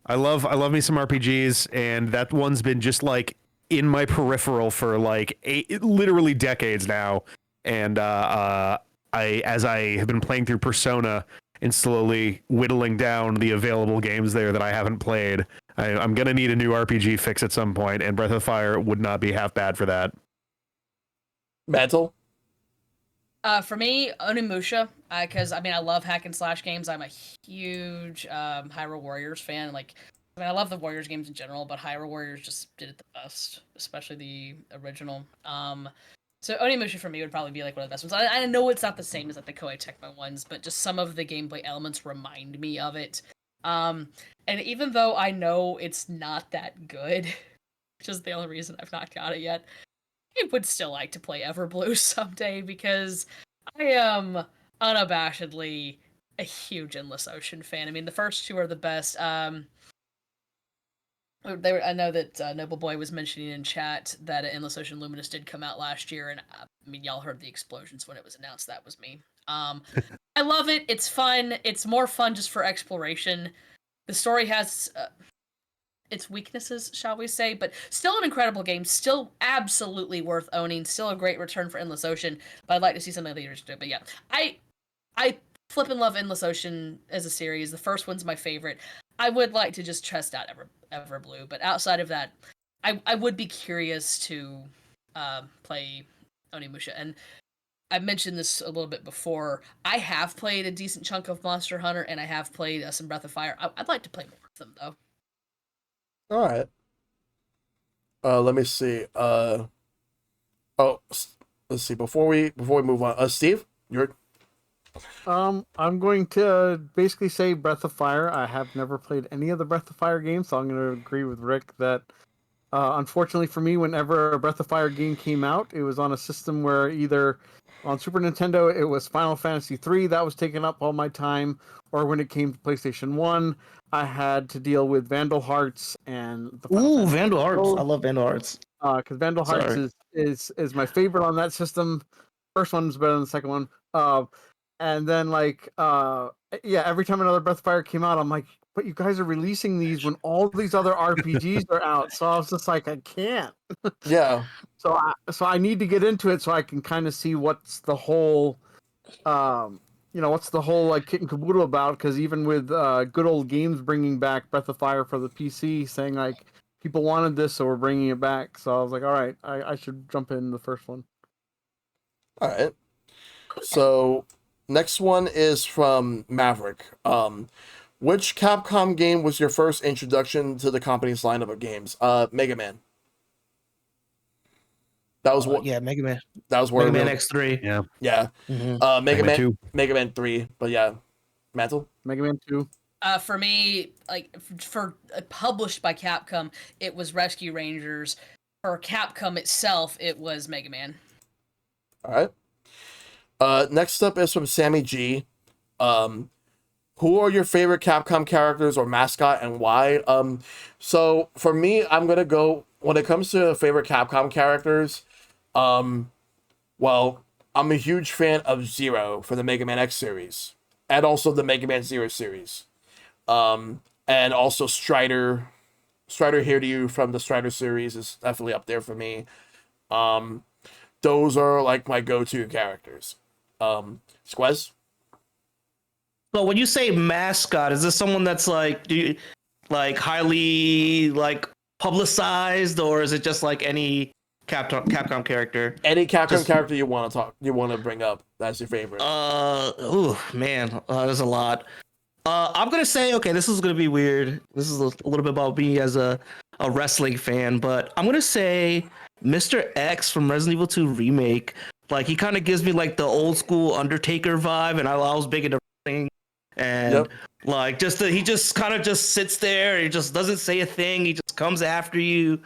[SPEAKER 5] I love me some RPGs, and that one's been just like in my peripheral for like literally decades now. And as I have been playing through Persona and slowly whittling down the available games there that I haven't played, I'm gonna need a new RPG fix at some point, and Breath of Fire would not be half bad for that.
[SPEAKER 1] Mantle?
[SPEAKER 2] For me, Onimusha, because I mean I love hack and slash games. I'm a huge Hyrule Warriors fan. Like, I mean I love the Warriors games in general, but Hyrule Warriors just did it the best, especially the original. So Onimusha for me would probably be like one of the best ones. I know it's not the same as like the Koei Tecmo ones, but just some of the gameplay elements remind me of it. And even though I know it's not that good, which is the only reason I've not got it yet, I would still like to play Everblue someday because I am unabashedly a huge Endless Ocean fan. I mean, the first two are the best. I know that Noble Boy was mentioning in chat that Endless Ocean Luminous did come out last year, and I mean, y'all heard the explosions when it was announced. That was me. I love it. It's fun. It's more fun just for exploration. The story has its weaknesses, shall we say, but still an incredible game, still absolutely worth owning, still a great return for Endless Ocean, but I'd like to see some of the others do. But yeah, I flippin' love Endless Ocean as a series. The first one's my favorite. I would like to just test out Everblue, but outside of that, I would be curious to play Onimusha. And I've mentioned this a little bit before. I have played a decent chunk of Monster Hunter, and I have played some Breath of Fire. I'd like to play more of them, though.
[SPEAKER 1] All right. Let me see. Oh, let's see. Before we move on, Steve, you're.
[SPEAKER 6] I'm going to basically say Breath of Fire. I have never played any of the Breath of Fire games, so I'm going to agree with Rick that unfortunately for me, whenever a Breath of Fire game came out, it was on a system where either on Super Nintendo it was Final Fantasy III that was taking up all my time, or when it came to PlayStation 1, I had to deal with Vandal Hearts and the
[SPEAKER 4] Ooh, Vandal Hearts. I love Vandal Hearts.
[SPEAKER 6] Because Vandal Hearts is my favorite on that system. First one's better than the second one. And then every time another Breath of Fire came out, I'm like, but you guys are releasing these when all these other RPGs are out. So I was just like, I can't.
[SPEAKER 1] Yeah.
[SPEAKER 6] So I need to get into it so I can kind of see what's the whole like kit and caboodle about. Because even with Good Old Games bringing back Breath of Fire for the PC, saying like people wanted this, so we're bringing it back. So I was like, all right, I should jump in the first one.
[SPEAKER 1] All right. So next one is from Maverick. Which Capcom game was your first introduction to the company's lineup of games? Mega Man. That was what.
[SPEAKER 4] Yeah, Mega Man.
[SPEAKER 1] That was where
[SPEAKER 4] Mega Man X3.
[SPEAKER 5] Yeah.
[SPEAKER 1] Yeah.
[SPEAKER 4] Mm-hmm.
[SPEAKER 1] Mega Man
[SPEAKER 5] 2.
[SPEAKER 1] Mega Man 3. But yeah, Mantle.
[SPEAKER 6] Mega Man 2.
[SPEAKER 2] For me, like for published by Capcom, it was Rescue Rangers. For Capcom itself, it was Mega Man.
[SPEAKER 1] All right. Next up is from Sammy G. Who are your favorite Capcom characters or mascot and why? So for me, I'm gonna go when it comes to favorite Capcom characters. Well, I'm a huge fan of Zero for the Mega Man X series, and also the Mega Man Zero series. And also Strider Here to You from the Strider series is definitely up there for me. Those are like my go-to characters. Squez?
[SPEAKER 4] So when you say mascot, is this someone that's like highly like publicized, or is it just like any Capcom character?
[SPEAKER 1] Any Capcom character you want to bring up, that's your favorite.
[SPEAKER 4] There's a lot. I'm gonna say, okay, this is gonna be weird. This is a little bit about me as a wrestling fan, but I'm gonna say Mr. X from Resident Evil 2 Remake. Like, he kind of gives me like the old school Undertaker vibe, and I was big into wrestling. And like, he just kind of just sits there. He just doesn't say a thing. He just comes after you.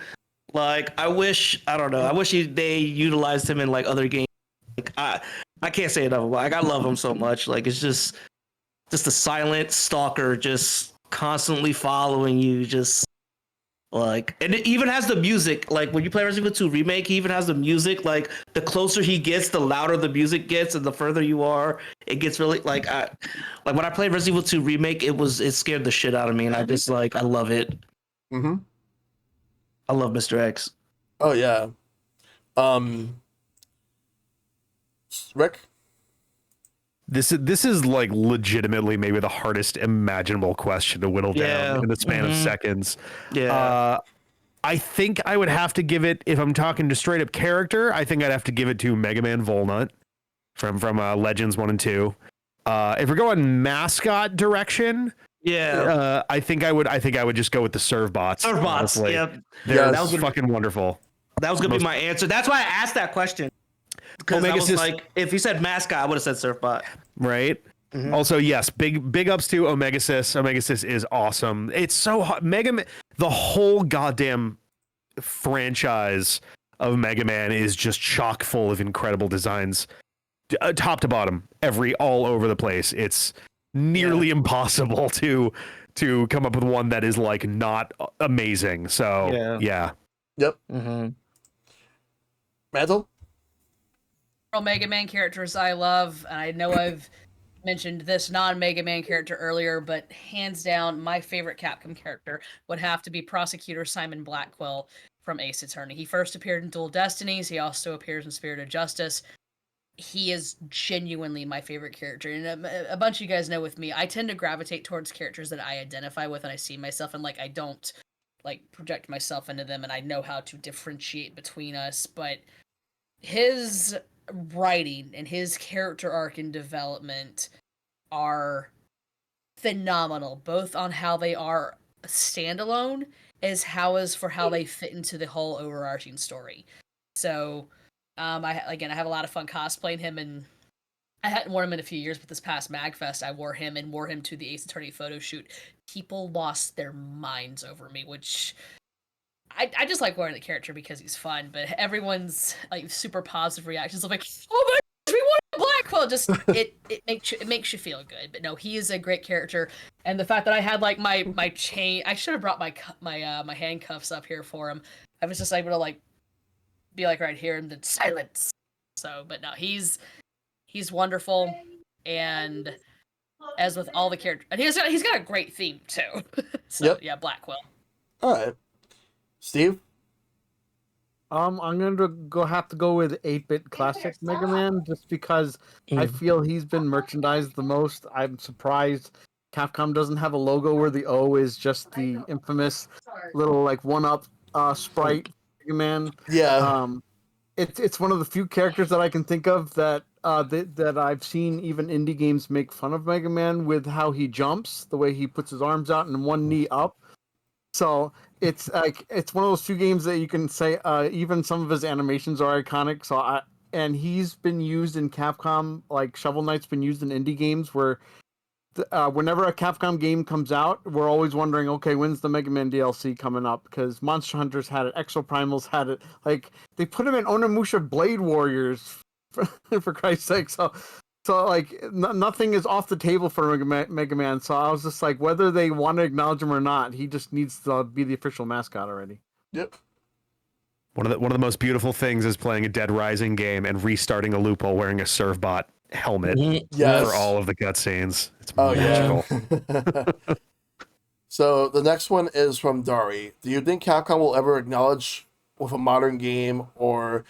[SPEAKER 4] Like, I wish they utilized him in like other games. Like, I can't say enough. Like, I love him so much. Like, it's just a silent stalker, just constantly following you. Just like, and it even has the music. Like, when you play Resident Evil 2 Remake, he even has the music. Like, the closer he gets, the louder the music gets, and the further you are, it gets really like when I played Resident Evil 2 Remake, it scared the shit out of me, and I just I love it.
[SPEAKER 1] Mm-hmm.
[SPEAKER 4] I love Mr. X.
[SPEAKER 1] Oh yeah. Rick?
[SPEAKER 5] This is like legitimately maybe the hardest imaginable question to whittle down in the span of seconds.
[SPEAKER 4] Yeah.
[SPEAKER 5] I think I would have to give it, if I'm talking to straight up character, I think I'd have to give it to Mega Man Volnut from Legends 1 and 2. If we're going mascot direction, I think I would just go with the Servbots.
[SPEAKER 4] Servbots, yeah.
[SPEAKER 5] That was fucking wonderful.
[SPEAKER 4] That was gonna be my answer. That's why I asked that question. Because I was like, if you said mascot, I would have said Surfbot.
[SPEAKER 5] Right. Mm-hmm. Also, yes, big ups to Omega Sis. Omega Sis is awesome. It's so hot. The whole goddamn franchise of Mega Man is just chock full of incredible designs, top to bottom, all over the place. It's nearly impossible to come up with one that is like not amazing. So yeah.
[SPEAKER 1] Yep.
[SPEAKER 4] Mm-hmm.
[SPEAKER 1] Mantle?
[SPEAKER 2] Mega Man characters I love. I know I've mentioned this non-Mega Man character earlier, but hands down, my favorite Capcom character would have to be Prosecutor Simon Blackwell from Ace Attorney. He first appeared in Dual Destinies. He also appears in Spirit of Justice. He is genuinely my favorite character, and a bunch of you guys know with me, I tend to gravitate towards characters that I identify with and I see myself in. Like, I don't like project myself into them, and I know how to differentiate between us. But his writing and his character arc and development are phenomenal, both on how they are standalone as how they fit into the whole overarching story. So, I have a lot of fun cosplaying him, and I hadn't worn him in a few years, but this past MagFest, I wore him to the Ace Attorney photo shoot. People lost their minds over me, which I just like wearing the character because he's fun, but everyone's like super positive reactions of like, oh my gosh, we want Blackwell. Just it makes you feel good. But no, he is a great character, and the fact that I had like my chain, I should have brought my handcuffs up here for him. I was just able to like be like right here and then silence. So, but no, he's wonderful, and as with all the characters, and he's got a great theme too. So
[SPEAKER 1] Yep.
[SPEAKER 2] Yeah, Blackwell.
[SPEAKER 1] All right, Steve.
[SPEAKER 6] I'm have to go with 8-bit classic Mega Man just because I feel he's been merchandised the most. I'm surprised Capcom doesn't have a logo where the O is just the infamous little like one-up sprite Mega Man.
[SPEAKER 1] Yeah.
[SPEAKER 6] It's one of the few characters that I can think of that that I've seen even indie games make fun of Mega Man with how he jumps, the way he puts his arms out and one knee up. So it's like it's one of those few games that you can say even some of his animations are iconic. And he's been used in Capcom, like Shovel Knight's been used in indie games where whenever a Capcom game comes out, we're always wondering, okay, when's the Mega Man DLC coming up? Because Monster Hunters had it, Exoprimals had it. Like they put him in Onimusha Blade Warriors for Christ's sake. So like nothing is off the table for Mega Man. So I was just like, whether they want to acknowledge him or not, he just needs to be the official mascot already.
[SPEAKER 1] Yep.
[SPEAKER 5] One of the most beautiful things is playing a Dead Rising game and restarting a loophole wearing a Servbot helmet
[SPEAKER 1] Yes.
[SPEAKER 5] for all of the cutscenes. It's
[SPEAKER 1] Oh
[SPEAKER 5] magical.
[SPEAKER 1] yeah. So the next one is from Dari. Do you think Capcom will ever acknowledge with a modern game or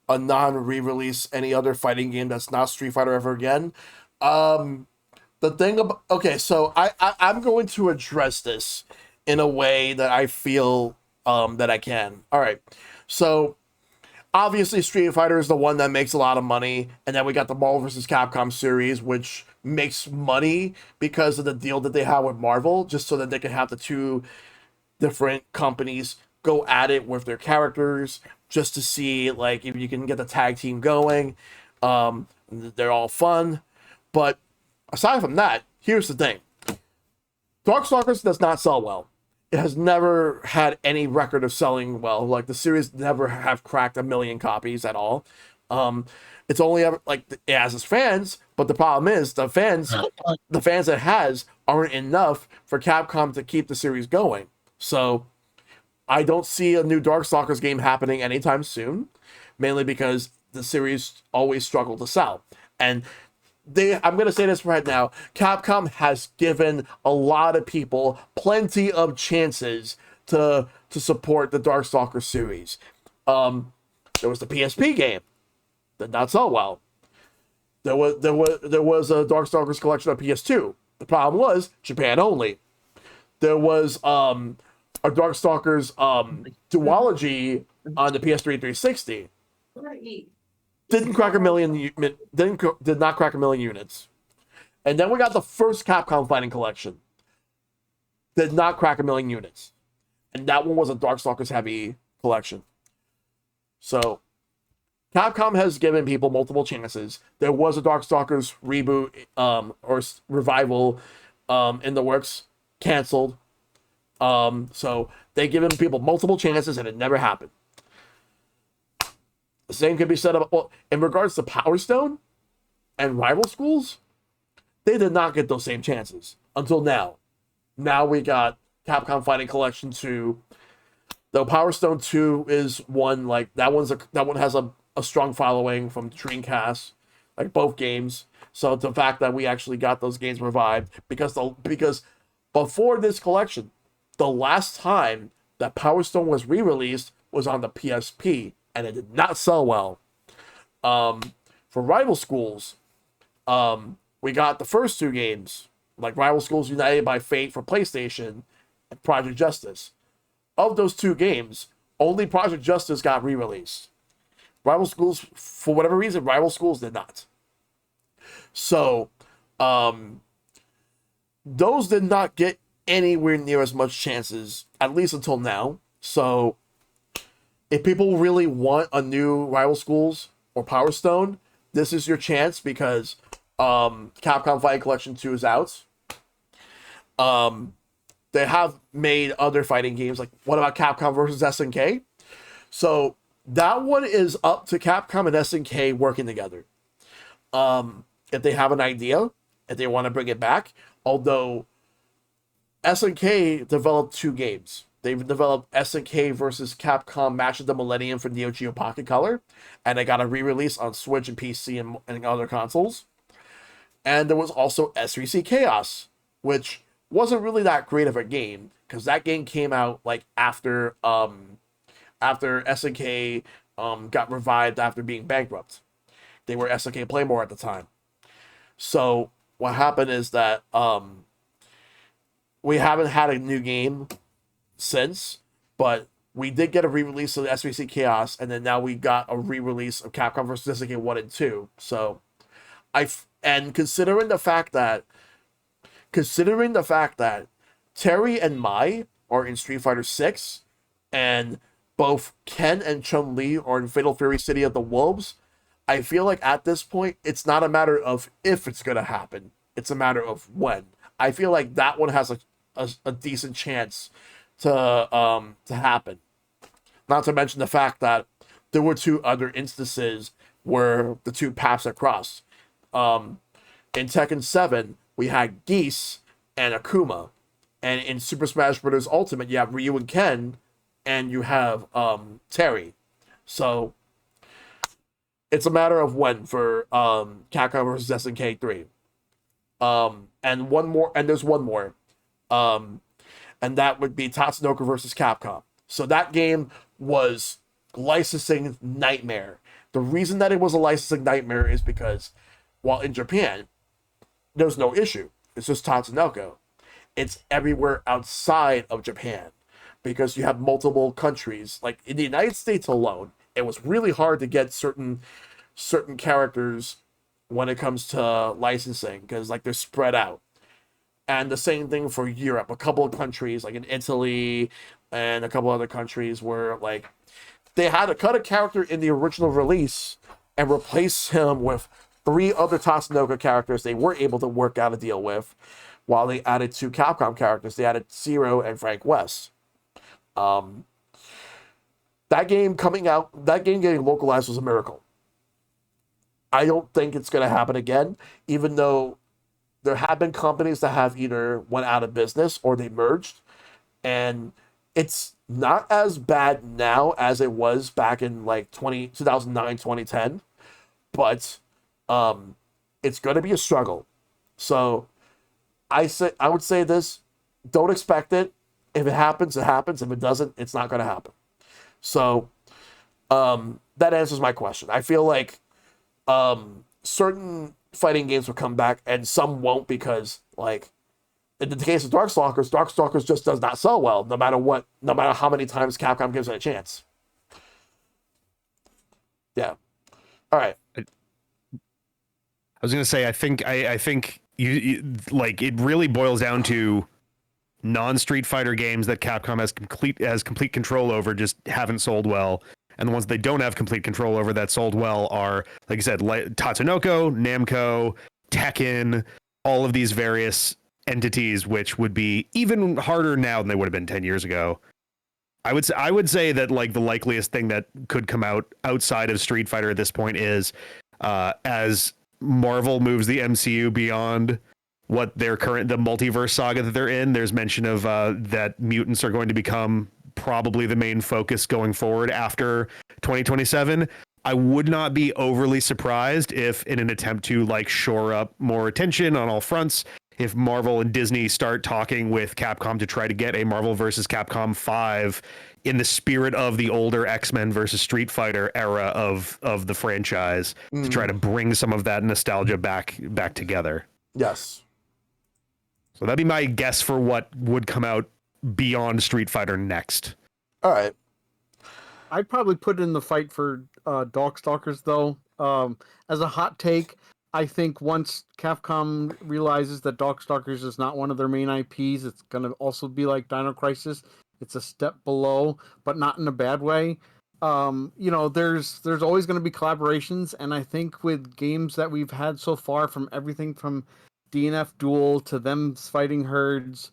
[SPEAKER 1] a non-re-release any other fighting game that's not Street Fighter ever again? The thing about so I'm going to address this in a way that I feel that I can. All right. So obviously Street Fighter is the one that makes a lot of money, and then we got the Marvel vs. Capcom series, which makes money because of the deal that they have with Marvel, just so that they can have the two different companies go at it with their characters, just to see like if you can get the tag team going. They're all fun, but aside from that, here's the thing: Darkstalkers does not sell well. It has never had any record of selling well. Like the series never have cracked 1 million copies at all. It's only ever like it has its fans, but the problem is the fans it has aren't enough for Capcom to keep the series going. So I don't see a new Darkstalkers game happening anytime soon, mainly because the series always struggled to sell. And I'm going to say this right now, Capcom has given a lot of people plenty of chances to support the Darkstalkers series. There was the PSP game, did not sell well. There was a Darkstalkers collection on PS2. The problem was Japan only. There was a Darkstalkers duology on the PS3 360. Didn't crack 1 million. Did not crack 1 million units. And then we got the first Capcom Fighting Collection. Did not crack 1 million units, and that one was a Darkstalkers heavy collection. So Capcom has given people multiple chances. There was a Darkstalkers reboot or revival in the works, canceled. So they've given people multiple chances, and it never happened. The same could be said about, in regards to Power Stone and Rival Schools, they did not get those same chances until now. Now we got Capcom Fighting Collection 2. Though Power Stone 2 is one, like, that one has a strong following from Dreamcast. like both games. So the fact that we actually got those games revived because before this collection, the last time that Power Stone was re-released was on the PSP, and it did not sell well. For Rival Schools, we got the first two games, like Rival Schools United by Fate for PlayStation and Project Justice. Of those two games, only Project Justice got re-released. Rival Schools, for whatever reason, Rival Schools did not. So, those did not get anywhere near as much chances, at least until now. So, if people really want a new Rival Schools or Power Stone, this is your chance because Capcom Fighting Collection 2 is out. They have made other fighting games, like what about Capcom versus SNK? So that one is up to Capcom and SNK working together. If they have an idea, if they want to bring it back, although SNK developed two games. They've developed SNK versus Capcom Match of the Millennium for Neo Geo Pocket Color, and they got a re-release on Switch and PC and other consoles. And there was also S3C Chaos, which wasn't really that great of a game, because that game came out like after SNK got revived after being bankrupt. They were SNK Playmore at the time. So what happened is that we haven't had a new game since, but we did get a re-release of the S3C Chaos, and then now we got a re-release of Capcom vs. SNK 1 and 2. So considering the fact that Terry and Mai are in Street Fighter 6, and both Ken and Chun-Li are in Fatal Fury City of the Wolves, I feel like at this point, it's not a matter of if it's going to happen. It's a matter of when. I feel like that one has a decent chance to happen. Not to mention the fact that there were two other instances where the two paths had crossed. In Tekken 7, we had Geese and Akuma. And in Super Smash Bros. Ultimate, you have Ryu and Ken, and you have Terry. So it's a matter of when for Capcom vs. SNK 3. And one more, and there's one more. And that would be Tatsunoko versus Capcom. So that game was licensing nightmare. The reason that it was a licensing nightmare is because while in Japan, there's no issue. It's just Tatsunoko. It's everywhere outside of Japan because you have multiple countries. Like in the United States alone, it was really hard to get certain characters when it comes to licensing because like they're spread out. And the same thing for Europe. A couple of countries, like in Italy and a couple other countries, where like they had to cut a character in the original release and replace him with 3 other Tatsunoko characters they were able to work out a deal with, while they added 2 Capcom characters. They added Zero and Frank West. That game getting localized was a miracle. I don't think it's going to happen again, even though there have been companies that have either went out of business or they merged. And it's not as bad now as it was back in like 2009, 2010. But it's going to be a struggle. So I would say this, don't expect it. If it happens, it happens. If it doesn't, it's not going to happen. So that answers my question. I feel like certain fighting games will come back and some won't because, like, in the case of Darkstalkers just does not sell well, no matter how many times Capcom gives it a chance. Yeah. All right.
[SPEAKER 5] I was gonna say, I think you like it really boils down to non-Street Fighter games that Capcom has complete control over just haven't sold well, and the ones they don't have complete control over that sold well are, like you said, Tatsunoko, Namco, Tekken, all of these various entities, which would be even harder now than they would have been 10 years ago. I would say that like the likeliest thing that could come out outside of Street Fighter at this point is as Marvel moves the MCU beyond what the multiverse saga that they're in. There's mention of that mutants are going to become probably the main focus going forward after 2027. I would not be overly surprised if, in an attempt to like shore up more attention on all fronts, if Marvel and Disney start talking with Capcom to try to get a Marvel versus Capcom 5 in the spirit of the older X-Men versus Street Fighter era of the franchise, to try to bring some of that nostalgia back together.
[SPEAKER 1] Yes.
[SPEAKER 5] So that'd be my guess for what would come out beyond Street Fighter next.
[SPEAKER 1] All right.
[SPEAKER 6] I'd probably put in the fight for Darkstalkers, though. As a hot take, I think once Capcom realizes that Darkstalkers is not one of their main IPs, it's going to also be like Dino Crisis. It's a step below, but not in a bad way. There's always going to be collaborations, and I think with games that we've had so far, from everything from DNF Duel to them fighting herds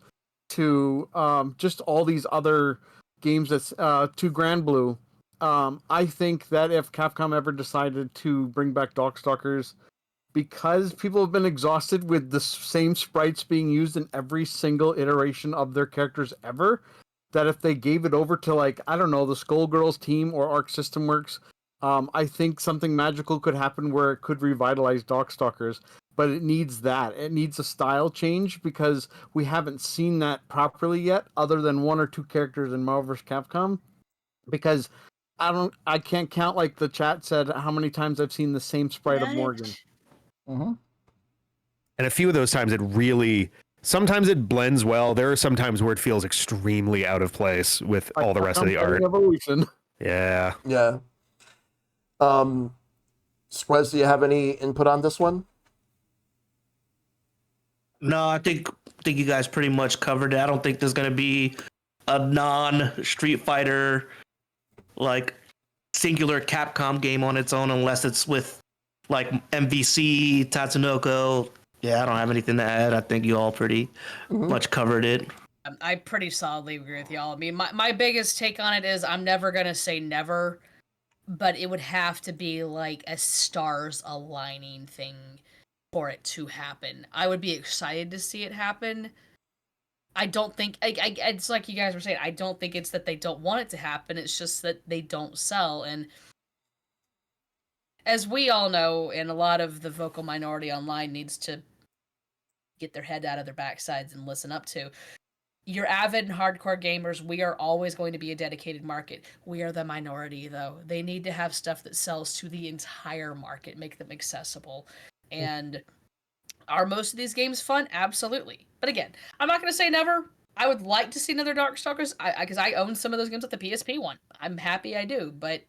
[SPEAKER 6] to just all these other games that's to Grand Blue. I think that if Capcom ever decided to bring back Darkstalkers, because people have been exhausted with the same sprites being used in every single iteration of their characters ever, that if they gave it over to, like, I don't know, the Skullgirls team or Arc System Works, I think something magical could happen where it could revitalize Darkstalkers. But it needs that. It needs a style change, because we haven't seen that properly yet, other than one or two characters in Marvel vs. Capcom. Because I can't count, like the chat said, how many times I've seen the same sprite of Morgan.
[SPEAKER 1] Mm-hmm.
[SPEAKER 5] And a few of those times sometimes it blends well. There are some times where it feels extremely out of place with all the rest of the art.
[SPEAKER 6] Evolution.
[SPEAKER 5] Yeah.
[SPEAKER 1] Yeah. Squez, do you have any input on this one?
[SPEAKER 4] No, I think you guys pretty much covered it. I don't think there's gonna be a non-Street Fighter like singular Capcom game on its own, unless it's with like MVC, Tatsunoko. Yeah, I don't have anything to add. I think you all pretty much covered it.
[SPEAKER 2] I pretty solidly agree with y'all. I mean, my biggest take on it is I'm never gonna say never, but it would have to be like a stars aligning thing for it to happen. I would be excited to see it happen. I don't think it's like you guys were saying. I don't think it's that they don't want it to happen. It's just that they don't sell. And as we all know, and a lot of the vocal minority online needs to get their head out of their backsides and listen up to, your avid and hardcore gamers, we are always going to be a dedicated market. We are the minority, though. They need to have stuff that sells to the entire market, make them accessible. And are most of these games fun? Absolutely. But again, I'm not going to say never. I would like to see another Darkstalkers, because I own some of those games with the PSP one. I'm happy I do, but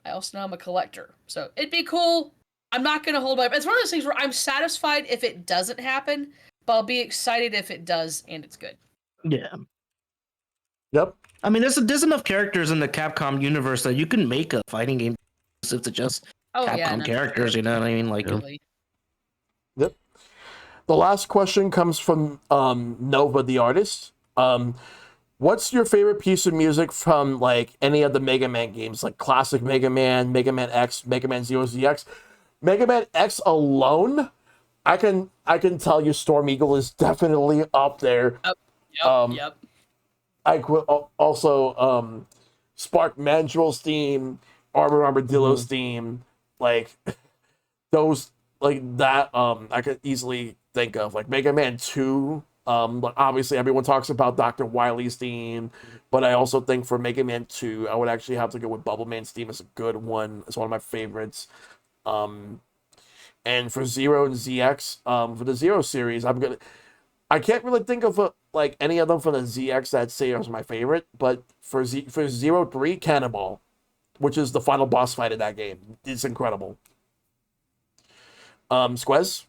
[SPEAKER 2] I also know I'm a collector. So it'd be cool. I'm not going to hold my... It's one of those things where I'm satisfied if it doesn't happen, but I'll be excited if it does and it's good.
[SPEAKER 4] Yeah.
[SPEAKER 1] Yep.
[SPEAKER 4] I mean, there's enough characters in the Capcom universe that you can make a fighting game if it's just Capcom characters, you know what I mean? Like,
[SPEAKER 1] Yep. The last question comes from Nova the artist. What's your favorite piece of music from like any of the Mega Man games, like classic Mega Man, Mega Man X, Mega Man Zero ZX? Mega Man X alone, I can tell you Storm Eagle is definitely up there.
[SPEAKER 2] Yep.
[SPEAKER 1] I could also Spark Mandrill's theme, Armadillo's theme, like those, like that. I could easily think of like Mega Man 2. But obviously everyone talks about Dr. Wily's theme, but I also think for Mega Man 2, I would actually have to go with Bubble Man's theme as a good one. It's one of my favorites. And for Zero and ZX, for the Zero series, I can't really think of like any of them from the ZX that say is my favorite, but for Zero 3, Cannonball, which is the final boss fight of that game, it's incredible. Squez?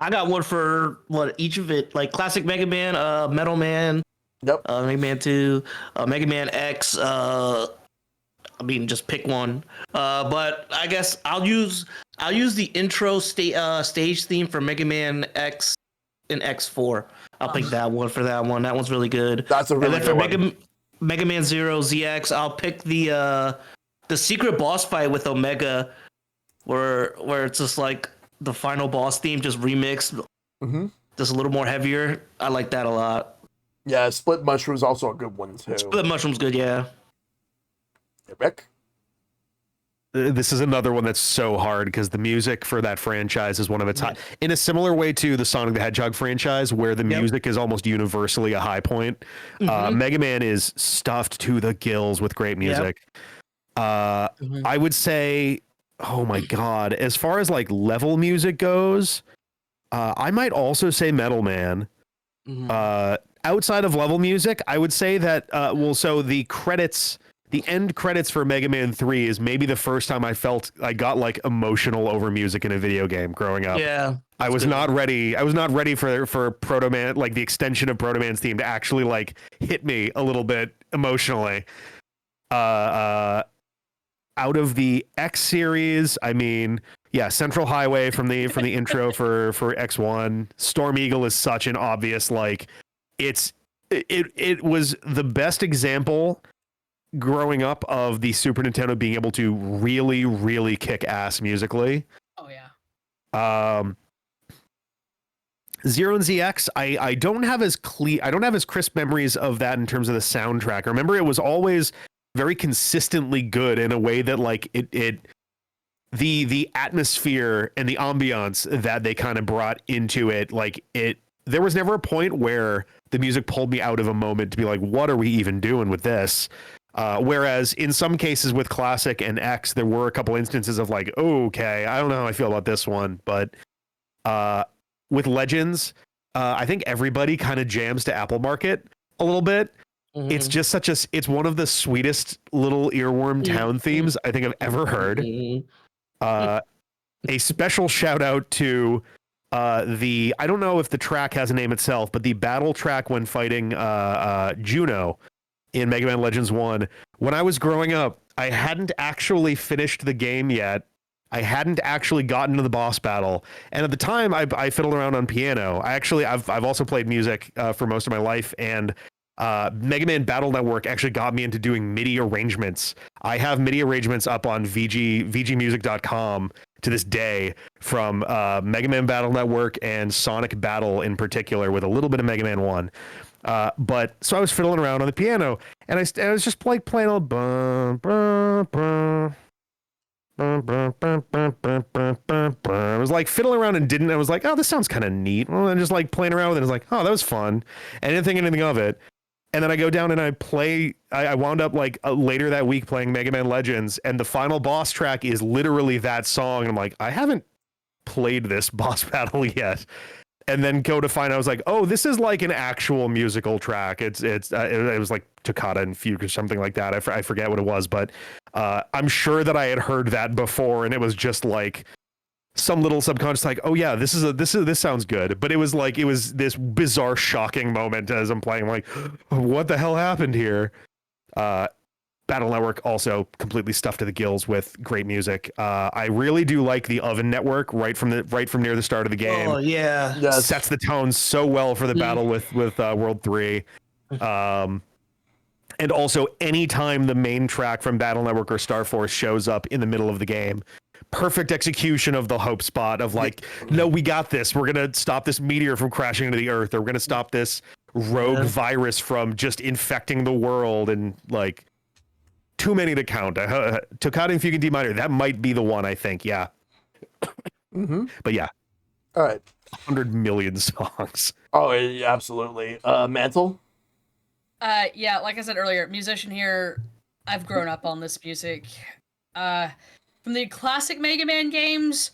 [SPEAKER 4] I got one for each of it, like classic Mega Man, Metal Man,
[SPEAKER 1] Yep.
[SPEAKER 4] Mega Man 2, Mega Man X. I mean, just pick one. But I guess I'll use the intro stage theme for Mega Man X and X4. I'll pick that one for that one. That one's really good.
[SPEAKER 1] That's a really good one.
[SPEAKER 4] And then for Mega Man 0 ZX, I'll pick the secret boss fight with Omega, where it's just like the final boss theme just remixed, just a little more heavier. I like that a lot.
[SPEAKER 1] Yeah, Split Mushroom's also a good one too.
[SPEAKER 4] Split Mushroom's good, yeah.
[SPEAKER 1] Rick?
[SPEAKER 5] this is another one that's so hard because the music for that franchise is one of its high, in a similar way to the Sonic the Hedgehog franchise, where the music is almost universally a high point. Mega Man is stuffed to the gills with great music. I would say, oh my god, as far as like level music goes, I might also say Metal Man. Outside of level music, I would say that so the end credits for Mega Man 3 is maybe the first time I got like emotional over music in a video game growing up.
[SPEAKER 4] Yeah.
[SPEAKER 5] I was not ready for Proto Man, like the extension of Proto Man's theme, to actually like hit me a little bit emotionally. Out of the X series, I mean, yeah, Central Highway from the intro for X1. Storm Eagle is such an obvious, like, it was the best example growing up of the Super Nintendo being able to really, really kick ass musically.
[SPEAKER 2] Oh yeah.
[SPEAKER 5] Zero and ZX, I don't have as crisp memories of that in terms of the soundtrack. I remember it was always very consistently good in a way that like the atmosphere and the ambiance that they kind of brought into it, like there was never a point where the music pulled me out of a moment to be like, what are we even doing with this? Whereas in some cases with Classic and X, there were a couple instances of like, oh, okay, I don't know how I feel about this one. But with Legends, I think everybody kind of jams to Apple Market a little bit. It's just it's one of the sweetest little earworm town themes I think I've ever heard. A special shout out to I don't know if the track has a name itself, but the battle track when fighting Juno in Mega Man Legends 1. When I was growing up, I hadn't actually finished the game yet. I hadn't actually gotten to the boss battle, and at the time, I fiddled around on piano. I've also played music for most of my life, and Mega Man Battle Network actually got me into doing MIDI arrangements. I have MIDI arrangements up on VGmusic.com to this day from Mega Man Battle Network and Sonic Battle in particular, with a little bit of Mega Man 1. But so I was fiddling around on the piano, and I was just like playing all I was like fiddling around and I was like, oh, this sounds kind of neat. Well, and just like playing around with it. I was like, oh, that was fun. I didn't think anything of it. And then I go down and I wound up like later that week playing Mega Man Legends, and the final boss track is literally that song. And I'm like, I haven't played this boss battle yet. And then go to find, I was like, oh, this is like an actual musical track. It was like Toccata and Fugue or something like that. I forget what it was, but I'm sure that I had heard that before, and it was just like some little subconscious, like, oh yeah, this sounds good. But it was this bizarre, shocking moment as I'm playing. I'm like, what the hell happened here? Battle Network also completely stuffed to the gills with great music. I really do like the Oven Network right from near the start of the game.
[SPEAKER 4] Oh yeah,
[SPEAKER 1] Yes.
[SPEAKER 5] Sets the tone so well for the battle with World 3. And also anytime the main track from Battle Network or Star Force shows up in the middle of the game, perfect execution of the hope spot of like, no, we got this. We're going to stop this meteor from crashing into the earth, or we're going to stop this rogue virus from just infecting the world, and like, too many to count. Toccata and Fugue in D minor, that might be the one, I think. Yeah. But yeah.
[SPEAKER 1] All right.
[SPEAKER 5] 100 million songs.
[SPEAKER 1] Oh, yeah, absolutely. Mantle?
[SPEAKER 2] Yeah, like I said earlier, musician here, I've grown up on this music. From the classic Mega Man games,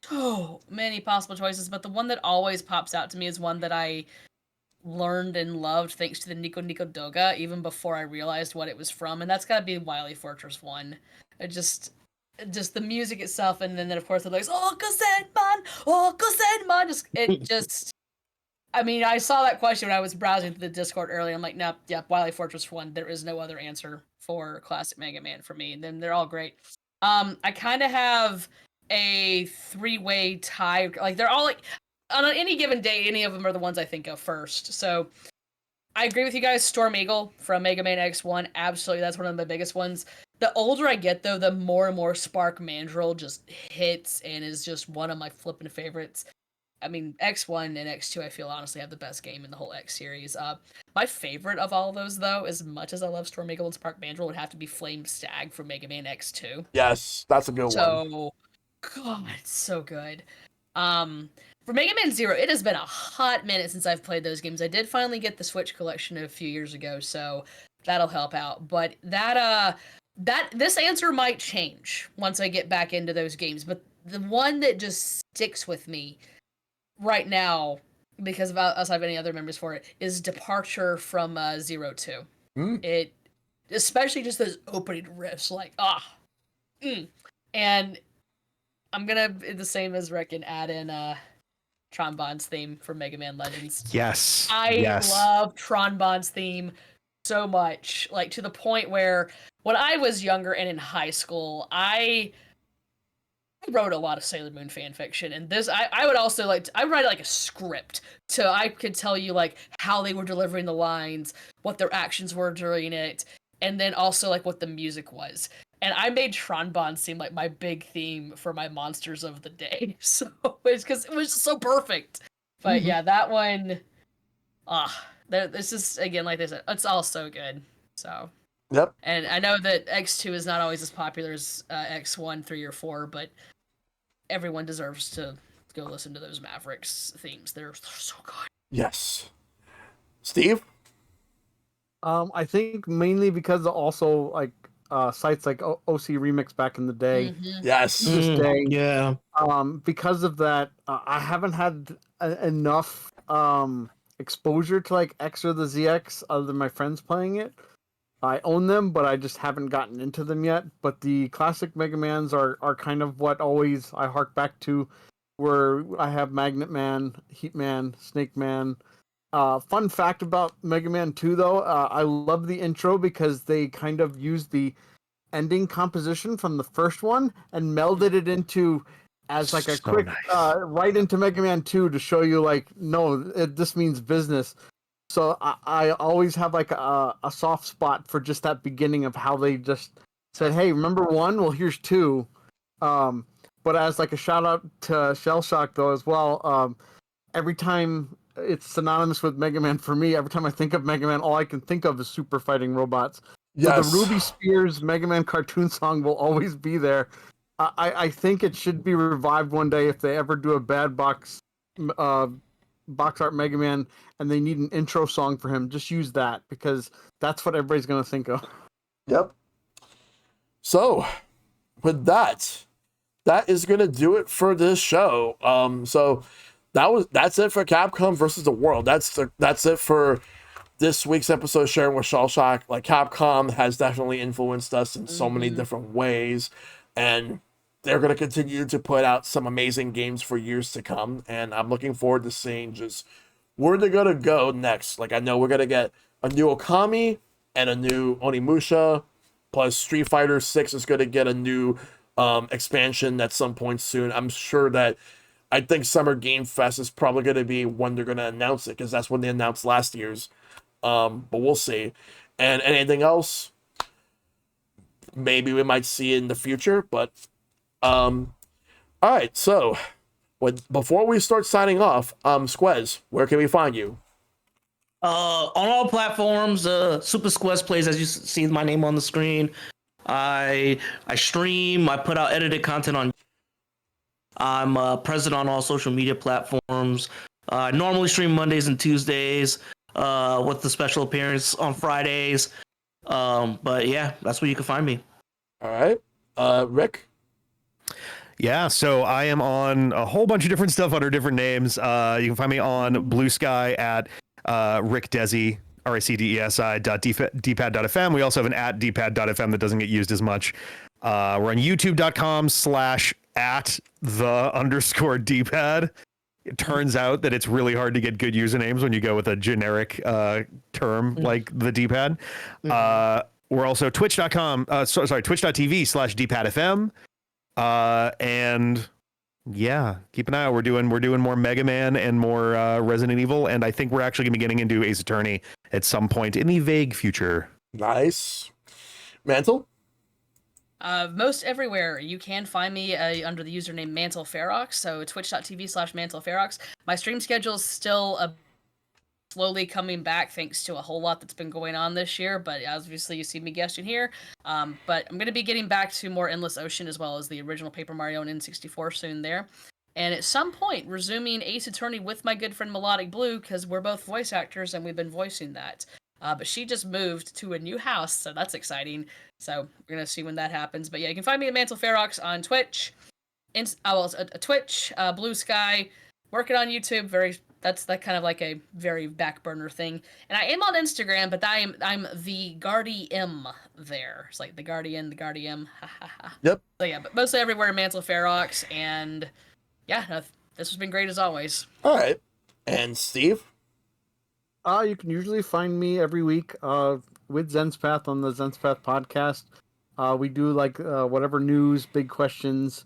[SPEAKER 2] so many possible choices, but the one that always pops out to me is one that I learned and loved thanks to the Nico Nico Doga, even before I realized what it was from, and that's gotta be Wily Fortress 1. Just the music itself, and then of course the lyrics, I mean, I saw that question when I was browsing through the Discord earlier. I'm like, nope, yep, Wily Fortress 1. There is no other answer for classic Mega Man for me. And then they're all great. I kind of have a three-way tie. Like, they're all like, on any given day, any of them are the ones I think of first. So I agree with you guys. Storm Eagle from Mega Man X1. Absolutely, that's one of the biggest ones. The older I get, though, the more and more Spark Mandrill just hits and is just one of my flippin' favorites. I mean, X1 and X2, I feel honestly have the best game in the whole X series. My favorite of all of those, though, as much as I love Storm Mega Spark Mandrill, would have to be Flame Stag from Mega Man X2.
[SPEAKER 1] Yes, that's a good one.
[SPEAKER 2] So, God, it's so good. For Mega Man Zero, it has been a hot minute since I've played those games. I did finally get the Switch collection a few years ago, so that'll help out. But this answer might change once I get back into those games. But the one that just sticks with me right now, because of us having any other members for it, is Departure from Zero 2. It, especially just those opening riffs, like and I'm gonna the same as Rick and add in Tron Bond's theme from Mega Man Legends.
[SPEAKER 5] Yes.
[SPEAKER 2] I love Tron Bond's theme so much, like to the point where when I was younger and in high school, I wrote a lot of Sailor Moon fan fiction, and this I would also I write like a script so I could tell you like how they were delivering the lines, what their actions were during it, and then also like what the music was. And I made Tron Bond seem like my big theme for my monsters of the day. So it's because it was just so perfect. But yeah, that one, this is again like I said, it's all so good. So
[SPEAKER 1] Yep.
[SPEAKER 2] and I know that X2 is not always as popular as X1, 3, or 4, but everyone deserves to go listen to those Mavericks themes. They're so good.
[SPEAKER 1] Yes. Steve?
[SPEAKER 6] I think mainly because also like sites like OC Remix back in the day.
[SPEAKER 1] Yes.
[SPEAKER 6] To this day,
[SPEAKER 4] Yeah.
[SPEAKER 6] because of that, I haven't had enough exposure to like X or the ZX other than my friends playing it. I own them, but I just haven't gotten into them yet. But the classic Mega Mans are kind of what always I hark back to, where I have Magnet Man, Heat Man, Snake Man. Fun fact about Mega Man 2, though, I love the intro because they kind of used the ending composition from the first one and melded it into as like a
[SPEAKER 5] So
[SPEAKER 6] quick
[SPEAKER 5] nice.
[SPEAKER 6] right into Mega Man 2 to show you like, no, this means business. So I always have like a soft spot for just that beginning of how they just said, hey, remember 1? Well, here's 2. But as like a shout out to Shellshock though as well, every time it's synonymous with Mega Man for me, every time I think of Mega Man, all I can think of is super fighting robots.
[SPEAKER 1] Yes.
[SPEAKER 6] So the Ruby Spears Mega Man cartoon song will always be there. I think it should be revived one day if they ever do a bad box art Mega Man and they need an intro song for him. Just use that because that's what everybody's gonna think of.
[SPEAKER 1] Yep. So, with that is gonna do it for this show. So that's it for Capcom versus the world. That's it for this week's episode sharing with Shellshock. Like Capcom has definitely influenced us in so many different ways, and they're going to continue to put out some amazing games for years to come. And I'm looking forward to seeing just where they're going to go next. Like I know we're going to get a new Okami and a new Onimusha, plus Street Fighter 6 is going to get a new expansion at some point soon. I'm sure that I think Summer Game Fest is probably going to be when they're going to announce it, because that's when they announced last year's. But we'll see. And anything else, maybe we might see in the future. But all right. So before we start signing off, Squez, where can we find you?
[SPEAKER 4] On all platforms, SupaSquezPlays, as you see my name on the screen. I stream. I put out edited content on. I'm present on all social media platforms. I normally stream Mondays and Tuesdays, with the special appearance on Fridays. But yeah, that's where you can find me.
[SPEAKER 1] All right. Rick?
[SPEAKER 5] Yeah, so I am on a whole bunch of different stuff under different names. You can find me on Blue Sky at Rick Desi, RICDESI.dpad.fm. We also have an at dpad.fm that doesn't get used as much. We're on youtube.com/@the_dpad. It turns out that it's really hard to get good usernames when you go with a generic term like the D-pad. We're also twitch.tv/dpadfm. And yeah, keep an eye out. We're doing more Mega Man and more Resident Evil, and I think we're actually gonna be getting into Ace Attorney at some point in the vague future.
[SPEAKER 1] Nice. Mantle?
[SPEAKER 2] Most everywhere. You can find me under the username MantleFerox, so twitch.tv/MantleFerox. My stream schedule is still slowly coming back thanks to a whole lot that's been going on this year, but obviously you see me guesting here. But I'm going to be getting back to more Endless Ocean as well as the original Paper Mario and N64 soon there. And at some point, resuming Ace Attorney with my good friend Melodic Blue, because we're both voice actors and we've been voicing that. But she just moved to a new house, so that's exciting. So we're going to see when that happens. But yeah, you can find me at MantleFerox on Twitch, Twitch, Blue Sky, working on YouTube. That's kind of like a very back burner thing. And I am on Instagram, but I'm the Guardian there. It's like the Guardian, the Guardian.
[SPEAKER 1] Yep.
[SPEAKER 2] So yeah, but mostly everywhere MantleFerox, and yeah, this has been great as always.
[SPEAKER 1] All right. And Steve?
[SPEAKER 6] You can usually find me every week with Zenspath on the Zenspath podcast. We do like whatever news, big questions.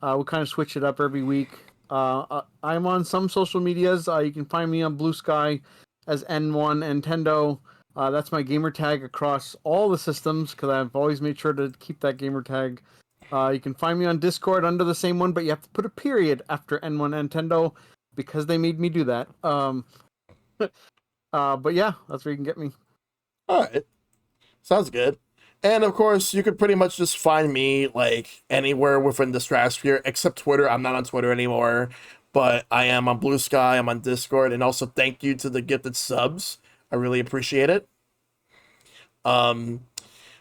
[SPEAKER 6] We kind of switch it up every week. I'm on some social medias. You can find me on Blue Sky as N1 Nintendo. That's my gamer tag across all the systems because I've always made sure to keep that gamer tag. You can find me on Discord under the same one, but you have to put a period after N1 Nintendo because they made me do that. But yeah, that's where you can get me.
[SPEAKER 1] All right. Sounds good. And of course, you could pretty much just find me like anywhere within the stratosphere except Twitter. I'm not on Twitter anymore, but I am on Blue Sky. I'm on Discord, and also thank you to the gifted subs. I really appreciate it.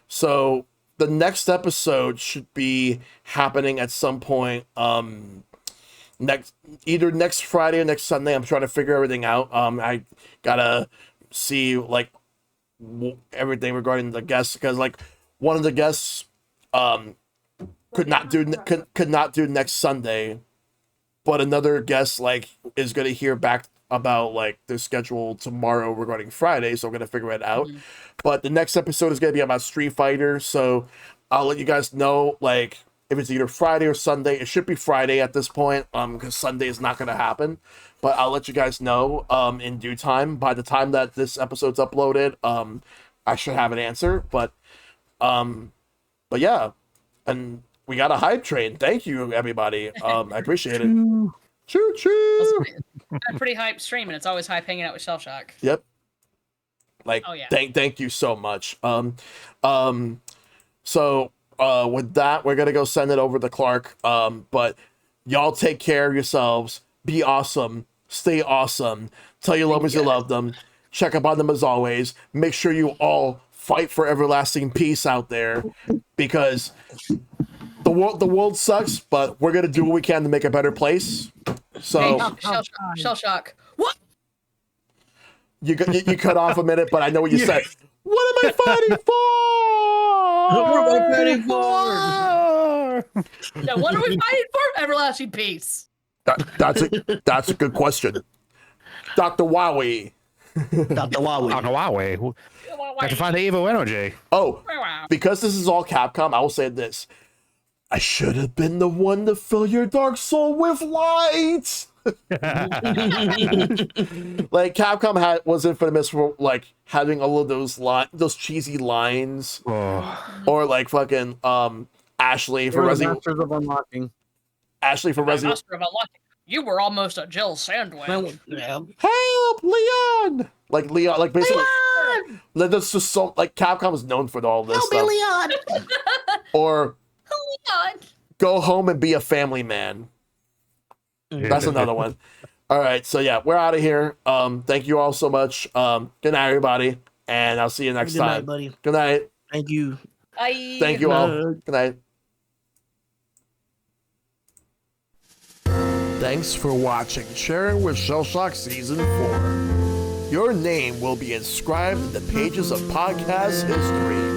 [SPEAKER 1] So the next episode should be happening at some point. Either next Friday or next Sunday. I'm trying to figure everything out. I gotta see like everything regarding the guests because like one of the guests could not do next Sunday, but another guest like is gonna hear back about like their schedule tomorrow regarding Friday, so I'm gonna figure it out. But the next episode is gonna be about Street Fighter, so I'll let you guys know like if it's either Friday or Sunday. It should be Friday at this point, because Sunday is not gonna happen. But I'll let you guys know in due time. By the time that this episode's uploaded, I should have an answer. But yeah, and we got a hype train. Thank you, everybody. I appreciate it. Choo choo.
[SPEAKER 2] A pretty hype stream, and it's always hype hanging out with Shellshock.
[SPEAKER 1] Yep. Like,
[SPEAKER 2] oh, yeah.
[SPEAKER 1] Thank you so much. So with that, we're gonna go send it over to Clark. But y'all take care of yourselves. Be awesome. Stay awesome. Tell your lovers you love them. Check up on them as always. Make sure you all fight for everlasting peace out there, because the world sucks, but we're gonna do what we can to make a better place. So
[SPEAKER 2] hey, Shellshock. What?
[SPEAKER 1] You cut off a minute, but I know what you said. What am I fighting for?
[SPEAKER 4] What am I fighting for?
[SPEAKER 2] Yeah, what are we fighting for? Everlasting peace.
[SPEAKER 1] That's a good question. Dr. Wowie.
[SPEAKER 4] Dr. Wowie.
[SPEAKER 5] Dr. Wowie. Have to find the Evo Energy.
[SPEAKER 1] Oh, because this is all Capcom, I will say this. I should have been the one to fill your dark soul with light. Like Capcom was infamous for like having all of those cheesy lines, or like fucking Ashley for Resident
[SPEAKER 6] Masters of Unlocking.
[SPEAKER 1] Ashley for Resident.
[SPEAKER 2] Master of Unlocking. You were almost a Jill sandwich.
[SPEAKER 1] Help, Leon! Like Leon, like basically. Leon! That's just so like Capcom is known for all this stuff.
[SPEAKER 4] Leon!
[SPEAKER 1] Or
[SPEAKER 2] Leon!
[SPEAKER 1] Go home and be a family man. That's another one. All right, so yeah, we're out of here. Thank you all so much. Good night, everybody, and I'll see you next time.
[SPEAKER 4] Good night, buddy.
[SPEAKER 1] Good night.
[SPEAKER 4] Thank you.
[SPEAKER 2] Bye.
[SPEAKER 1] Thank you all. Good night. Thanks for watching Sharing with Shellshock Season 4. Your name will be inscribed in the pages of podcast history.